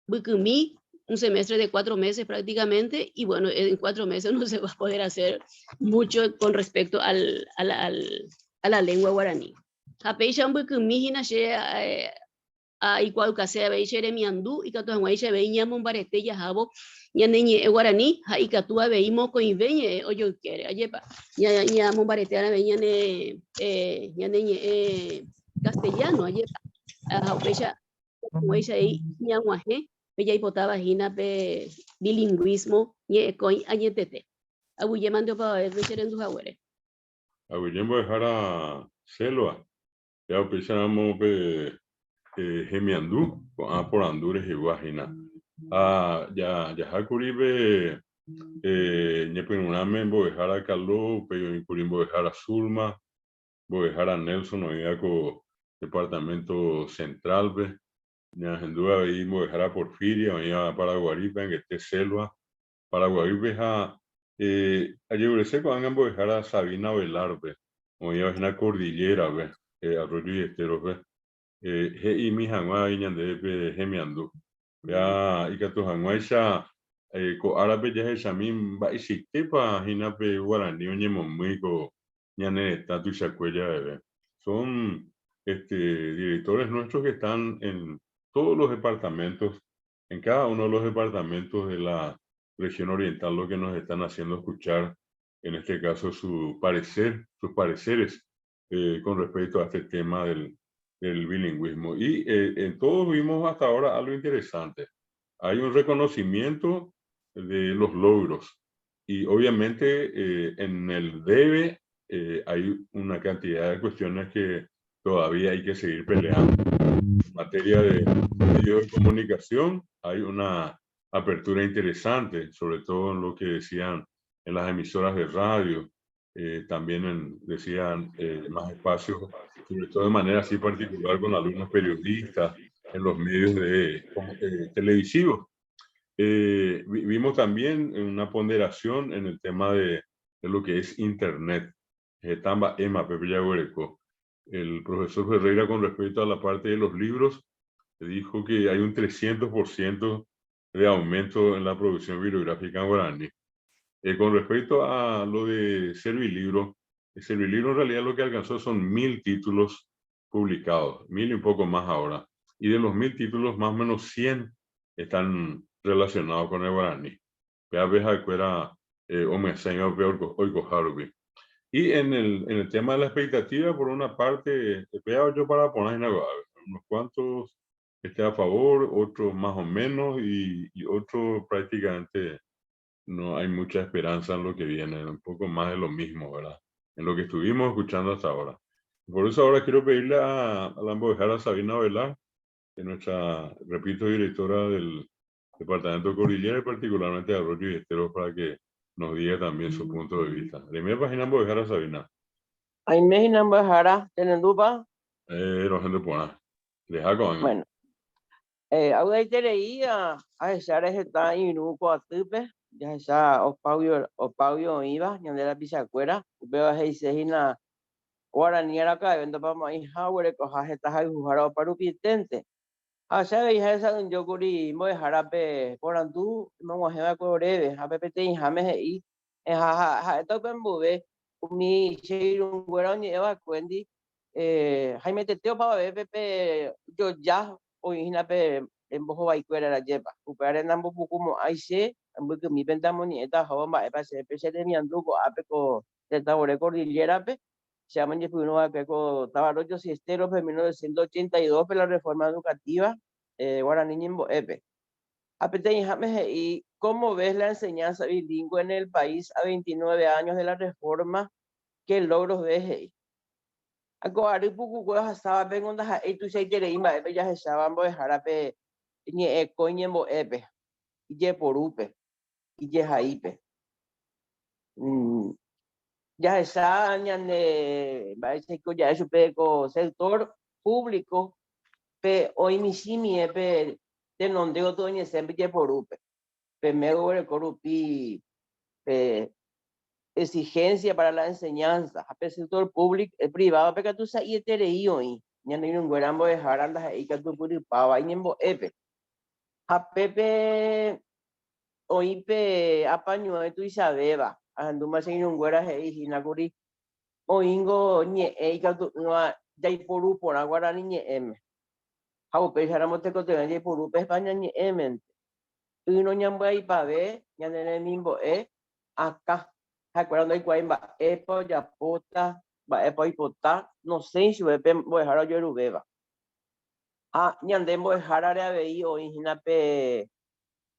un semestre de 4 meses prácticamente, y bueno, en 4 meses no se va a poder hacer mucho con respecto a la lengua guaraní. Igual que sea veis miandú y que tu anguaisha veíamos baretella jabo ya neñe guaraní y que tú veíamos con veñe o yo quiere ayepa ya mombaretea veña ne ya neñe castellano ayepa a pecha anguaisha ahí ya guaje bella hipotaba hina pe bilingüismo ye coin ayetete abuye mando para ver en sus abuelos Abuelemos dejar a Selva. Ya pensamos Gemiandú, por Andures y Guajina. Ya Jacuribe, Ñepenuname, dejar a Caló, pero Incurimbo dejar a Zulma, dejar a Nelson, Oiaco, Departamento Central, ya Hendúa, veíamos dejar a Porfiria, oía para Guaripa, en que esté Selva, para Guaripa, ayer seco ambos dejar a Sabina Velarbe, oía una cordillera, Arroyo y Esteros, y mi hangua de Gemiandú. Ya, y que tu hangua ko árape ya examín va y si te pa hinape guaraní oñe momico ñane tatu chacuella bebé. Son directores nuestros que están en todos los departamentos, en cada uno de los departamentos de la región oriental, lo que nos están haciendo escuchar, en este caso, sus pareceres con respecto a este tema del bilingüismo. Y en todos vimos hasta ahora algo interesante. Hay un reconocimiento de los logros y obviamente en el debe hay una cantidad de cuestiones que todavía hay que seguir peleando. En materia de medios de comunicación hay una apertura interesante, sobre todo en lo que decían en las emisoras de radio, también decían más espacios, sobre todo de manera así particular con algunos periodistas en los medios televisivos. Vimos también una ponderación en el tema de lo que es Internet. Tamba Emma Pepe Yaguereco. El profesor Ferreira, con respecto a la parte de los libros, dijo que hay un 300% de aumento en la producción bibliográfica en guaraní. Con respecto a lo de Servilibro, el Servilibro en realidad lo que alcanzó son 1000 títulos publicados, 1000 y un poco más ahora. Y de los 1000 títulos, más o menos 100 están relacionados con el guaraní. Y en el tema de la expectativa, por una parte, yo para poner unos cuantos a favor, otros más o menos, y otros prácticamente no hay mucha esperanza en lo que viene, un poco más de lo mismo, ¿verdad? En lo que estuvimos escuchando hasta ahora. Por eso ahora quiero pedirle a la embajadora Sabina Velar, que es nuestra, repito, directora del Departamento de Cordillera y particularmente de Arroyo y Esteros, para que nos diga también su punto de vista. De mi página embajadora Sabina. Ahí me embajadora, ¿tenendupa? No gente pona. Deja con. Bueno. Ahora tereía a esa está en un cuatrupe, ya esa Opavio iba, ya de la bisacuera, veo a Heisehina guaraní acá, evento para maíz, ahora cojas estas ahí jugaron para un pitente. Allá veis esa un yoguri, mo de jarape, por andú, mo a con breve, a pepe te injames y esto con bube, mi cheir un guarón lleva cuendi, Jaime Teteo para ver pepe, yo ya, hoy hinape, en bojo baicuera la lleva, upare en ambos como aise, en que mi pentamoni, esta joma, se pese de mi anduco, apeco, de tabore cordillera, se llaman de uno a Peco Tabarroyo y Esteros en 1982 por la reforma educativa guaraní en Boepe. ¿Y cómo ves la enseñanza bilingüe en el país a 29 años de la reforma? ¿Qué logros ves ahí? Agora pouco coisa estava perguntando aí tu sei terei mas já estava vamos harape ni coñe Boepe y porupe y jaipe. Ya está parece que ya es un sector público pe hoy misimi pe de donde yo todo siempre por upe pe me gore corupi pe exigencia para la enseñanza a sector público privado porque tú sabes y hoy ñane irunguera mbo'ehára ndaha'éi katu puripáva iñembo'épe. Ha pépe oĩpe apañuẽ tuichavéva ahandúma che irunguera he'ihína oĩngo ñe'ẽ ikatu'ỹva jaiporu porã Guarani ñe'ẽme. Ha upéicharamo tekotevẽ jaiporúpe España ñe'ẽmente. Y noñambya'ipave ñane remimbo'e akã. Ha'ekuéra ndoikuaái mba'épa ojapóta, mba'épa oipota, nosẽi chupe mbo'ehára ojeruvéva. Ha ñande mbo'ehárare avei oĩhína pe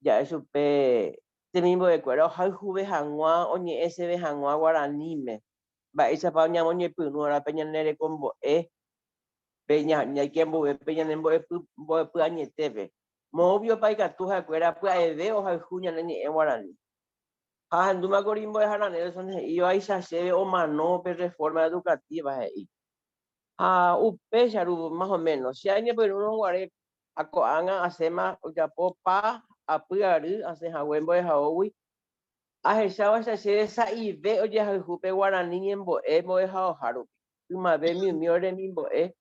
ja'e chupe temimbo'ekuéra ohayhuve hag̃ua oñe'ẽ chéve hag̃ua Guaraníme. Mba'éichapa ñamoñepyrũrã pe ñane rekombo'e pe ñaike mbo'e pe ñane mbo'epy añetépe. Moõguiopa ikatu ha'ekuéra pya'eve ohayhu ñane ñe'ẽ Guarani. Ha handúmako rimbo'ehárã Nelson he'i vaicha chéve omano pe reforma educativa he'i. Ha upéicharu más o menos. Che añepyrũrõguare ako'ág̃a asẽma ojapo pa apy ary asẽhague mbo'ehaógui. Ahechávacha chéve sa'ive ojehayhu pe Guarani ñembo'e mbo'ehaoha rupi. Ymave miumío remimbo'e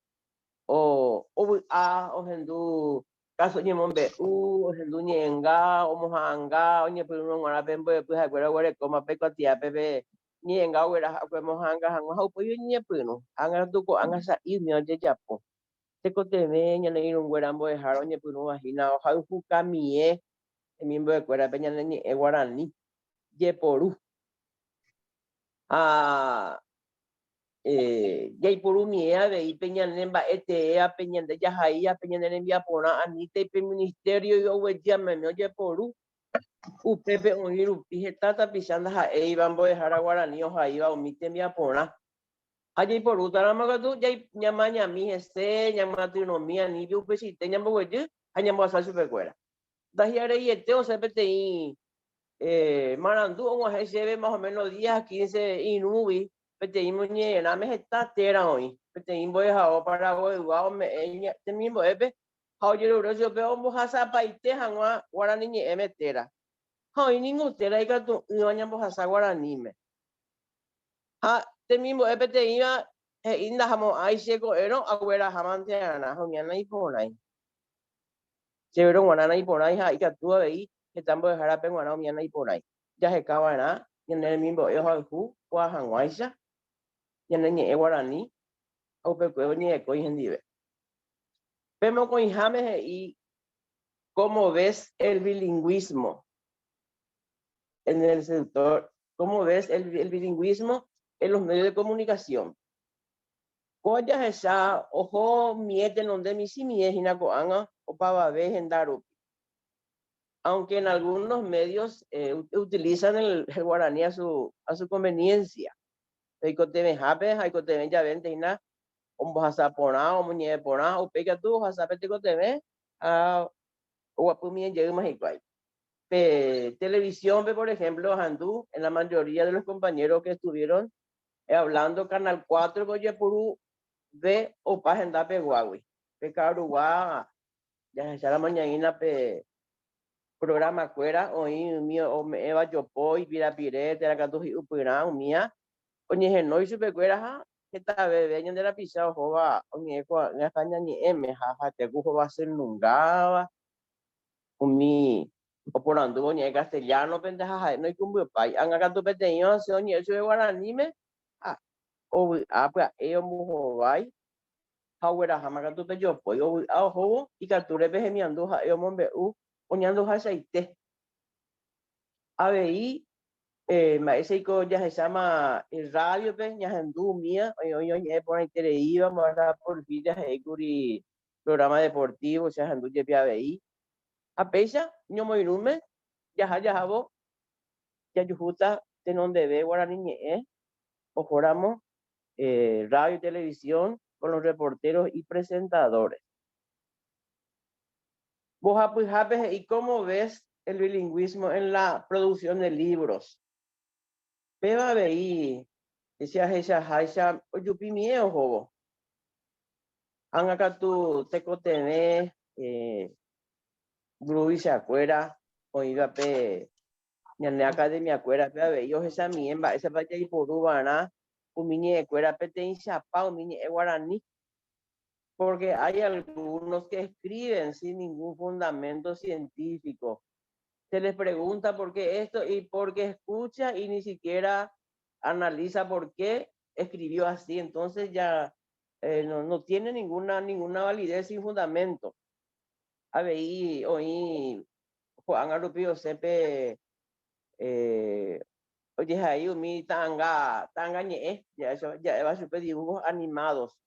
ovy'a ohendu caso ñemombe'u, ohendu ñe'ẽnga, omohãnga, oñepyrũrõguarã pe mbo'epy ha'ekuéra oguerekóma pe kuatiape pe ñe'ẽnga oguera ha'ekue mohãnga hag̃ua ha upéicha ñepyrũ. Ág̃akatu ko'ág̃a sa'i umi ojejapo. Tekotevẽ ñane irũnguéra mbo'ehára oñepyrũvahína ohayhu kamie hemimbo'ekuéra pe ñane ñe'ẽ Guarani jeporu. Ha jaiporumie avei pe ñane mba'etea pe ñande jahaíva pe ñane rembiaporã aníte pe ministerio oguejýmeme ojeporu upépe oĩ rupi heta tapicha ndaha'éiva mbo'ehára Guarani ohaíva umi tembiaporã. Ha jaiporútaramo katu ñamañami hese ñamatyrõmi anípe upeichaite ñamboguejy ha ñambohasa chupekuéra. Ndahi'areiete osẽ peteĩ marandu og̃uahẽ chéve más o menos 10 a 15 irũgui peteĩ moñe'ẽrãme heta térã oĩ. Peteĩ mbo'ehao Paraguaygua ome'ẽ temimbo'épe ha ojerory chupe ombohasapaite hag̃ua Guarani ñe'ẽme térã. Ha oĩningo térã ikatu'ỹva ñambohasa Guaraníme. Ha temimbo'e peteĩva he'i ndahamo'ãi che ko'ẽrõ aguerahámante'arã ha oñana iporãi. Chéverõ g̃uarã iporãi ha ikatu avei heta mbo'ehára pe g̃uarã omiána iporãi. Jahekava'erã ñane remimbo'e ohayhu kua hag̃uáicha ñane ñe'ẽ Guarani ha upekue oñe'ẽkói hendive. Pe mokõiháme he'i ¿cómo ves el bilingüismo en el sector? ¿Cómo ves el bilingüismo en los medios de comunicación? Koajahecha oho miete nonde misimie hinako'ág̃a opavave hendárupi. Aunque en algunos medios utilizan el guaraní a su conveniencia. Eikotevehápe ha ikotevẽ javente hína ombohasa porã, omoñe'ẽ porã, upéikatu ohasápe tekotevẽ ha oguapymiẽjeýma hikuái. Televisión, por ejemplo, Handú, en la mayoría de los compañeros que estuvieron hablando, Canal 4, Boyepurú, ve opa hendape Huawei. Peca Uruguay, ya se la mañana pe programa cuera, oí mío, me eva yopo, y pirapire, te la canto y upirán, mía, oñe genoi su pecuera, que ta bebé, de la pisa, jova, oñe, en España ni M, jaja, te gujo va a ser nungaba, mi oporando oñe castellano, pendeja, no hay como pai, anga canto peteño, se oñe, eso de guaranime, pues, ellos mujo vai, Hawera Hamagatu Peyo, Poyo, Aho, y Cature Behemiando, Eomonbeu, Oñando Hasaite. ABI, Maeseiko ya se llama el radio, Peñahandú, mía, hoy por Intereiva, por Vidas, Eguri, programa deportivo, se Handú, ABI. A Peisa, Ñomoirume, Yahayahabo, Yayujuta, Tenon de B, Guaraniñe, Ojoramo, radio y televisión, con los reporteros y presentadores. Vos ¿y cómo ves el bilingüismo en la producción de libros? Peba veí, decía esa haisha, oyupi mieo jobo. Anga tu teco TV, Grubi se acuera, o iba pe, ñane academia acuera, peba veí, o esa miemba, esa parte y por ubana, un mini acuera, pe te inchapa, un mini guaraní. porque hay algunos que escriben sin ningún fundamento científico. Se les pregunta por qué esto y porque escucha y ni siquiera analiza por qué escribió así. Entonces ya no tiene ninguna validez sin fundamento. A ver, oí Juan Arupio Sepe, oye, ahí mi tanga ñe, ya va a super dibujos animados.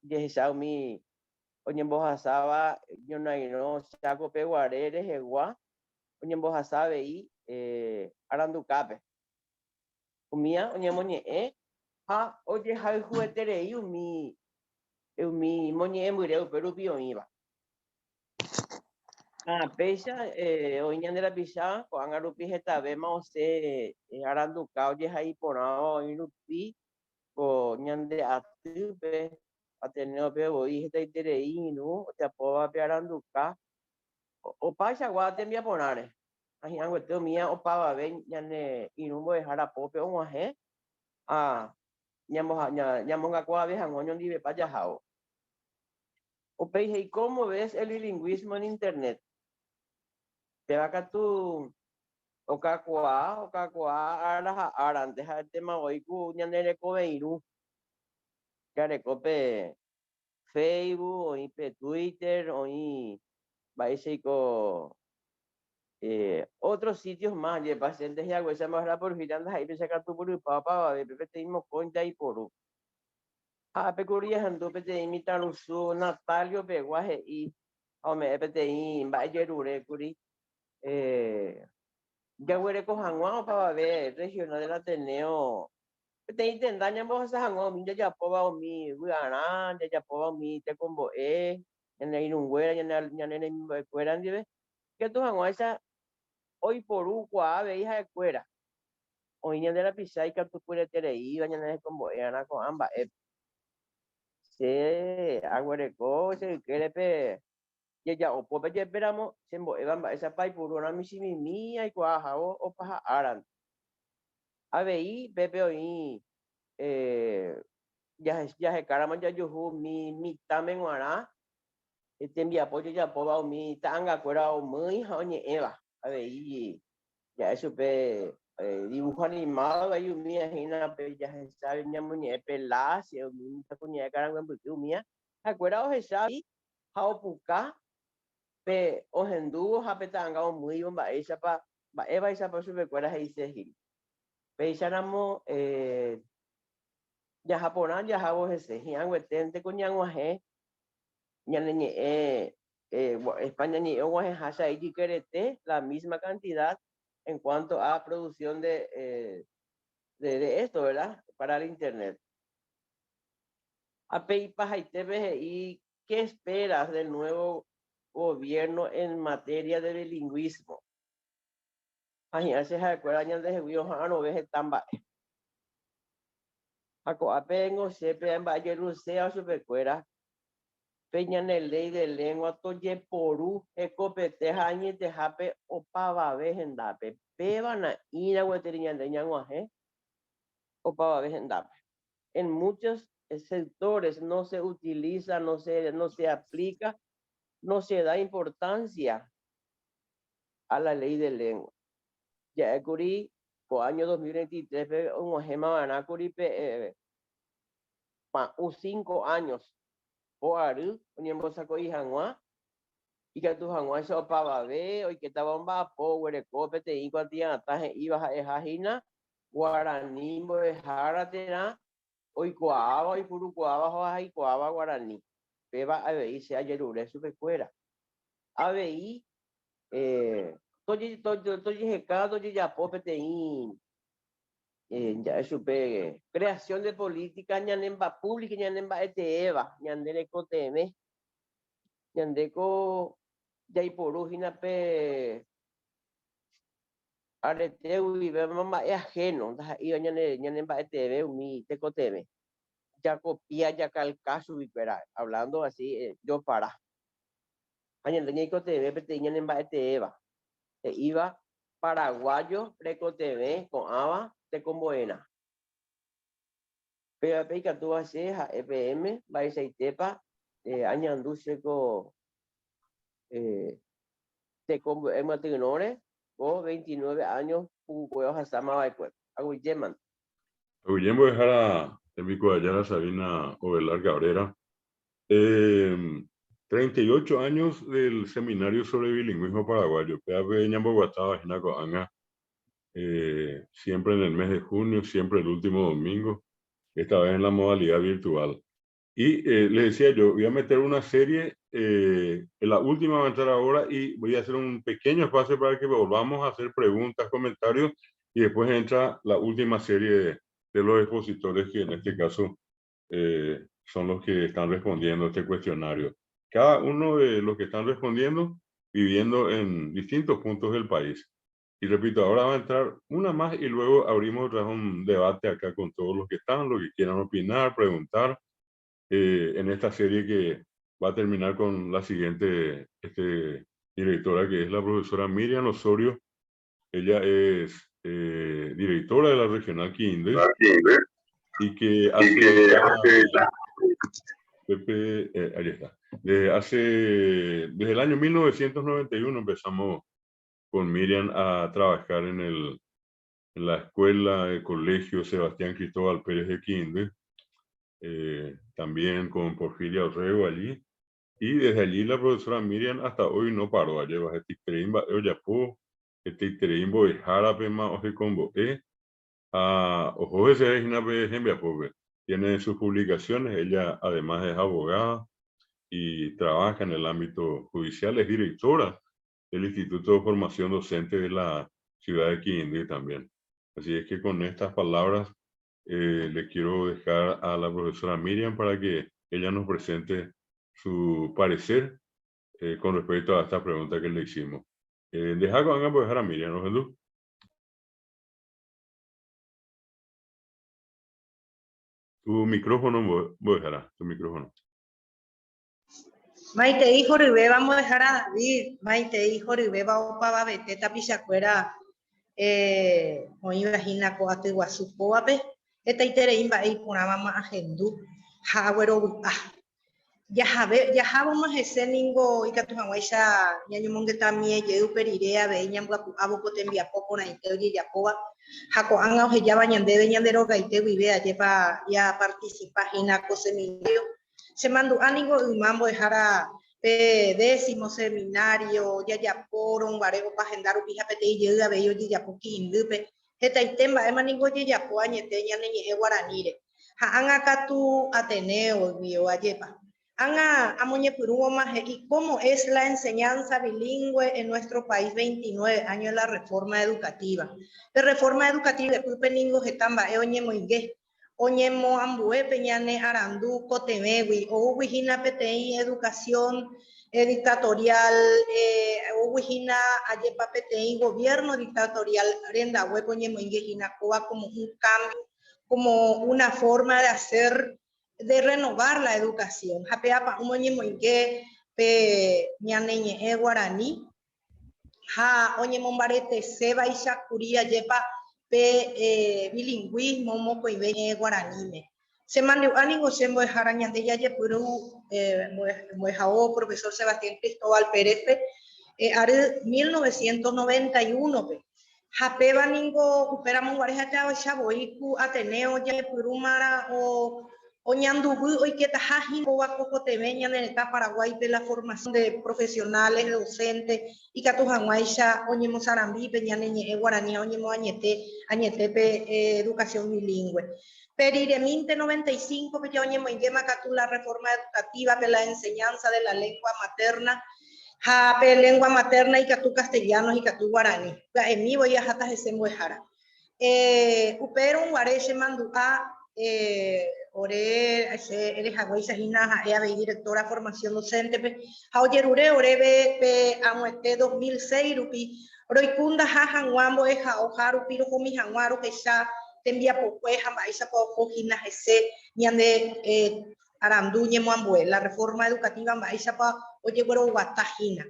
Ya mi oye, vos asaba, yo no chaco peguareres, igual. Oye, vos asaba y aranducape. Umia, oye, moñe, oye, hay juguetere y mi moñe mureo, pero pío iba. Pecha, oña de la picha, Juan Arupi esta vez más se aranducao, oye, ahí por ahora, y Rupi, ñan de atupe, Ateneo pego y esta itere y no, te apoba pe aranduca, o pacha guate mi aponare. Ahí algo teo mía o pava ven ñane y no voy a dejar a pope o guaje. Ñamos a cua vieja ngoño ni pa jao. O peije, ¿y cómo ves el bilingüismo en internet? Te va acá tú o cacua aran deja el tema hoy cu ñanere coveiru. Carecope Facebook o pe Twitter o básico otros sitios más, de pacientes y agua, esa más la por girandas ahí, sacar tu por papa, de pepe te dimos cuenta y por pecurías anduve te imitar su Natalio Peguaje y hombre, PTI, Valle Rurecuri, ya huele con Janguán para ver, regional del Ateneo. Te intentan vos a Janguán, ya poba o mi, Guiarán, ya poba o mi, te combo, en la Inunguera, ya en el Cueran, que tu Janguán esa hoy por Ucua, hija de Cuera. Hoy ni de la pizza y que tú puedes tener iba, ya no combo, era con ambas, se agüereco, se quiere pe. Ya o pope ya esperamos se evan esa pai por una misimi mía y cuaja o paja aran a ver pepe hoy ya se caramba ya yo mi tamen guará este mi apoyo ya poba o mi tanga cuera o muy oñe eva a ver ya eso pe dibujo animado hay un mía hina pe ya se sabe mi muñe pelacia o mi ta cuña caramba porque mía acuerda o se sabe hao puka pe ojendu hapetanga muy bomba esa pa su recuerda ahí se gil pe isaramo ya japonán ya jabo ese hian wetente coñan waje ñaneñe España ni waje hasha y querete la misma cantidad en cuanto a producción de esto, ¿verdad? Para el internet. A Peipa y ¿qué esperas del nuevo gobierno en materia de bilingüismo? Imagínate, se acuerdan de Julio Jano, ves tamba. Apengo, siempre en Valle Lucea, supercuera. Peña en el ley de lengua, toye porú, ecopete, jañe, tejape, o pava, en dape. Pebana, ina, hueteriña de ñanguaje, o pava, en dape. En muchos sectores no se utiliza, no se aplica, no se da importancia a la ley de lengua. Ya curi por año 2023 un gema van curi u 5 años o aru un saco y hangua y que tu hangua eso para ver hoy que estaba un vapo huele copete y cuantía ataje ibas a ejajina guaraní moejaratera hoy coaba hoy puru coaba hoy coaba guaraní peba a ver se ayer ure super fuera a ver todo recado de ya popete ya supe creación de política ñanemba pública ñanemba eva ñandeco teme ñandeco ya iporujina pe areteu y ve mamá es ajeno iba ñanemba eve mi teco teme ya copia ya calcasu y hablando así yo para añandeco teme pe ñanemba eva iba paraguayo Preco TV con ABA de Comboena. PAP que tú haces a EPM, Baisa y Tepa, añandu seco te como ematinore o 29 años puedo hasta más hago yeman. Guillermo dejar a Mico Ayala Sabina Ovelar Cabrera. 38 años del seminario sobre bilingüismo paraguayo. Siempre en el mes de junio, siempre el último domingo, esta vez en la modalidad virtual. Y les decía yo, voy a meter una serie, en la última va a entrar ahora y voy a hacer un pequeño espacio para que volvamos a hacer preguntas, comentarios y después entra la última serie de los expositores que en este caso son los que están respondiendo a este cuestionario. Cada uno de los que están respondiendo viviendo en distintos puntos del país. Y repito, ahora va a entrar una más y luego abrimos otra vez un debate acá con todos los que están, los que quieran opinar, preguntar, en esta serie que va a terminar con la siguiente directora, que es la profesora Miriam Osorio. Ella es directora de la Regional Quindés y que hace ahí está. Desde el año 1991 empezamos con Miriam a trabajar en la escuela, el colegio Sebastián Cristóbal Pérez de Quindés, también con Porfiria Orrego allí. Y desde allí la profesora Miriam hasta hoy no paró. Ayer va a Ticterimba, Oyapo, Ticterimbo, Jarapema, Ojecombo, Ojoje Hinape, Jembiapobe. Tiene sus publicaciones. Ella además es abogada y trabaja en el ámbito judicial. Es directora del Instituto de Formación Docente de la ciudad de Quindío también. Así es que con estas palabras le quiero dejar a la profesora Miriam para que ella nos presente su parecer con respecto a esta pregunta que le hicimos. Deja que venga a dejar a Miriam, ¿no, Jesús? Tu micrófono, voy a dejar, tu micrófono. Maite hijo ribe vamos a dejar a David. Maite hijo ribe vamos para beteta pichacuera hoy imagina coate iguazú poape esta itere imba ahí ponaba más agendu hawero ya habamos ese ningo y que tu hawaisha ya yo monge también yo perirea veña abo potembia poco na ite ya poa hako anga oje ya bañande veñandero gaite vive allá ya participa en la seminario se mandó ánimo y mambo dejara décimo seminario ya por un barego para agendar un pija pete y llega bello ya poquín lupe esta itemba emaningo ya poañete ya neñe guaranire ha anga katu Ateneo bio ayepa anga amoñe más y cómo es la enseñanza bilingüe en nuestro país 29 años de la reforma educativa de reforma educativa de peningo getamba oñe moingue Oñemo ambue peñane arandu cotemewi o wihina PTI educación dictatorial o wihina ayepa PTI gobierno dictatorial renda web oñemo ingejina coa como un cambio como una forma de hacer de renovar la educación japeapa oñemo inge pe ñaneñe guaraní ha oñemo barete seba y shakuria yepa bilingüismo moco y veñe guaraní se mandó ánimo se me dejaran de ya puru muejao profesor Sebastián Cristóbal Pérez are 1991 japeba ningo uperamos guareja chava chaboiku Ateneo ya puru mara o ñandubu hoy que tajajin o coco te veñan en el Paraguay de la formación de profesionales, docentes y que tu janguaisha oñemo sarambi peñaneñe guaraní oñemo añete educación bilingüe. Perireminte 95 pe oñemo ingema catu la reforma educativa de la enseñanza de la lengua materna jape lengua materna y catu castellanos y catu guaraní. En mi voy a jatas ese muejara. Upero un guareche mandua ore eres agüisa hina ea directora formación docente pe haoyerure ore pe amuete 2006 rupi roikunda jajan wambo eja ojaru piro komi janwaru que ya tembia poque jamaiza poco hina ese ñande aranduñe muambue la reforma educativa maiza pa oye pero guatajina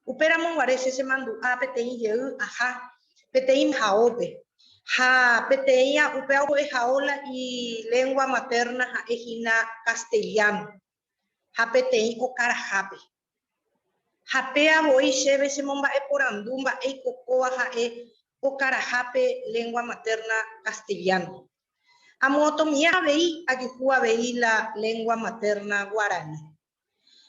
uperamo guarese se mandu a PTI yeu aja PTI jaope ha peteia upeo jaola y lengua materna ejina castellano Japetei okara jape. Japea voy cheve se momba e porandumba e cocoa jae okara jape lengua materna castellano. Amotomía veí agifua veí la lengua materna guaraní.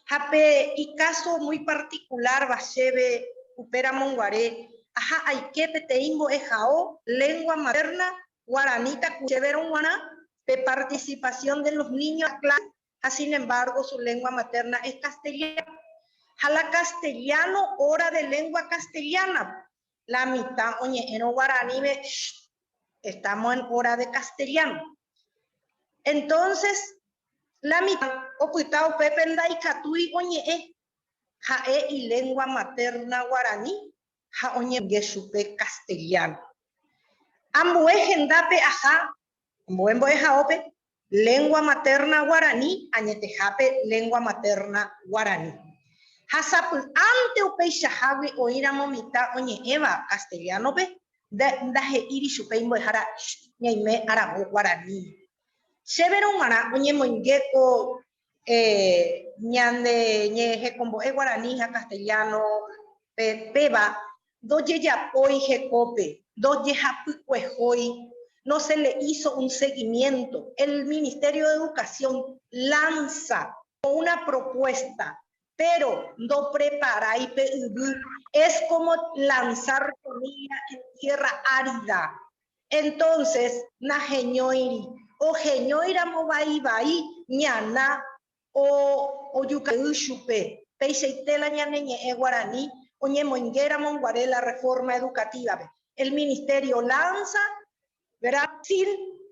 Jape y caso muy particular va cheve upera monguaré. Ajá, hay que peteingo e jao lengua materna guaranita cucheveron guaná de participación de los niños a clase. Sin embargo, su lengua materna es castellano. Jala castellano, hora de lengua castellana. La mitad, oye, en guaraní, estamos en hora de castellano. Entonces, la mitad, ocultado Pepe y Catui, oye, jae y lengua materna guaraní, ja oye, yesupe castellano. Ambue gendape, ajá, ambue jaope, lengua materna guaraní, añetejape, lengua materna guaraní. Hasap ante upeichajavi oíra momita, oye, Eva, castellano, pe, daje iri chupeimbo jara, ñaime arago guaraní. Severo mara, oye, moingeko, ñande, ñeje, combo, guaraní, castellano, peba, doye ya poi jecope, doye japucuejoy. No se le hizo un seguimiento. El Ministerio de Educación lanza una propuesta, pero no prepara y es como lanzar comida en tierra árida. Entonces, najeñoiri, o geñoira movaibai, ñana, o yucaushupe, peiseitela ñaneñe guaraní, o ñemoinguera monguaré la reforma educativa. El ministerio lanza, ¿verdad?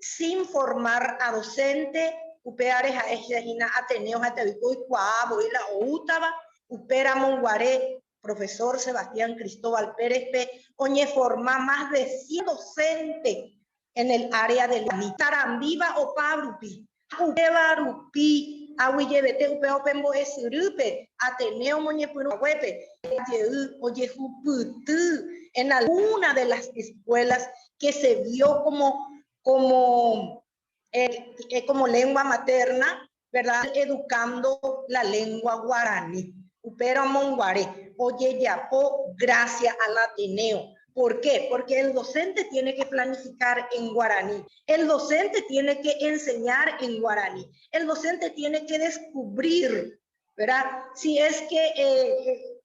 Sin formar a docente, upeares a ejina Ateneos, a Tevico y Cuabo, y la Outaba, upera monguaré, profesor Sebastián Cristóbal Pérez P, oñe forma más de 100 docentes en el área de la Tarambiva o Pabrupi, Upebarupi, Ahuillebete, Upeopembo Esurupe, Ateneo Moñepuruahuepe, oye Juputu, en alguna de las escuelas que se vio como lengua materna, ¿verdad? Educando la lengua guaraní. Upera monguaré, oye yapo, gracias al Ateneo. ¿Por qué? Porque el docente tiene que planificar en guaraní, el docente tiene que enseñar en guaraní, el docente tiene que descubrir, ¿verdad? Si es que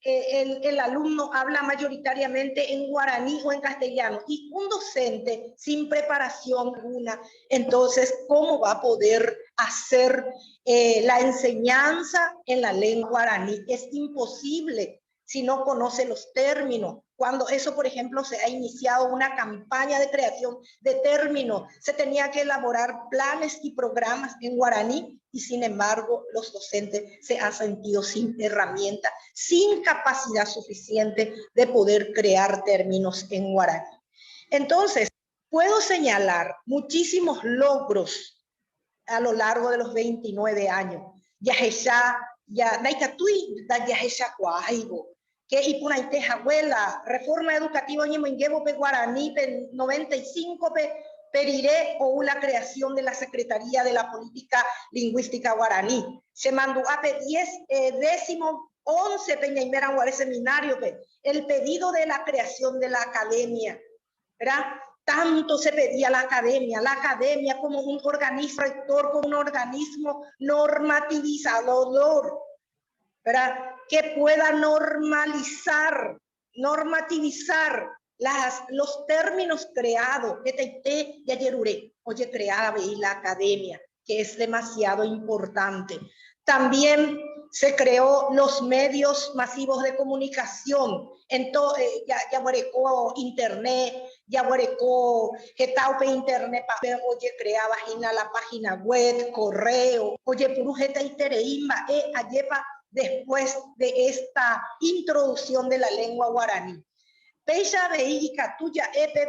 el alumno habla mayoritariamente en guaraní o en castellano y un docente sin preparación alguna, entonces, ¿cómo va a poder hacer la enseñanza en la lengua guaraní? Es imposible si no conoce los términos. Cuando eso, por ejemplo, se ha iniciado una campaña de creación de términos, se tenía que elaborar planes y programas en guaraní y sin embargo los docentes se han sentido sin herramienta, sin capacidad suficiente de poder crear términos en guaraní. Entonces, puedo señalar muchísimos logros a lo largo de los 29 años. Ya naikatui da yajesha cuajaibo. Que ipunaite abuela, reforma educativa ñemenguevo pe guaraní pe 95 pe periré o la creación de la Secretaría de la Política Lingüística Guaraní. Se mandó a pe 11 pe ñaimera guaré seminario pe el pedido de la creación de la academia, ¿verdad? Tanto se pedía la academia como un organismo rector, como un organismo normativizador, ¿verdad? Que pueda normativizar los términos creados, oye, creada la academia, que es demasiado importante. También se creó los medios masivos de comunicación, entonces ya huerecó internet, ya huerecó getaupe internet, oye, creaba la página web, correo, oye, purujeta itereimba, ayepa, después de esta introducción de la lengua guaraní. Peisa veíca tuya EP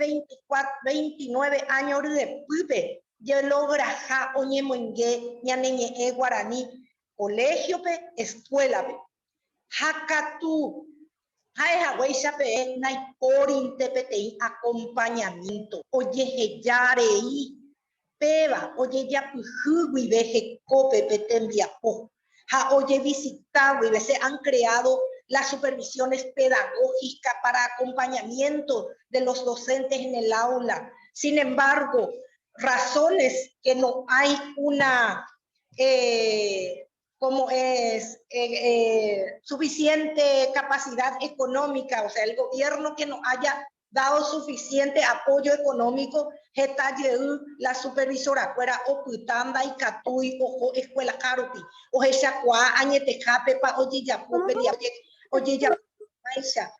29 años de pupe, yo logra ja oñe moingue ñaneñe guaraní, colegio pe, escuela pe. Hakatu, jaeja weisha pe, nai corinte pe acompañamiento, oye heyarei, peba, oye ya pujugui veje cope pe tembia po. oye visitado y se han creado las supervisiones pedagógicas para acompañamiento de los docentes en el aula. Sin embargo, razones que no hay una suficiente capacidad económica, o sea, el gobierno que no haya dado suficiente apoyo económico, la supervisora fuera oputanda y catui o escuela carupi, o esa cua añete jape pa oye ya oye ya maisha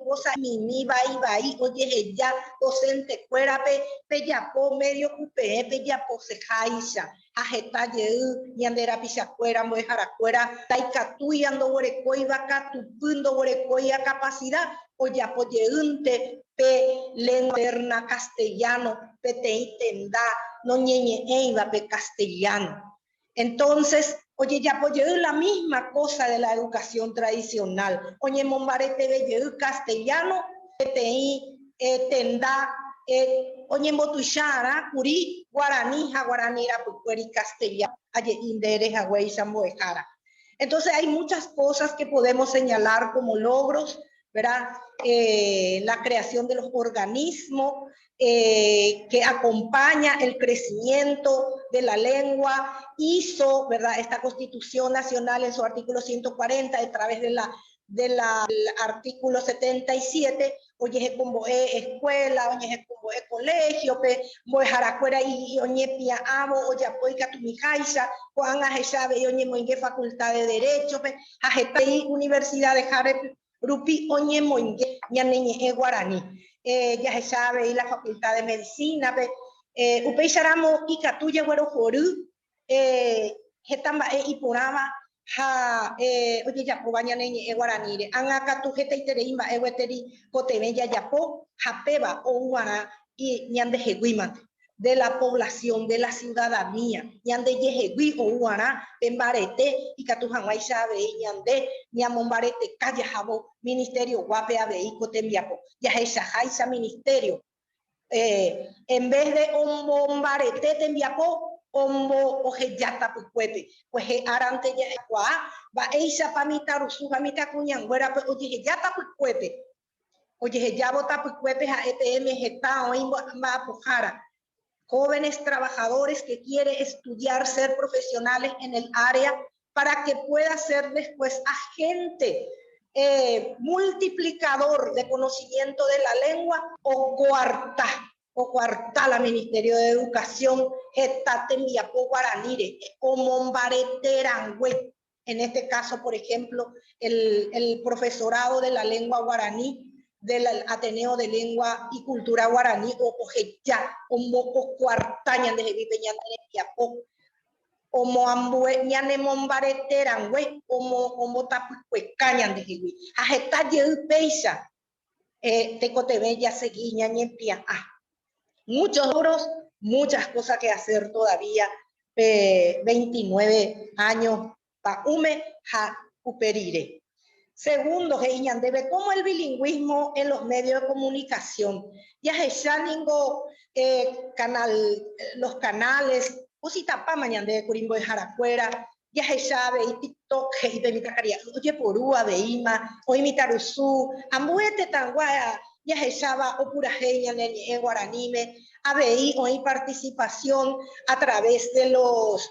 cosa mini bai oye ella docente fuera pe ya po medio cupe pe ya po se jaisha ajeta ye ñandera pichacuera mo jaracuera taikatui ando borecoi vaca tupundo borecoi a capacidad o ya poyeunte pe lengua materna castellano pe te intenda no ñeñe eiva pe castellano. Entonces, oye, ya poyeun la misma cosa de la educación tradicional. Oye, mombarete de castellano pe te tenda oye motushara curi guaraní guaranira pueri castellano aye indere hawai samboejara. Entonces hay muchas cosas que podemos señalar como logros, ¿verdad? La creación de los organismos que acompaña el crecimiento de la lengua, hizo, ¿verdad? Esta Constitución Nacional en su artículo 140 a través del artículo 77, oye como escuela, oye como colegio, pe moe jaracuera y oye pia amo, oye apoica tu mijaisa, Juan Ajesabe y oye moingue facultad de derecho, pe Ajetei universidad de Jare Rupi oye moingue ñaneñe guaraní, ya se sabe y la facultad de medicina, pe upei saramo y catuya guero joru, jetamba y purama oye ya po bañane guaranire anga tu jeta itereimba eweteri cotemeya ya po japeba o guara y ñande jeguimate de la población, de la ciudadanía, ñande yejegui o guara pembarete y catujanguay sabe ñande ñamombarete calla jabo ministerio guape abei cotembiapo ya esa ministerio en vez de un bombarete tembiapo ombo oje yata pucuete pues arante ya qua va eisa pamita rusu pamita cuñanguera pues oye yata pucuete oye ya bota pucuete a ETM geta o imba pujara jóvenes trabajadores que quieren estudiar ser profesionales en el área para que pueda ser después agente multiplicador de conocimiento de la lengua o coartar al Ministerio de Educación, en este caso, por ejemplo, el profesorado de la lengua guaraní del Ateneo de Lengua y Cultura Guaraní, o ya, o moco cuartañan de Jevipeñan de Piapo, o moambue ñane mombareteran, güey, o motapuecañan de Jevi. Ajeta yepeisa, tecotebella seguí ñañempia. Muchos logros, muchas cosas que hacer todavía. 29 años pa ume ja uperire. Segundo, debe como el bilingüismo en los medios de comunicación. Ya ningo los canales, usita mañana de Curimbo de Jaracuera, ya sabe y TikTok y de mi cacaría, oye porúa de Ima, o imitaruzú, ambuete tanguaya, ya saba o pura genia en guaranime, ABI o participación a través de los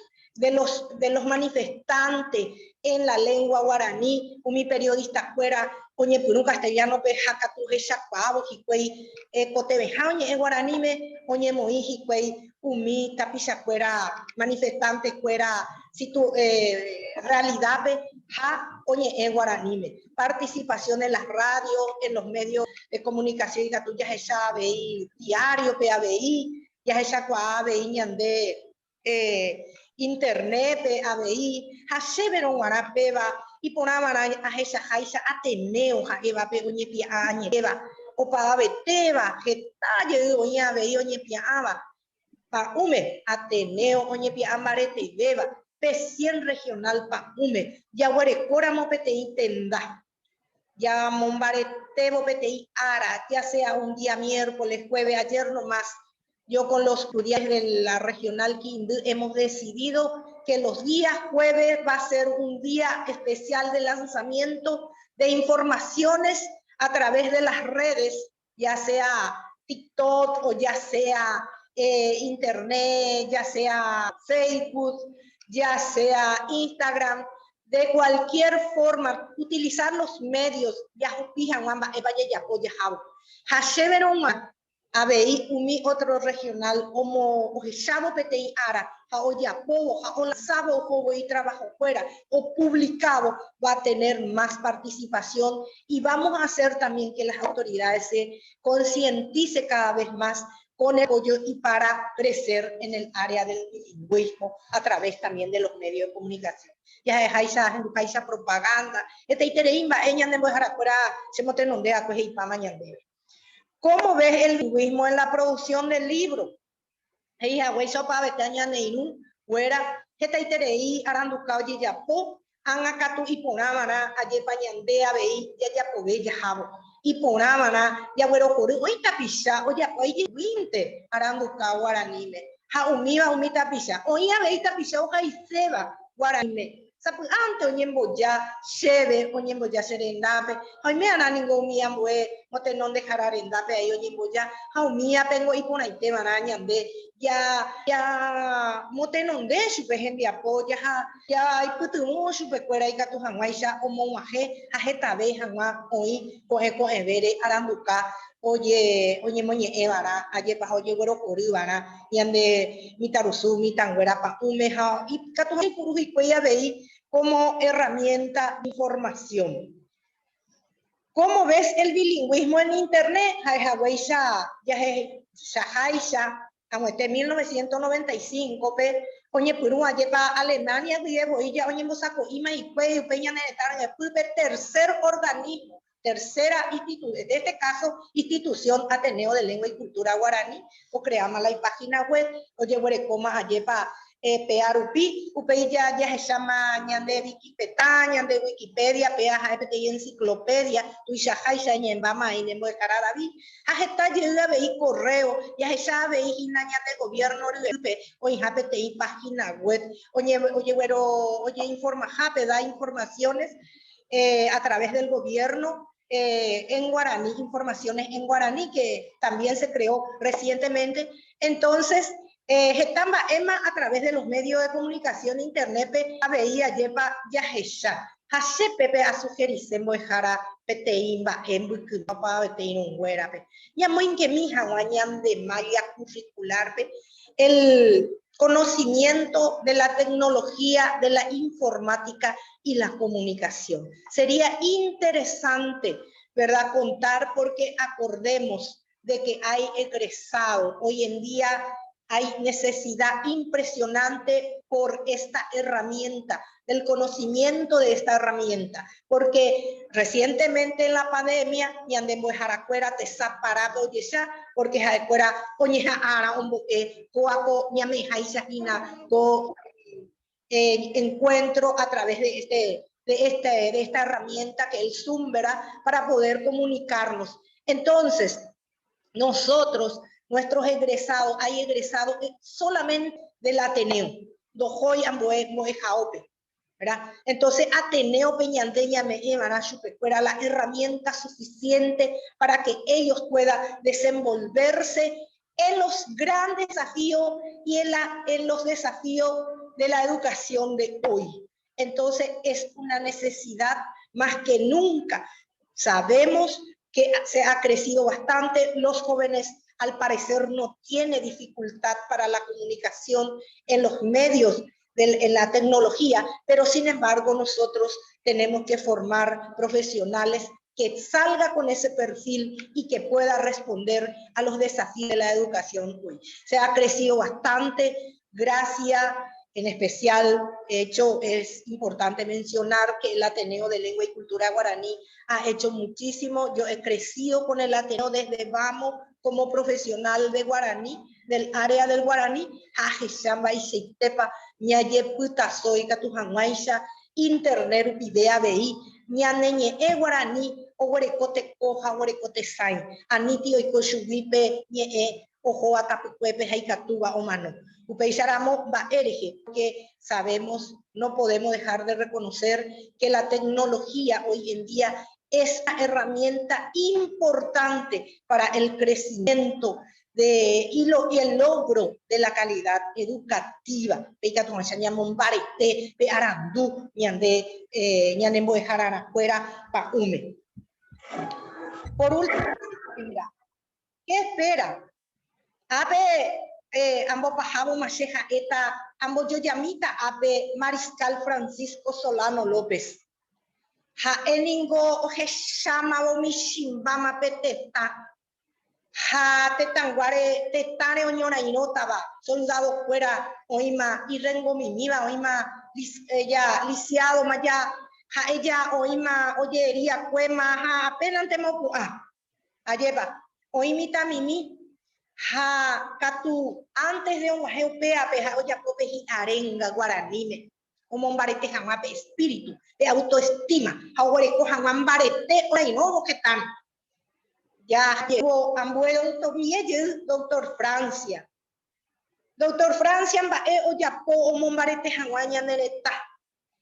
manifestantes en la lengua guaraní, mi periodista fuera, oye, por un castellano, pejaca, tu jechacuavo, jicuey, cotebeja, oye, guaranime, oye, moí, jicuey, umi, tapiza, fuera, manifestante, fuera, si tu realidad, ja, oye, guaranime, participación en las radios, en los medios de comunicación, y tú ya se sabe, y diario, PABI, ya se sabe, ABI, ñande, internet, ABI, Hasebero Guarapeba, y por Amara, a esa Jaisa, Ateneo, Jaeva, Pegoñepia, Añeva, o para Beteba, que talle, Oña, Bei, Oñepia, Aba, pa Ume, Ateneo, Oñepia, Amarete, Beba, P100 regional pa Ume, Yaguare, Coramo, PTI, Tenda, ya Mombarete, PTI, Ara, ya sea un día miércoles, jueves, ayer nomás. Yo con los estudiantes de la regional Quindú hemos decidido que los días jueves va a ser un día especial de lanzamiento de informaciones a través de las redes, ya sea TikTok o ya sea Internet, ya sea Facebook, ya sea Instagram, de cualquier forma, utilizar los medios, ya fijan, vaya ya apoya Abei umi otro regional como Ojeshabo Petei Ara, Jaoya Pobo, Jaola Sabo Pobo y trabajo fuera o publicado va a tener más participación y vamos a hacer también que las autoridades se concienticen cada vez más con el apoyo y para crecer en el área del bilingüismo a través también de los medios de comunicación. Ya es esa propaganda. Este itereimba, ella no dejar afuera, se mote nondea, pues y pa mañana. ¿Cómo ves el bilingüismo en la producción del libro? Ella güey sopa betaña neinu, fuera, esta iterei aranducao y yapo, angakatu y ponamana, aye pañandea veí, ya pove ya jabo. Y ponamana, ya güero corri, hoy tapisha, oye, oye, winte, aranducao guaranime. Ja umita pisha, oye, veí tapisha, oja y seba, guaranime. Sapu ante onyembo ya shebe onyembo ya serendape hoy me ana ningo miambue mote non dejar arendape ahí onyembo ya haumia tengo ipona ite maraña de ya mote non de supe gente apoya ya iputumo supe cuera y catu hanwaisha omo maje ajeta ve hanwa hoy coge vere aranduca oye moñe evara aye pa oye güero coribara y ande mitarusu mitanguera pa umeja y catu hay puruji cuella veí como herramienta de información. ¿Cómo ves el bilingüismo en Internet? En 1995, oye, Perú, lleva Alemania, ya oye, mosaco, ima y cuello, peña, tercer organismo, tercera institución, en este caso, institución Ateneo de Lengua y Cultura Guaraní, o creamos la página web, oye, huerecoma, lleva PRUPI, UPI ya se llama ñande Wikipedia, ñande Wikipedia, PA enciclopedia, tu ya en Bama y Nemo de Caradaví, está llega veí correo, ya se sabe y ñande gobierno o en HPTI página web, oye, informa, da informaciones a través del gobierno. En guaraní, informaciones en guaraní que también se creó recientemente. Entonces, Getamba Emma a través de los medios de comunicación internet veía lleva yajesha hashe pepe a sugerir se mojara peteimba en bucupapa betein güera pe ya muy que mija guañam de malla curricular pe el conocimiento de la tecnología, de la informática y la comunicación. Sería interesante, ¿verdad?, contar porque acordemos de que hay egresados. Hoy en día hay necesidad impresionante por esta herramienta, del conocimiento de esta herramienta, porque recientemente en la pandemia, y andemos jaracuera te zaparado ya, porque jaracuera oñeja ara un boque, coaco ñameja y sajina, encuentro a través de esta herramienta que es el Zoom, ¿verdad?, para poder comunicarnos. Entonces, nosotros, nuestros egresados, hay egresados solamente del Ateneo, Dojoy Amboe Moejaope, ¿verdad? Entonces, Ateneo Peñandeña me llevan a fuera la herramienta suficiente para que ellos puedan desenvolverse en los grandes desafíos y en los desafíos de la educación de hoy. Entonces, es una necesidad más que nunca. Sabemos que se ha crecido bastante, los jóvenes al parecer no tienen dificultad para la comunicación en los medios, en la tecnología, pero sin embargo nosotros tenemos que formar profesionales que salga con ese perfil y que pueda responder a los desafíos de la educación hoy. Se ha crecido bastante, gracias. En especial, es importante mencionar que el Ateneo de Lengua y Cultura Guaraní ha hecho muchísimo. Yo he crecido con el Ateneo desde Vamos como profesional de guaraní, del área del guaraní. Ajeshamba y Seitepa, ñaye puta soy catujanguaisha, internet video veí, ñaneñe guaraní, o huerecote coja, huerecote sain, aniti oiko shubipe, ñe ojo a tapucuepe haikatuba o mano. Upeisaramo va erige, porque sabemos, no podemos dejar de reconocer que la tecnología hoy en día es una herramienta importante para el crecimiento y el logro de la calidad educativa. Por último, ¿qué espera? Ambos bajamos macheja eta, ambos yo llamita ape Mariscal Francisco Solano López. Ha eningo oje shama o mishimbama peteta. Ha tetanguare tetare oñora inotaba. Soldado fuera oima y rengo mimiba oima ella lisiado maya. Ha ella oima oyería cuema ha apenas temo alleva oimita mimi. Ha katu antes de un europea peja oya copeji arenga guaranime como un barete jamape espíritu de autoestima ahora cojan barete oray no que tan ya llegó ambuelo doctor Francia va oya po un barete jamaña nereta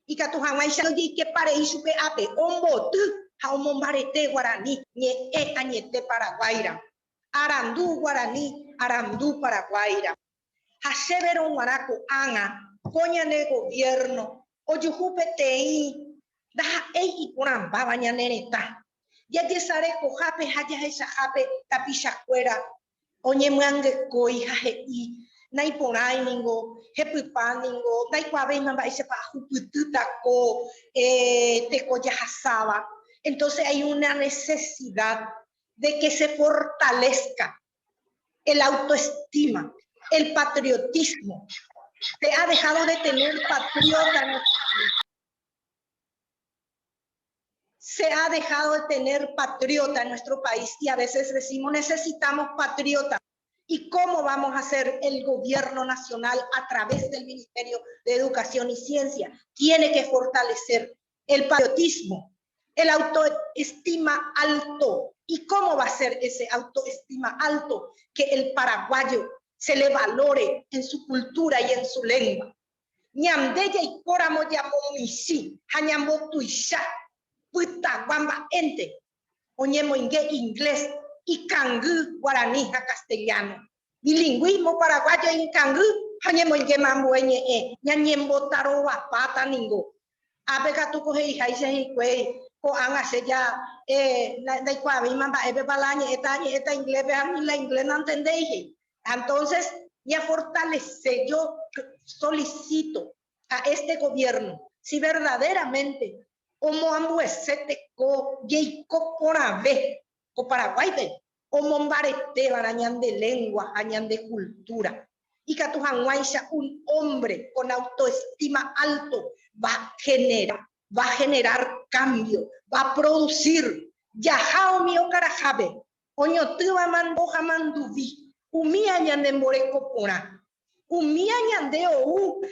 y katu jamaisha no di que pare isupe ape ombo tu ha un barete guarani ni añete paraguaira Arandú Guaraní, Arandú Paraguaira. Hasebero Maraco Anga, Coña de Gobierno, Oyujupe Tei, Daja Ei Kuran, Babaña Nereta. Ya Yesare Cojape, Haya Jape, Tapishacuera, Oñemangue Coi, Jaje I, Naiporaingo, Hepupaningo, Naipabeman Baisepa, Jupututaco, Tecoya Hasaba. Entonces hay una necesidad de que se fortalezca el autoestima, el patriotismo. Se ha dejado de tener patriota. Se ha dejado de tener patriota en nuestro país y a veces decimos necesitamos patriota. ¿Y cómo vamos a hacer el gobierno nacional a través del Ministerio de Educación y Ciencia? Tiene que fortalecer el patriotismo, el autoestima alto. ¿Y cómo va a ser ese autoestima alto? Que el paraguayo se le valore en su cultura y en su lengua. Ñamdeya y coramo llamo misi, hañambo tuisha, puta guamba ente, oñemo inglés y cangú guaraní a castellano. Bilingüismo paraguayo y cangú, hañemo inge mambueñe ñañembo taroba pata ningo. Apega tu coge hija y se ko anga seja dai kwa vi mamba ebe balaña eta inglés la inglés no entendéis. Entonces ya fortalece, yo solicito a este gobierno si verdaderamente como ambuesete ko yeiko porabe ko Paraguay o mombarete barañan de lengua añan de cultura y que tu un hombre con autoestima alto va a generar cambio, va a producir. Yahao mi okarajabe, oño tuva mandoja manduvi, umia ñande moreko pona, umia ñande ou,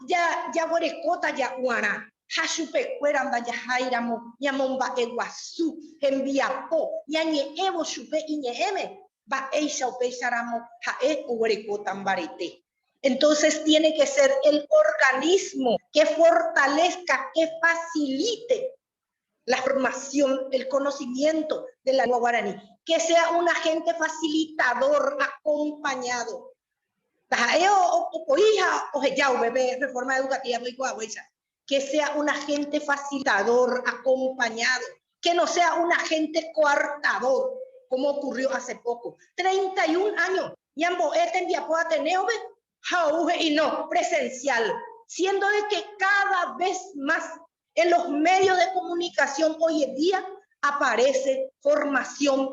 ya borekota ya uana, ha chupe cueranda ya jairamo, ñamomba eguazú, enviapo, ñañe evo chupe iñeme, va eisha opeisaramo, ha borekota ambarete. Entonces tiene que ser el organismo que fortalezca, que facilite la formación, el conocimiento de la lengua guaraní, que sea un agente facilitador acompañado. Reforma educativa, que sea un agente facilitador acompañado, que no sea un agente coartador, como ocurrió hace poco. 31 años, Yambo envió a Ateneo, y no presencial, siendo de que cada vez más en los medios de comunicación hoy en día aparece formación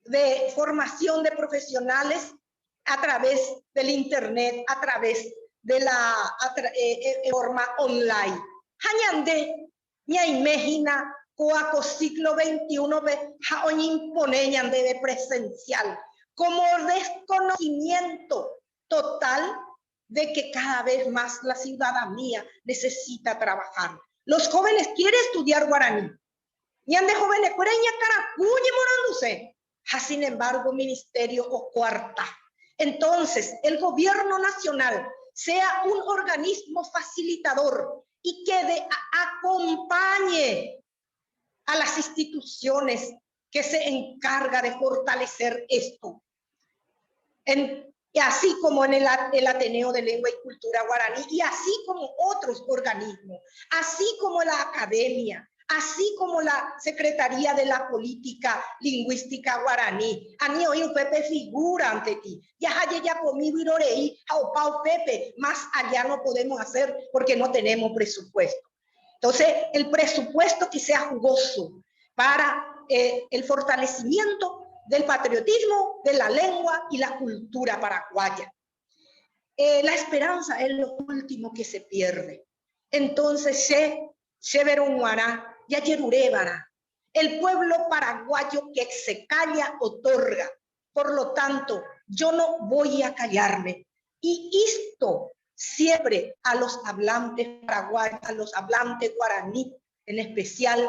de profesionales a través del internet, a través de la forma online. Hañande, ñaimejina, coaco siglo XXI, jaoñ impone ñande de presencial, como desconocimiento total de que cada vez más la ciudadanía necesita trabajar. Los jóvenes quieren estudiar guaraní. Ñande jóvenes cuereña caracuñe morándose. sin embargo, ministerio o cuarta. Entonces, el gobierno nacional sea un organismo facilitador y que acompañe a las instituciones que se encarga de fortalecer esto. Y así como en el Ateneo de Lengua y Cultura Guaraní, y así como otros organismos, así como la academia, así como la Secretaría de la Política Lingüística Guaraní. Ani hoy un Pepe figura ante ti. Ya ya conmigo y orei, a Pepe, más allá no podemos hacer porque no tenemos presupuesto. Entonces, el presupuesto que sea jugoso para el fortalecimiento del patriotismo, de la lengua y la cultura paraguaya. La esperanza es lo último que se pierde. Entonces, se verunguará, ya yerurébara, el pueblo paraguayo que se calla otorga. Por lo tanto, yo no voy a callarme. Y esto siempre a los hablantes paraguayos, a los hablantes guaraní en especial,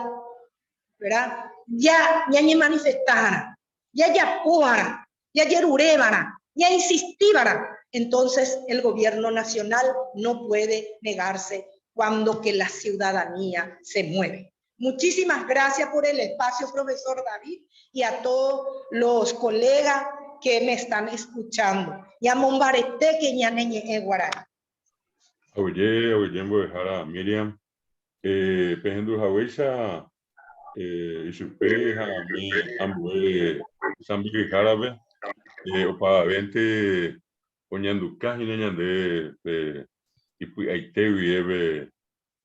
¿verdad? Ya ni manifestaran, ya puara, ya yerurébara, ya insistíbara. Entonces el gobierno nacional no puede negarse cuando que la ciudadanía se mueve. Muchísimas gracias por el espacio, profesor David, y a todos los colegas que me están escuchando. Ya mombarete que ya neñe guaraní. Oye, Bojara, Miriam, Pejendu Hawisha, y su peja, mi ambue, Sambi Jarabe, Opa Vente, Oñanduca, y Neñande, y pues ahí te vive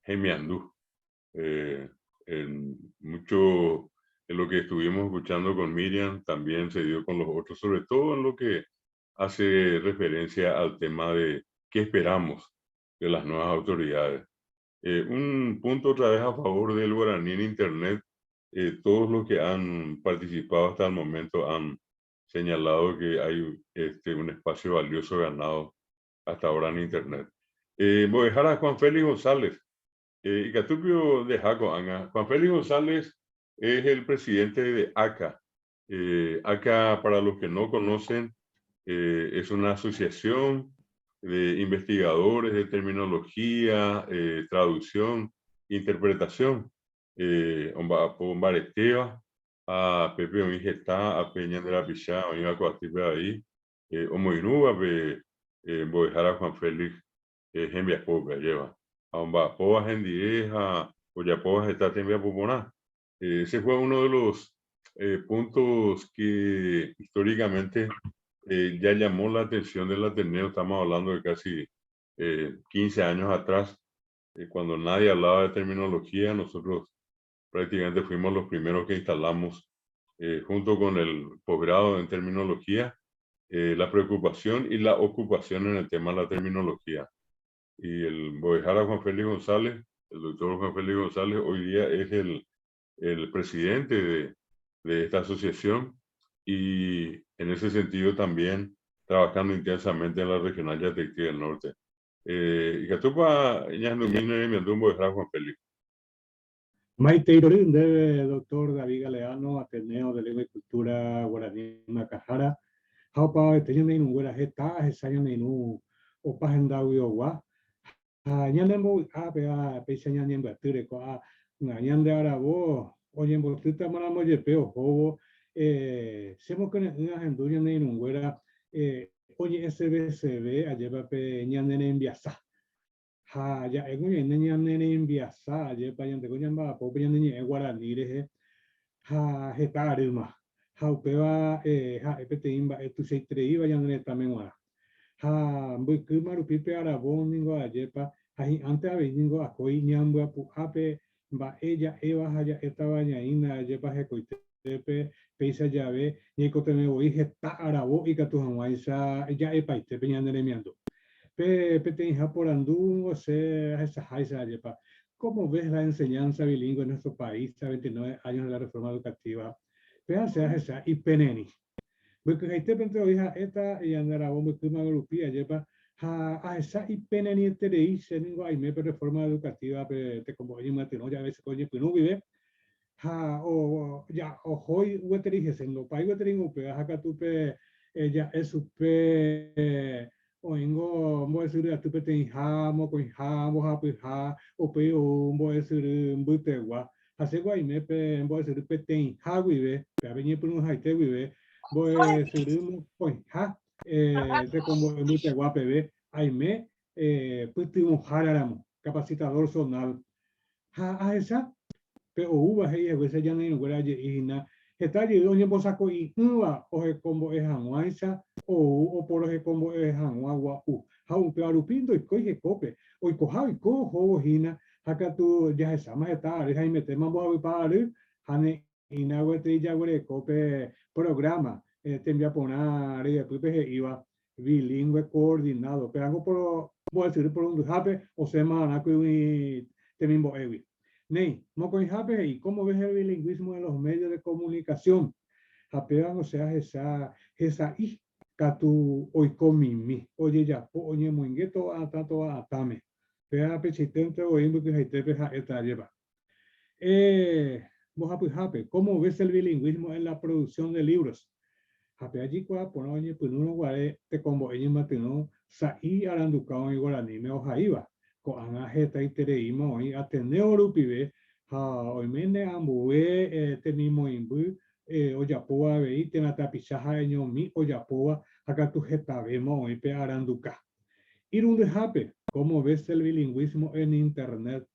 Gemiandú. En mucho en lo que estuvimos escuchando con Miriam también se dio con los otros, sobre todo en lo que hace referencia al tema de qué esperamos de las nuevas autoridades. Un punto otra vez a favor del guaraní en Internet. Todos los que han participado hasta el momento han señalado que hay un espacio valioso ganado hasta ahora en Internet. Voy a dejar a Juan Félix González. Icatupio de Jaco, Anga. Juan Félix González es el presidente de ACA. ACA, para los que no conocen, es una asociación de investigadores de terminología, traducción, interpretación. Ombareteva, a Pepe Onigeta, a Peña de la Pichá, Oiga Coatipe ahí, Omoinuba, voy a dejar a Juan Félix, Gembia Poca, lleva. Amba Poa Gendieja, Oyapoa está Tembia Puponá. Ese fue uno de los puntos que históricamente ya llamó la atención del Ateneo. Estamos hablando de casi 15 años atrás, cuando nadie hablaba de terminología. Nosotros prácticamente fuimos los primeros que instalamos, junto con el posgrado en terminología, la preocupación y la ocupación en el tema de la terminología. Y el Bojara Juan Félix González, el doctor Juan Félix González, hoy día es el presidente de esta asociación, y en ese sentido también trabajando intensamente en la regional Yatequí del Norte. Y que tú para ellas no vienen mi andumbo de Juan Félix. Maite Irorín, doctor David Galeano, Ateneo de Lengua y Cultura Guaraní Macajara. Jaupa, teniendo en un guara jeta, esañan en un opa en Dawi Owa. Ñanembo, pea, pesa ñanembo, atireko, ñande arabo, oyembo, tuta maramo yepeo, jobo, semo que en duyan en un guara, oye, SBCB, alleva pe ñandene enviasa. Ya, en ñandene enviasa, alleva yande coñamba, pope ñandene guaraní, jeta arima. Jaupeva, epeteimba, tu se treiva ñandene también guara. Bukumaru pipe arabón ningo ayepa, antes había ningo akoi ñambua pu ape, ba ella eva haya estaba ñaina ayepa hecoitepe, peisa llave, nico te me voy gesta arabo y catu hamaisa, ya epaite, peñandere miando. Pete en japorandungo se esa jaisa ayepa. ¿Cómo ves la enseñanza bilingüe en nuestro país a 29 años de la reforma educativa? Péanse a esa y peneni. Porque hay te pente oija esta y andara bombo que una grupía lleva a esa y pena ni te se ningo hay me reforma educativa te como oye mate no ya a veces coño que no vive o ya hoy weterige se lo pai wetering upe haka tupe ya esupe o ingo mo esuru tupe te ha mo ko ha mo ha pu ha o pe o mo esuru mbutewa hasegwa imepe mo esuru pe te ha wiwe pe abenye punu ha te wiwe mo esuru mo ko ha te como mbutewa pe aime puti un hararamo capacitador sonal ha a esa pe o uva hei e wese jana ino gwera je ihina heta je onye bosako i uva o he kombo e hanwaisa o poro he kombo e hanwa wa u ha un pe arupindo i koi he kope o i koha i ko ho hina haka tu ya he sama heta ari hai mete mambo avi pa ari hane ina wete ya gwere kope programa tembia pona ari e pupe he iwa bilingüe coordinado pero algo por voy a decir por un jape o semana que temimbo ewi nei no con jape y cómo ves el bilingüismo en los medios de comunicación japean o sea esa i katu hoy comimi oye ya oye muingeto a tanto atame pea pechitente o imbu que haite peja eta lleva jape cómo ves el bilingüismo en la producción de libros hape allí kwa pono oye pununo guare te combo ella matino sai aranduka y guarani me ojaiva ko anga heta itereima hoy ateneo rupive ha hoy mene ambue te mismo imbu oyapoa vei te mata pichaja eño mi oyapoa acá tu heta vemos hoy pe aranduka irunde hape cómo ves el bilingüismo en internet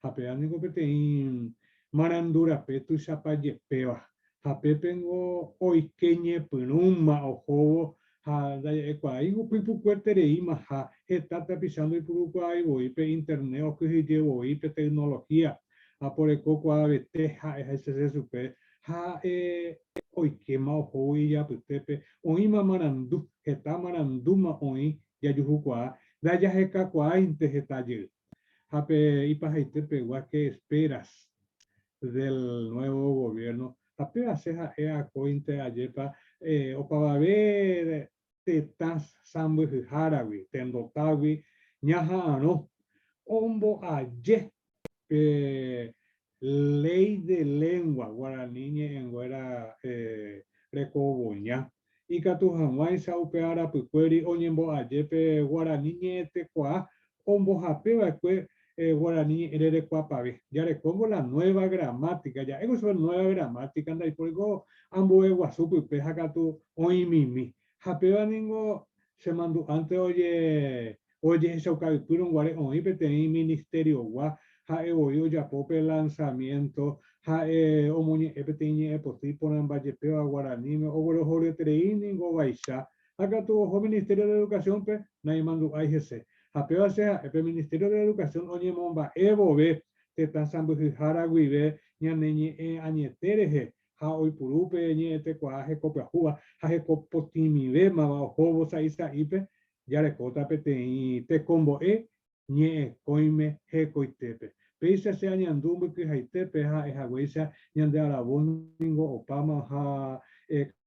hape anigo petein marandura petu chapaye peva hape pengo hoy keñe punuma ojo ha da equaigo pipu cuertereima ha etata pisando y puruquai voy pe internet o que llevo y pe tecnología a por eco qua veteja ese supe ha hoy quema ojo y ya putepe oima marandu eta maranduma hoy ya yujuqua da ya heca qua inte hetaye hape y pajaite pegua que esperas del nuevo gobierno apenas seja ea cointe ayepa o para ver tetas sambu harawi tendotawi ñaja ano ombo aye ley de lengua guaraní en guera recoboña y catu hamai saupeara puqueri oñembo ayepe guaraní te qua ombo japeva que guaraní erere cuapave ya le pongo la nueva gramática ya eso es nueva gramática anda y por eso ambo guasupu peja catu hoy mimi japeva ningo se mandó antes oye eso capítulo un guare hoy peteni ministerio gua ha oyo ya pope lanzamiento ha omuñe peteni posti ponan valle peo guaraní o goro jore treini go baisha acá tu ministerio de educación pe nai mandu IGC apeo sea el Ministerio de Educación oye momba evo ve te tan sambu jara guive ñaneñi añetereje ha hoy purupe ñete cuaje copia juba ha he copotimi ve ma hobo saisa ipe ya le cota pete y te combo ñe coime he coitepe peisa se añandumbu que haitepe ha guisa ñande araboningo opama ha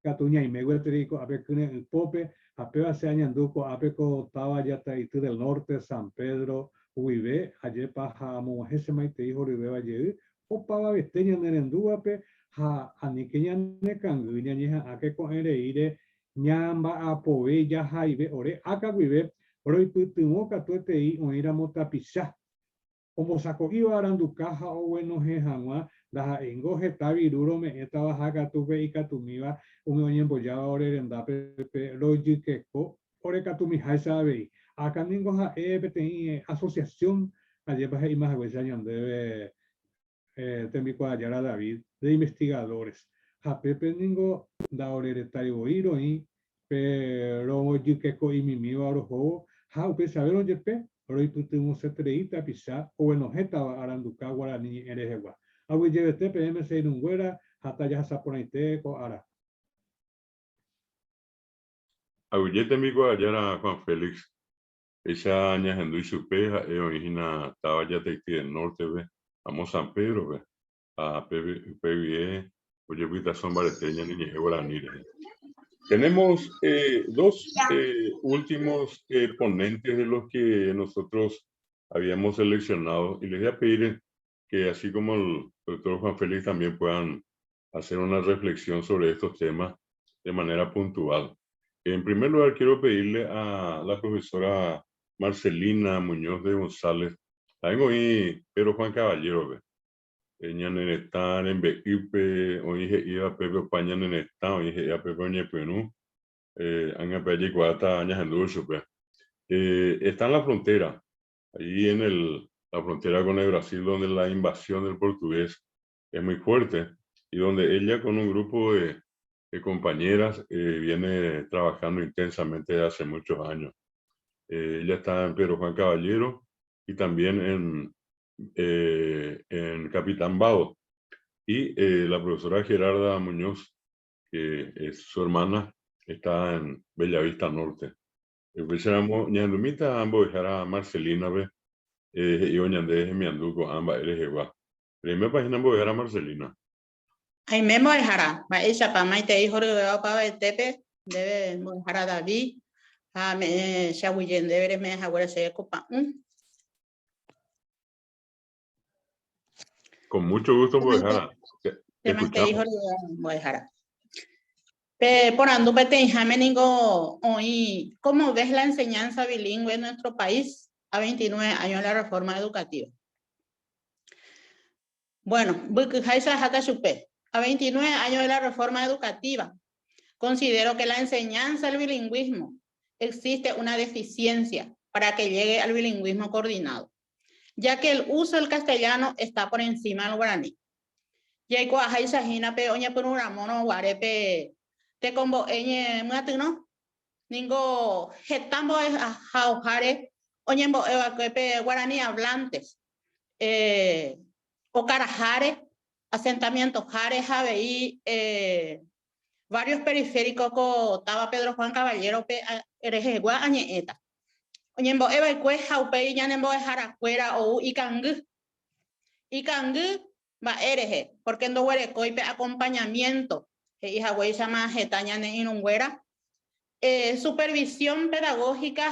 catuña y meguetrico a ver el pope apeva se añanduco apeco taba ya taitu del norte San Pedro Uibe ayer paja mo ese maite hijo de valle o pava besteña nerenduape ha aniqueña ne canguña ñeja a que con ire ñamba apove ya jaibe ore acá Uibe oro putumo catuete y oira motapisha como saco iba aranducaja o bueno jejanwa la engoje taviruro me estaba jaga tuve y catumiva un oñen bollaba ore renda pepe logi que co ore catumi jaisa ve acá ningoja pete asociación ayer baje y más huesañan debe temico ayara David de investigadores a pepe ningo da ore taibo iro y pero oji que co y mi miva rojo ha upe saber oye pe hoy putimo se treita pisa o bueno estaba aranduca guaraní erejegua awi llevete PM se nunguera hasta ya saponaite ko ara Aguillete migo ayara Juan Félix esa aña hendu y supeja origina estaba ya te del norte ve vamos San Pedro ve a PBE oye vita son bareteña ni guaraní. Tenemos dos últimos ponentes de los que nosotros habíamos seleccionado y les voy a pedir que así como doctor Juan Félix también puedan hacer una reflexión sobre estos temas de manera puntual. En primer lugar, quiero pedirle a la profesora Marcelina Muñoz de González, tengo ahí Pedro Juan Caballero, ñan en estar en Bequipe, hoy iba Pepe Paña en estado, hoy iba Pepe Oñe Penú, Anga Pelle Cuata, Añas en Lucho, está en la frontera, ahí en la frontera con el Brasil, donde la invasión del portugués es muy fuerte y donde ella con un grupo de compañeras viene trabajando intensamente desde hace muchos años. Ella está en Pedro Juan Caballero y también en Capitán Bado. Y la profesora Gerarda Muñoz, que es su hermana, está en Bellavista Norte. Empezamos, ñandumita ambos dejara Marcelina, y oñandé mi anduco, ambas eres igual. Primera página ambos dejara Marcelina. Ay, me dejara, ella para maite hijo de para el tepe, debe dejar a David, a me shawiyen debe me ahora se copa. Con mucho gusto, Bojara. Te maite hijo de dejara. Por ando ningo hoy, ¿cómo ves la enseñanza bilingüe en nuestro país a 29 años de la reforma educativa? Bueno, a 29 años de la reforma educativa, considero que la enseñanza del bilingüismo existe una deficiencia para que llegue al bilingüismo coordinado, ya que el uso del castellano está por encima del guaraní. Yaiko ajaisa hina pe oña por un ramono guarepe te combo eñe muatino ningo getambo a jaujare oñembo evacuepe guaraní hablantes o carajare asentamientos jare javeí varios periféricos co taba Pedro Juan Caballero pe erejegua añeeta oñembo evacue jaupe ñanembo jaracuera o ikangu va ereje porque no huele coipe acompañamiento hija güey llama jetaña ne inunguera supervisión pedagógica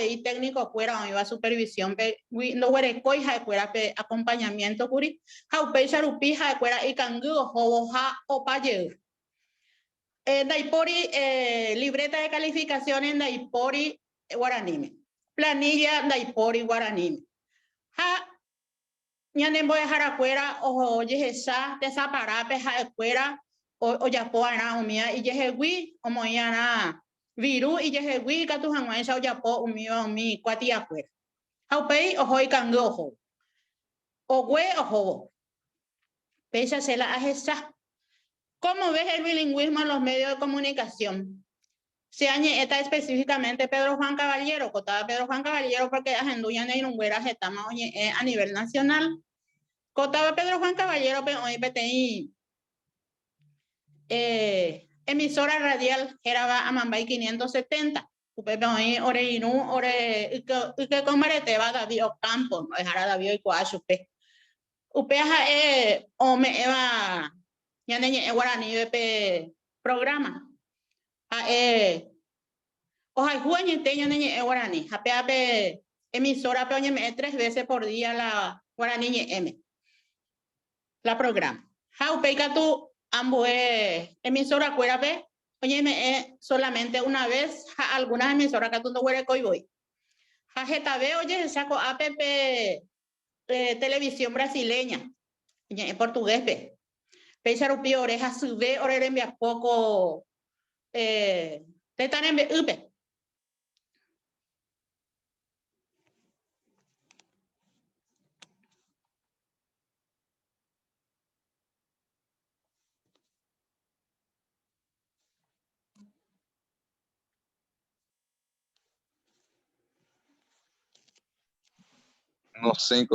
y técnico fuera o iba supervisión no huele coija fuera acompañamiento curi jaupe charupi fuera y cangu o o paye daipori libreta de calificaciones daipori guaranime planilla daipori guaranime ñanembo dejar afuera o yesa desaparape afuera o ya po ana umia y yehegui como yana viru y yehegui katu hanwaisha o ya po umia umi kwati afuera haupei o hoi kango ojo o gwe ojo pesa se la ajesa. ¿Cómo ves el bilingüismo en los medios de comunicación? Se añeta específicamente Pedro Juan Caballero, cotada Pedro Juan Caballero porque agenduya en Unguera estamos a nivel nacional. Cotaba Pedro Juan Caballero, pero hoy PTI emisora radial era Amambay 570. Upe hoy Oreinu, Ore que comarete va David Ocampo, no dejará David y Coachupe. Upeja ome eva ya neñe guaraní de programa. Ojalá jueñe teña neñe guaraní. Ape emisora pe oñe 3 veces por día la guaraní M. La programa. Jaupeika tu ambue emisora cuerape, oye solamente una vez algunas emisoras que tú no huele coiboy. Jajetabe oye saco app televisión brasileña, en portugués pe. Pecharupi oreja sube orere envía poco te están en upe. No sé,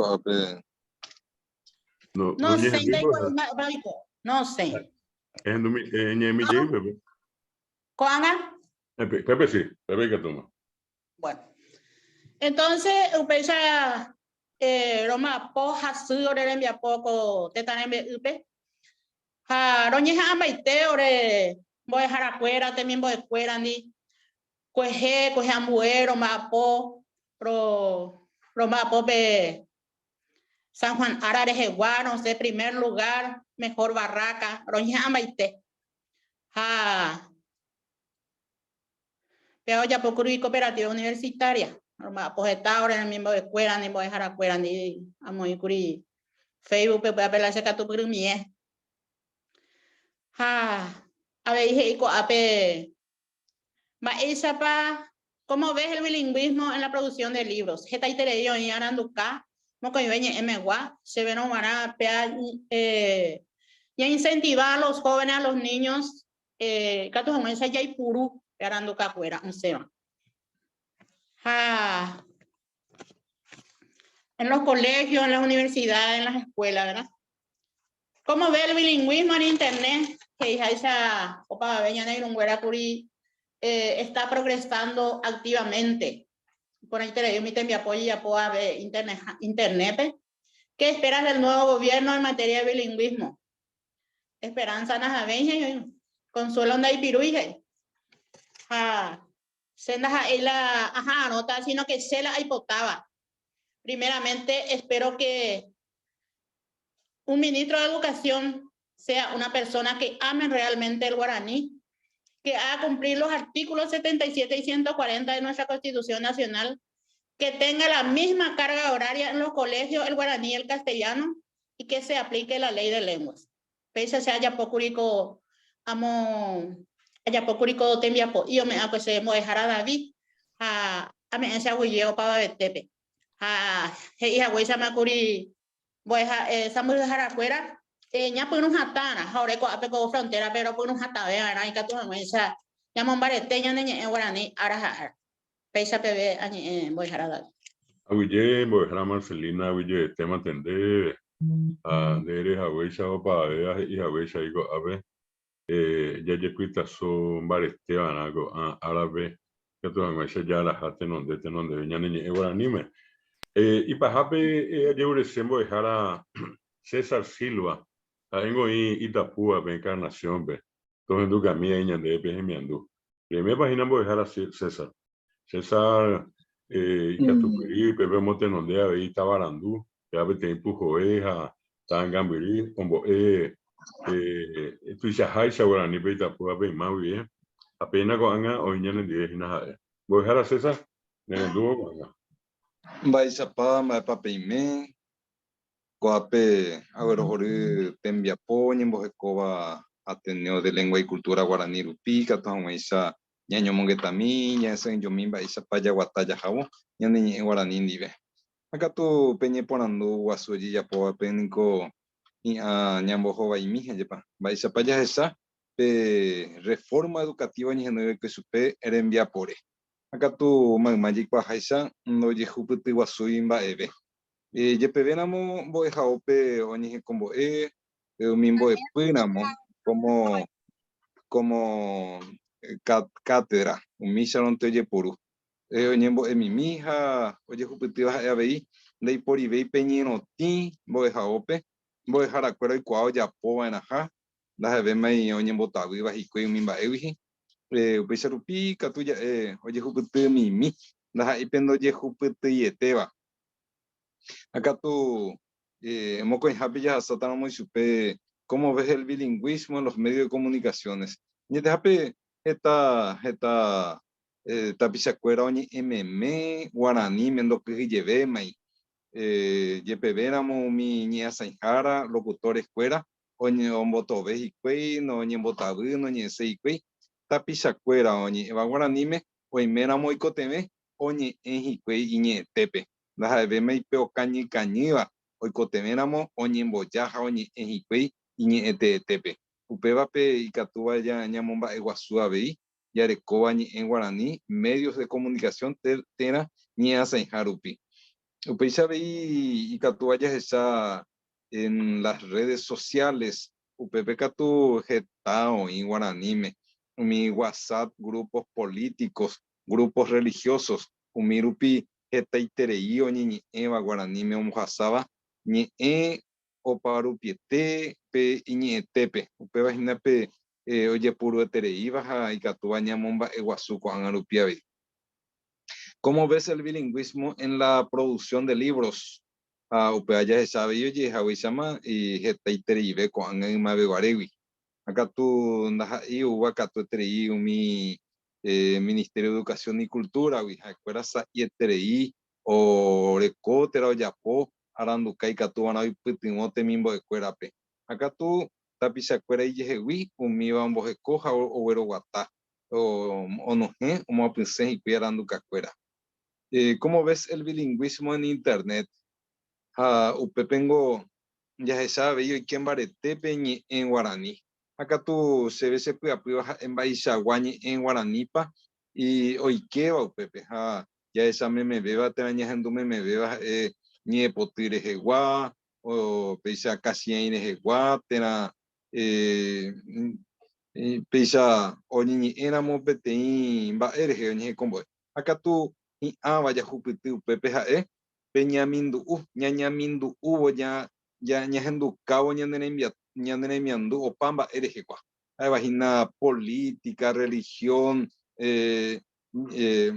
no sé, no sé. ¿Coanga? Pepe sí, Pepe que toma. Bueno, entonces, upesa Roma poja su ore envía poco te tan en upe. Roñeja ambaite ore voy a dejar afuera, también voy a fuera ni coge ambuero, mapo, pro mapo pe San Juan Ararejeguá, no sé, primer lugar, mejor barraca, Roña Amaite. Ah, pero ya por cooperativa universitaria. Pues está ahora en el mismo escuela, ni voy a dejar afuera, ni a muy curi. Facebook, pero voy a pelarse que tu primie. Ah, a ver, dije, ¿cómo ves el bilingüismo en la producción de libros? ¿Qué tal te y aranduca? ¿Cómo que viene MWA? Se ven a y incentivar a los jóvenes, a los niños, que tu comienza ya y puru, aranduca fuera, un seba. En los colegios, en las universidades, en las escuelas, ¿verdad? ¿Cómo ve el bilingüismo en internet? Que esa opa veña negro un gueracuri está progresando activamente. Por ahí te mi te apoyo y apoya de internet. ¿Qué esperas del nuevo gobierno en materia de bilingüismo? Esperanza Najaveña, Consuelo Ndaipiruije. Sendas ahí la, no está, sino que se la hipotaba. Primeramente, espero que un ministro de Educación sea una persona que ame realmente el guaraní, que haga cumplir los artículos 77 y 140 de nuestra Constitución Nacional, que tenga la misma carga horaria en los colegios, el guaraní y el castellano, y que se aplique la ley de lenguas. Pese a haya pocurico, haya pocurico tembiapo, y yo me hago ese dejar a David, me ese agüilleo para Betepe. Y agüey se me ocurri, voy a estamos dejar afuera, ya pues un hatana, ahora con frontera, pero pues un hatavea, ¿no? Y que tú me dices, ya me embarete, ya en guaraní, ahora, pese a bebé, voy a dejar a David. Aguille, voy a dejar a Marcelina, aguille, tema tender, de eres agüecha o para ver, y agüecha, digo, a ver, ya cuita son barete, algo, ahora ve, que tú agüecha ya la jate, donde venían en guaraní, y para hape, yo voy a dejar a César Silva, tengo ahí Itapúa, Encarnación, ve, entonces tú caminas de Pejemiandú. Primera página voy a dejar a César. César, Catupirí, Pepe Montenondea, ahí está Barandú, ya te empujo, está en Gambirí, como, tú ya hay Guaraní, Itapúa, más bien, apenas con Anga, o niña en 10 y nada. Voy a dejar a César, en el dúo con Anga. Baisapa, Mapapeime, Coape, Aguerojori, Tembiapo, Ñembojecoba, Ateneo de Lengua y Cultura Guaraní Rupica, Tomaisa, Ñaño Mongetami, Ñasen Yomimba, Isapaya, Guataya, Jabo, Ñani Guaraní Nive. Acá tu Peñe Ponando, Guasuji, Yapoa, Pénico, y a Ñambojoba y Mija, Yepa, Baisapaya esa, reforma educativa en Geneve que supe, Erembia Pore. Acá tu Magic Pajaisa, no Yehuputi Guasuimba Eve. Yepevenamo, Boejaope, Oñije como Mimbo de Pínamo, como cátedra, un misaron te Yepuru. Oñembo mi mija, oye Jupitiva Avei, Ley por Ibei Peñino Ti, Boejaope, Boejaracuero y Cuao Yapoa en Aja, las Evema y Oñembo Taviva y Cuey Mimba Eviji. Upecharupi, Catuya, oye Jupitiva Mimi, las Ipendo Yehupiti y Eteva. Acá tú, Moco en Japilla, Satana muy supe, ¿cómo ves el bilingüismo en los medios de comunicaciones? Y te hape, esta tapizacuera, oñi, MM, guaraní, mendo que lleve, mai, yepevéramo, mi ña sainjara, locutores cuera, oñi, ombotobe y cuey, no, oñi, embotabú, no, oñi, sei cuey, tapizacuera, oñi, eva guaranime, oiméramo y coteme, oñi, en cuey, iñe, tepe. Las de me peo cañi cañiva, hoy cotemeramo, oñi en boyaja, oñi en hicuey, iñi tepe. Upevape y catuba ya ñamomba eguazúa veí, yarecoba ñi en guaraní, medios de comunicación tena ñi asa en jarupi. Upeiza veí y catuba ya está en las redes sociales, upepe catu getao en guaranime, mi WhatsApp, grupos políticos, grupos religiosos, umirupi esta iterei oñi eva guaraní me omojasaba ni oparupiete pe iñi tepe upeva hinape oye puro eterei baja y catubaña momba eguazú con arupiavi. ¿Cómo ves el bilingüismo en la producción de libros? Upea ya sabe yo ye hawisama y hetaiterive con angma bewarewi. Acá tú andas ahí o acá tú treí mi Ministerio de Educación y Cultura, wi escuela sa y treí o recotera o yapo arandukai katu ana pitimote mimbo escuela pe. Acá tú tapisa escuela y jewi mi vamos escoja o wero guata o no o mo pensé y piaranduka escuela. ¿Cómo ves el bilingüismo en internet? Upepengo ya se sabe yo quién barete peñi en guaraní. Acá tú se ve se puede aplicar en Baizaguañi en guaranípa y hoy qué va upepe. Ya esa me beba te añadiendo me beba ni potire jegua o pesa casi en jegua tena pesa o ni éramos petein va eres ni combo. Acá tú y vaya jupitu upepe Peñamindu ñañamindu hubo ya ñajendu cabo ñanenemiandu o pamba erejekua. Hay vagina política, religión,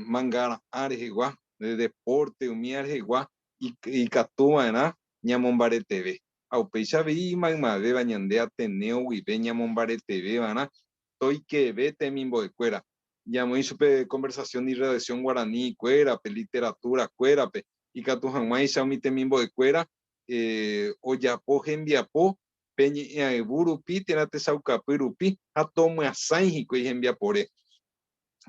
mangara arejegua, de deporte, umierejegua, y catúa, ñamombare TV. Aupeisa vi magma beba ñande Ateneo wibe ñamombare TV, vana. Toy que vete mimbo de cuera. Llamo y supe conversación y redacción guaraní, cuera, literatura, cuera, y catu jamás mi temimbo de cuera o yapo gendiapo peñi burupi tenate sauca perupi a tomo a sanji que envia pore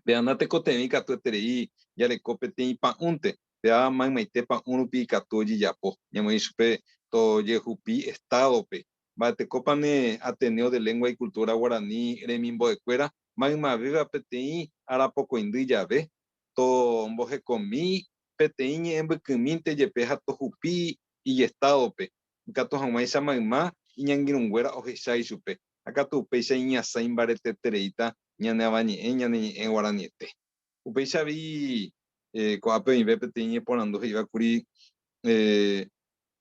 veanate cotemi catu terei ya le copete y pa unte vea man maite pa unupi catu yapo llamo y supe to yehupi estado pe bate copane Ateneo de Lengua y Cultura Guaraní remimbo de cuera magma viva petei arapoco indilla ve to mboje comi peteñe en Bekiminte yepeja tojupi y estado pe. Gato jamás esa mamá y ñangirunguera o jesai supe. Acá tu peisa iña sain barete tereita ñane abani en guaraniete. Upeisa vi coape y peteñe ponando iba curi ¿qué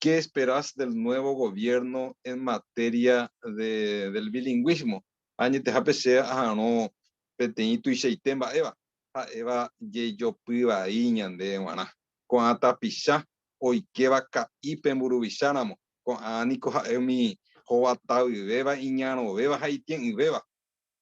esperas del nuevo gobierno en materia del bilingüismo? Añe te japese no peteñito y seitemba Eva ye yo piba de guana con atapisha hoy que va ca y pemburubisáramo con anico mi joata y beba iñano beba haitien y beba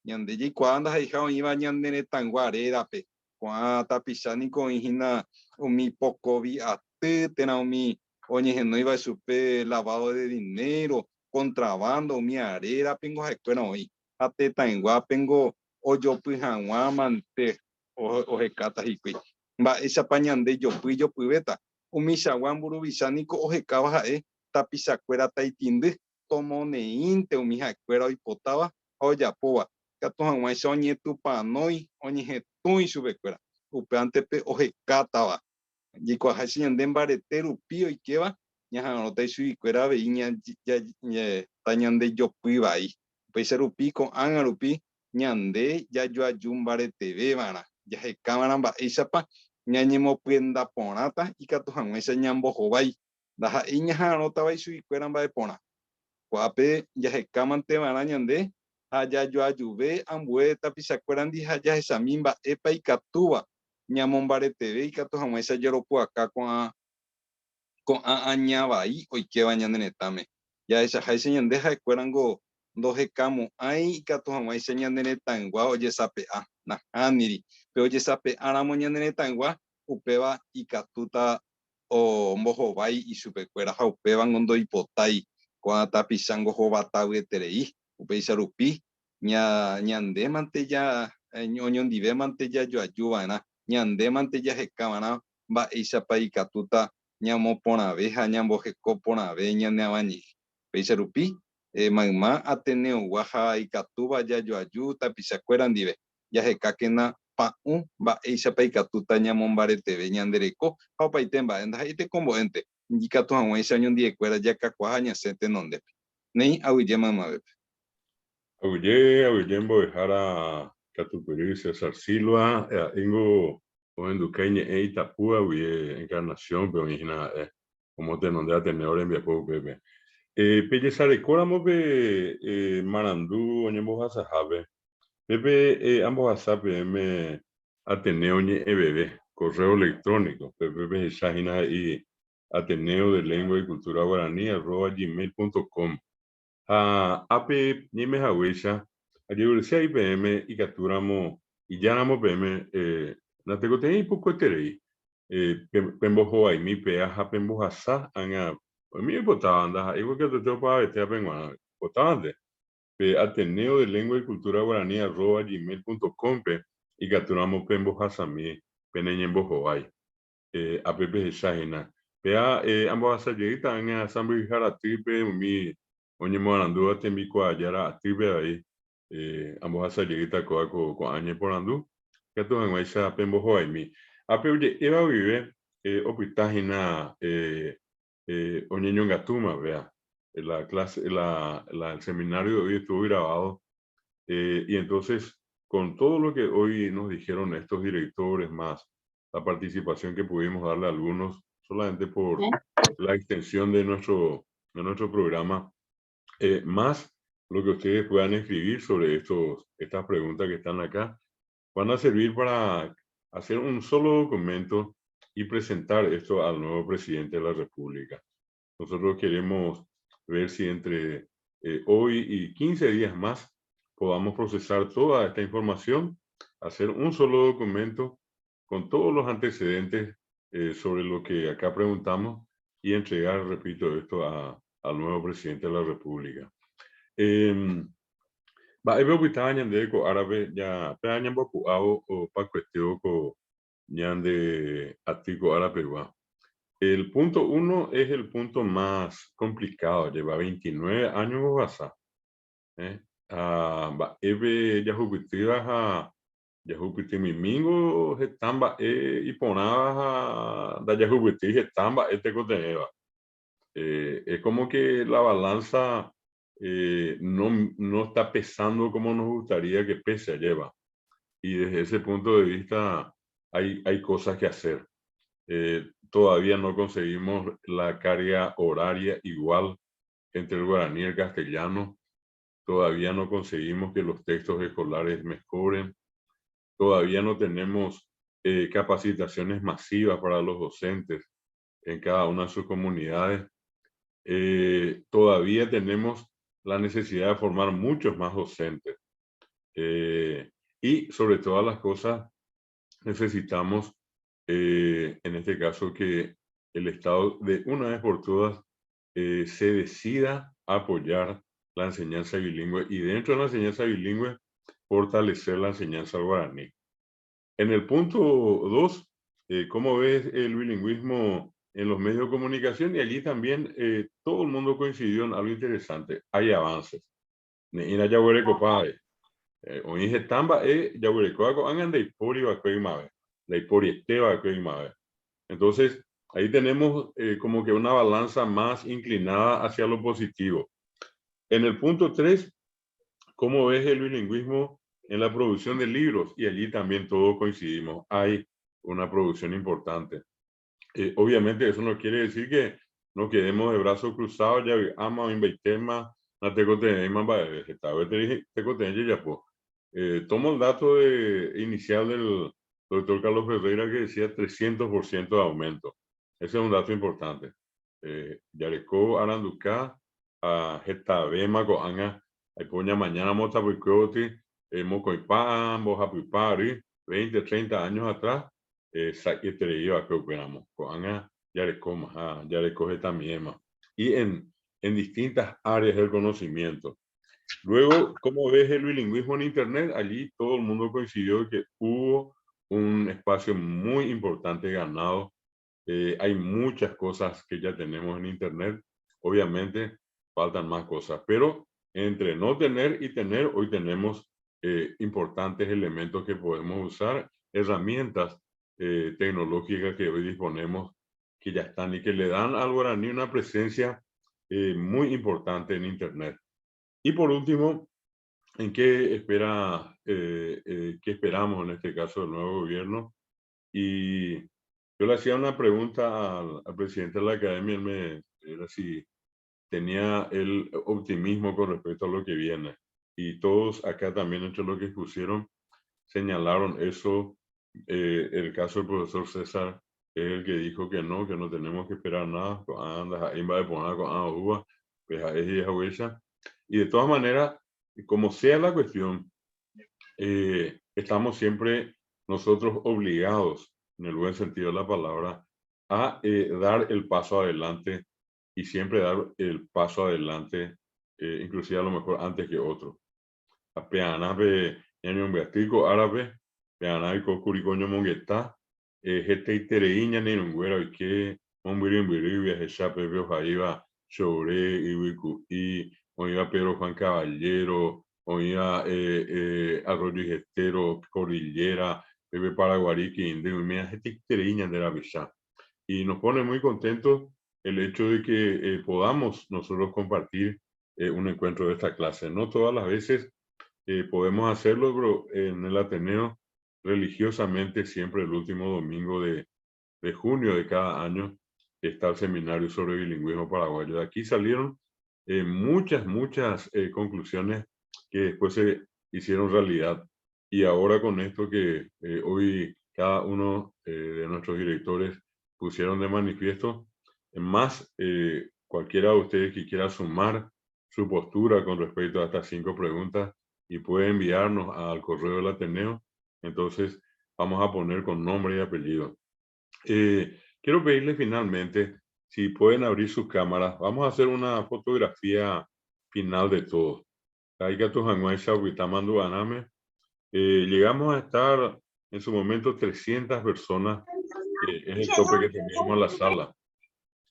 ñande y cuando hay jao iba ñande tanguarera pe con atapisha ni con hina mi poco vi a tena mi oye no iba supe lavado de dinero contrabando mi arera pingo escuela hoy a teta en guapengo o yo pijan guamante o hekata hikui ba esa pañande yo beta umisa wamburu bisaniko o hekaba hae tapisa cuera taitinde tomone inte umija cuera y potaba o ya poa gato hanwa soñe tu panoi oñe hetui sube cuera upeante pe o hekata va y ko hasian den bareteru pio y queba ñaja no te sui cuera veiña ya tañande yo vai pues rupi con angarupi ñande ya yo ayumbare tv vana ya he cámara ba isapa ñañemo puenda ponata y catu han ese ñambo jobai da iña no taba y sui cuera ba de pona guape ya he cámante vana ñande allá yo ayuve ambueta pisa cueran dija ya esa mimba epa y catuba ñamombare tv y catu han ese yeropo acá con añaba ahí hoy que bañan en etame ya esa jaise ñandeja de cuerango doje camo ay catu jamás señan de netangua oye sape na aniri pero oye sape aramo ñan de netangua upeba y catuta o mojo bai y supe cuera ja upeban ondo hipotai cuando tapisango jobata terei upe isarupi ñande mante ya ñoñon dive mante ya yo ayuba na ñande mante ya jecamana ba isapa y catuta ñamo ponave ha ñambo jeko ponave ñane avañi peisarupi magma Ateneo guaja y catuba ya yo ayuta pisacueran dive ya jekakena pa'u mba'éichapa ikatuta ñamombare ñandereko ha opaitémba ndahaite kombo'énte ikatu hag̃uáicha oñondiekuéra jakakua ha ñasẽ tenondepe néi avyje maymavépe. Avyje mbo'ehára Katupyry César Silva ingo ohendukai ñe'ẽ Itapúa avyje Encarnación pe oĩhína ha'e omotenonde Ateneo rembiapo upépe. Pejesarekóramope marandu oñembohasahápe Pepe ambos PM Ateneo ñe'ẽveve correo electrónico Pepe pehechahína y Ateneo de Lengua y Cultura Guaraní @gmail.com. Ape Nime Hawisha, Ayursia IPM y capturamos y llamamos PM, Natecote y poco terei, Pembojo y mi peaja Pembojasa, Anga, mi botanda, igual que te para este apenguana, botande. Ateneo de Lengua y Cultura Guaraní @gmail.com y capturamos Pembojasa mi, Peneñembojo hay. APP Shahina. Pea ambos asayita en asamble jaratipe mi onye morandu atembi kwa yara atipe ahí ambos asayita ko anye porandu que tu en esa pembo hoy mi ape oye eva vive opitagina onye nyongatuma vea la clase el seminario de hoy estuvo grabado y entonces con todo lo que hoy nos dijeron estos directores más la participación que pudimos darle a algunos solamente por la extensión de nuestro programa, más lo que ustedes puedan escribir sobre estas preguntas que están acá, van a servir para hacer un solo documento y presentar esto al nuevo presidente de la República. Nosotros queremos ver si entre hoy y 15 días más podamos procesar toda esta información, hacer un solo documento con todos los antecedentes sobre lo que acá preguntamos y entregar, repito, esto al nuevo presidente de la República. Va veo que está ñande ko árabe ya pe añan boku ao o pa cuestión ko ñande atico árabe va. El punto 1 es el punto más complicado, lleva 29 años basa. Va ebe ya juguetiva Yahupiti Mimingo, Getamba, y Ponaba, da Yahupiti, Getamba, Coteneva. Es como que la balanza no está pesando como nos gustaría que pese, lleva. Y desde ese punto de vista hay cosas que hacer. Todavía no conseguimos la carga horaria igual entre el guaraní y el castellano. Todavía no conseguimos que los textos escolares mejoren. Todavía no tenemos capacitaciones masivas para los docentes en cada una de sus comunidades. Todavía tenemos la necesidad de formar muchos más docentes. Y sobre todas las cosas, necesitamos, en este caso, que el Estado de una vez por todas se decida a apoyar la enseñanza bilingüe y dentro de la enseñanza bilingüe fortalecer la enseñanza guaraní. En el punto 2, ¿cómo ves el bilingüismo en los medios de comunicación? Y allí también todo el mundo coincidió en algo interesante. Hay avances. Ina yaguereco pae. Oinje tamba yaguereco angan de ipori bakoi mabe. La ipori esteba bakoi mabe. Entonces, ahí tenemos como que una balanza más inclinada hacia lo positivo. En el punto 3, ¿cómo ves el bilingüismo en la producción de libros? Y allí también todos coincidimos. Hay una producción importante. Obviamente eso no quiere decir que nos quedemos de brazos cruzados. Ya ama inveitema, no te tomo el dato inicial del doctor Carlos Ferreira que decía 300% de aumento. Ese es un dato importante. Yareco Aranducá, a Getabema, Coanga, hay poña mañana mota boicoti, mocoipán, bojapuipari, 20, 30 años atrás, saquetería que operamos, Coanga, Yareco, Yareco Getamiema. Y en distintas áreas del conocimiento. Luego, ¿cómo ves el bilingüismo en Internet? Allí todo el mundo coincidió que hubo un espacio muy importante ganado. Hay muchas cosas que ya tenemos en Internet. Obviamente, faltan más cosas. Pero entre no tener y tener, hoy tenemos importantes elementos que podemos usar, herramientas tecnológicas que hoy disponemos, que ya están y que le dan al guaraní una presencia muy importante en Internet. Y por último, ¿en qué esperamos en este caso del nuevo gobierno? Y yo le hacía una pregunta al presidente de la academia, él era si tenía el optimismo con respecto a lo que viene. Y todos acá también, entre los que expusieron, señalaron eso. El caso del profesor César es el que dijo que no tenemos que esperar nada, anda, ahí va a poner con uva, pues ahí es huella. Y de todas maneras, como sea la cuestión, estamos siempre nosotros obligados, en el buen sentido de la palabra, a dar el paso adelante y siempre dar el paso adelante, inclusive a lo mejor antes que otro. Apenas ve ñaño beatico árabe, peana y cocuricoño mongueta, gente itereiña ni nunguera y que un birimbiria, echape veo jaiba, chore, y oiga Pedro Juan Caballero, oiga Arroyo y Gestero, Cordillera, Pepe Paraguarí, Quindío, y mira, gente itereiña de la visa. Y nos pone muy contentos el hecho de que podamos nosotros compartir un encuentro de esta clase. No todas las veces podemos hacerlo, pero en el Ateneo, religiosamente, siempre el último domingo de junio de cada año, está el seminario sobre bilingüismo paraguayo. De aquí salieron muchas conclusiones que después se hicieron realidad. Y ahora con esto que hoy cada uno de nuestros directores pusieron de manifiesto, más cualquiera de ustedes que quiera sumar su postura con respecto a estas 5 preguntas y puede enviarnos al correo del Ateneo, entonces vamos a poner con nombre y apellido. Quiero pedirles finalmente si pueden abrir sus cámaras. Vamos a hacer una fotografía final de todo. Llegamos a estar en su momento 300 personas, es el tope que teníamos en la sala.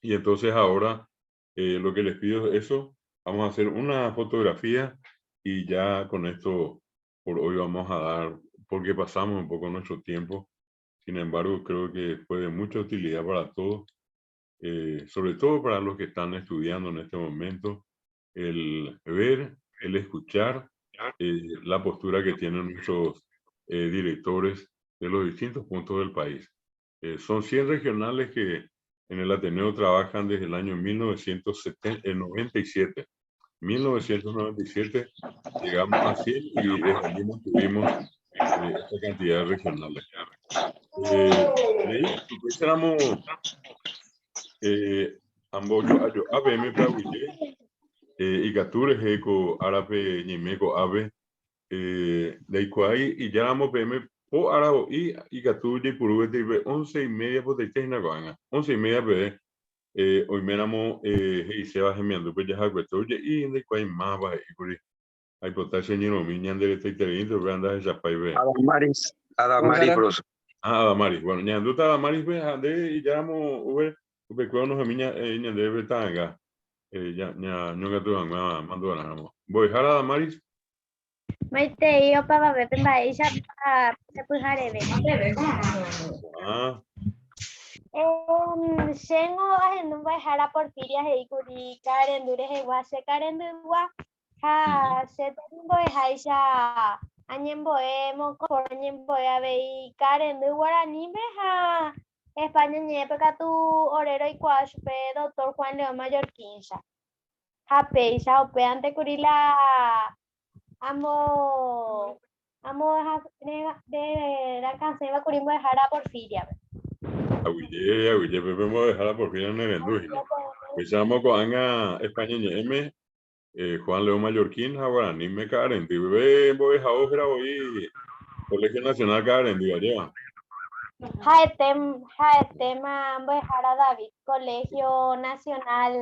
Y entonces ahora lo que les pido es eso. Vamos a hacer una fotografía y ya con esto por hoy vamos a dar, porque pasamos un poco nuestro tiempo. Sin embargo, creo que fue de mucha utilidad para todos, sobre todo para los que están estudiando en este momento, el ver, el escuchar la postura que tienen nuestros directores de los distintos puntos del país. Son 100 regionales que en el Ateneo trabajan desde el año 1997. 1997 llegamos a 100 y desde allí mantuvimos esta cantidad de regionales. Pues éramos amboyo ayo ABM Praguille y Catures Eco Árabe Ñemeco Ave de Iguay y ya éramos PM po Arabo y Catures Purube de 11:30 por de China Guanga 11:30 PD hoy me éramos y se va gemiendo pues ya cuesta oye y de Iguay más va y por ahí potasio ni no miñan de este interino anda esa paive Adamaris bros. Adamaris bueno ñan tú Adamaris ve ande y ya éramos ube cuando nos miña ñan de betanga ya no gato mando a la voy a Adamaris Maite yo para ver ella se puede Shengo en un bajara Porfiria y Curi Karen Dure Guase Karen Dua ha se tengo Haisha Añemboemo por Añemboe y Karen de Guaraní ha España ñepeca tu orero y cuaspe doctor Juan León Mallorquincha ha peisa o peante curila amo de la canción va curimbo dejara Porfiria Aguille, Pepe dejar por fin en el endúgeno. Pues llamo con Anga España M, Juan León Mallorquín, Jaguaraní, me Karen, Tibe, voy a Ojera, voy Colegio Nacional Karen, diría. Tema, voy a David, Colegio Nacional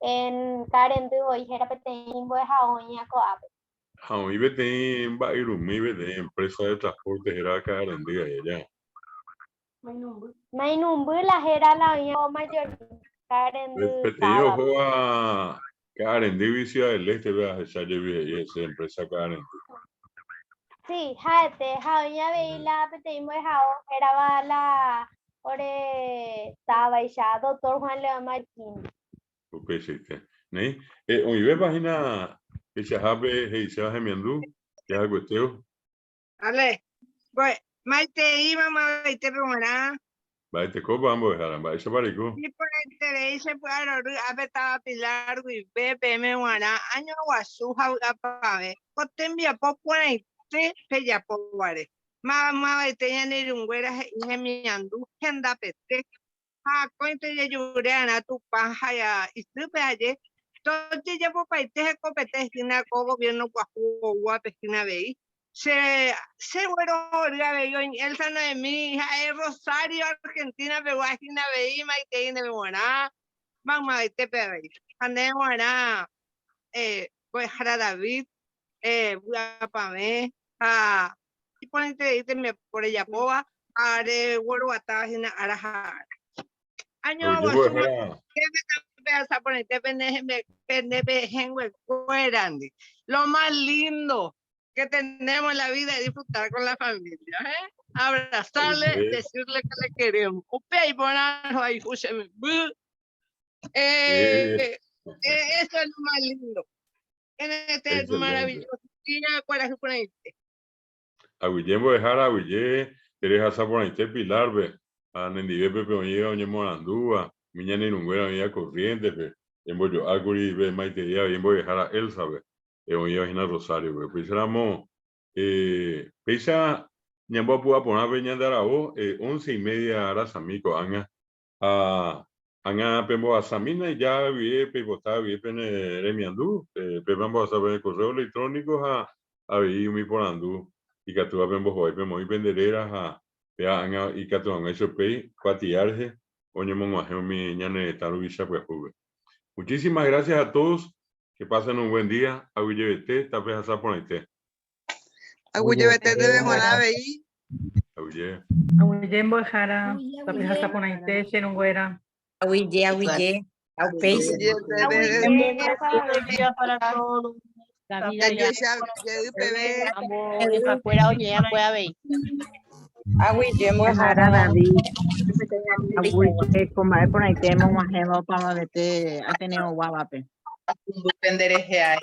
en Karen, voy a Peteín, voy a Oña Coape. Hoy vete en Bairumi, vete empresa de transporte, era Karen, diría. Mainumbu la era la mayor Karen Peteño juega Karen División del Este, vea esa esa empresa Karen. Sí, jate, jaoña veila peteimo era la ore estaba ya doctor Juan León Martín. Okay, sí. ¿Nee? Hoy ve página que se jabe se va gemiendo, ya cuesteo. Ale, pues Maite y mamá Maite Romana. Maite copa ambos dejaran, va eso parico. Y por el interés se puede apretar pilar y BPM guana año guasu jauga pave. Potembia popuane te pella povare. Mamá tenía ni un güera y mi andu kenda pete. Ha cointe ya yureana tu paja ya y supe ayer. Entonces ya por países competentes con gobierno guapo guapesina veí. Se bueno veía en el sano de mi hija es Rosario Argentina pero guajina veí maite de buena. Mamá te peí. Ande buena pues Jara David Guapame y ponete me por ella poa are güero atajina araja. Año basuma que me pasa ponete pendeje lo más lindo que tenemos en la vida es disfrutar con la familia, abrazarle, decirle que le queremos. Y ponerlo ahí, escúcheme. Eso es lo más lindo. En este maravilloso día, ¿cuál es el ponente? A Guillermo de Jara, Guille, querés hacer ponente Pilar, ve. A Nendive Pepe Oñiga, Oñe Morandúa, Miña Ninunguera, Oñiga Corriente, ve. En Boyo Aguri, ve, Maitería, bien voy a dejar a Elsa, ve. Oñiga Vagina Rosario, ve. Pues éramos, Pesa, Ñambo pueda poner Peña de Arabo, 11:30 horas, amigo, Anga Pembo a Samina y ya vi Pepota, vi Pene Remiandú, Pembo a saber el correo electrónico a vi mi porandú y que tú a Pembo hoy Pembo y pendereras a Anga y que tú han hecho pay, cuatiarse, oye monguaje mi ñane tarubicha pues juve. Muchísimas gracias a todos, que pasen un buen día, a Guillevete, tapes a Saponete. A Guillevete deben ganar ahí. A Guille. A Guillermo Jara, tapes a Saponete, Xenunguera. Aguille, Aupéis. Para todos. La vida ya. Afuera, oye, ya pueda ver. Aguille, Jara, David. Aguille, como es por ahí, tenemos más para vete a tener guapape. Pendereje a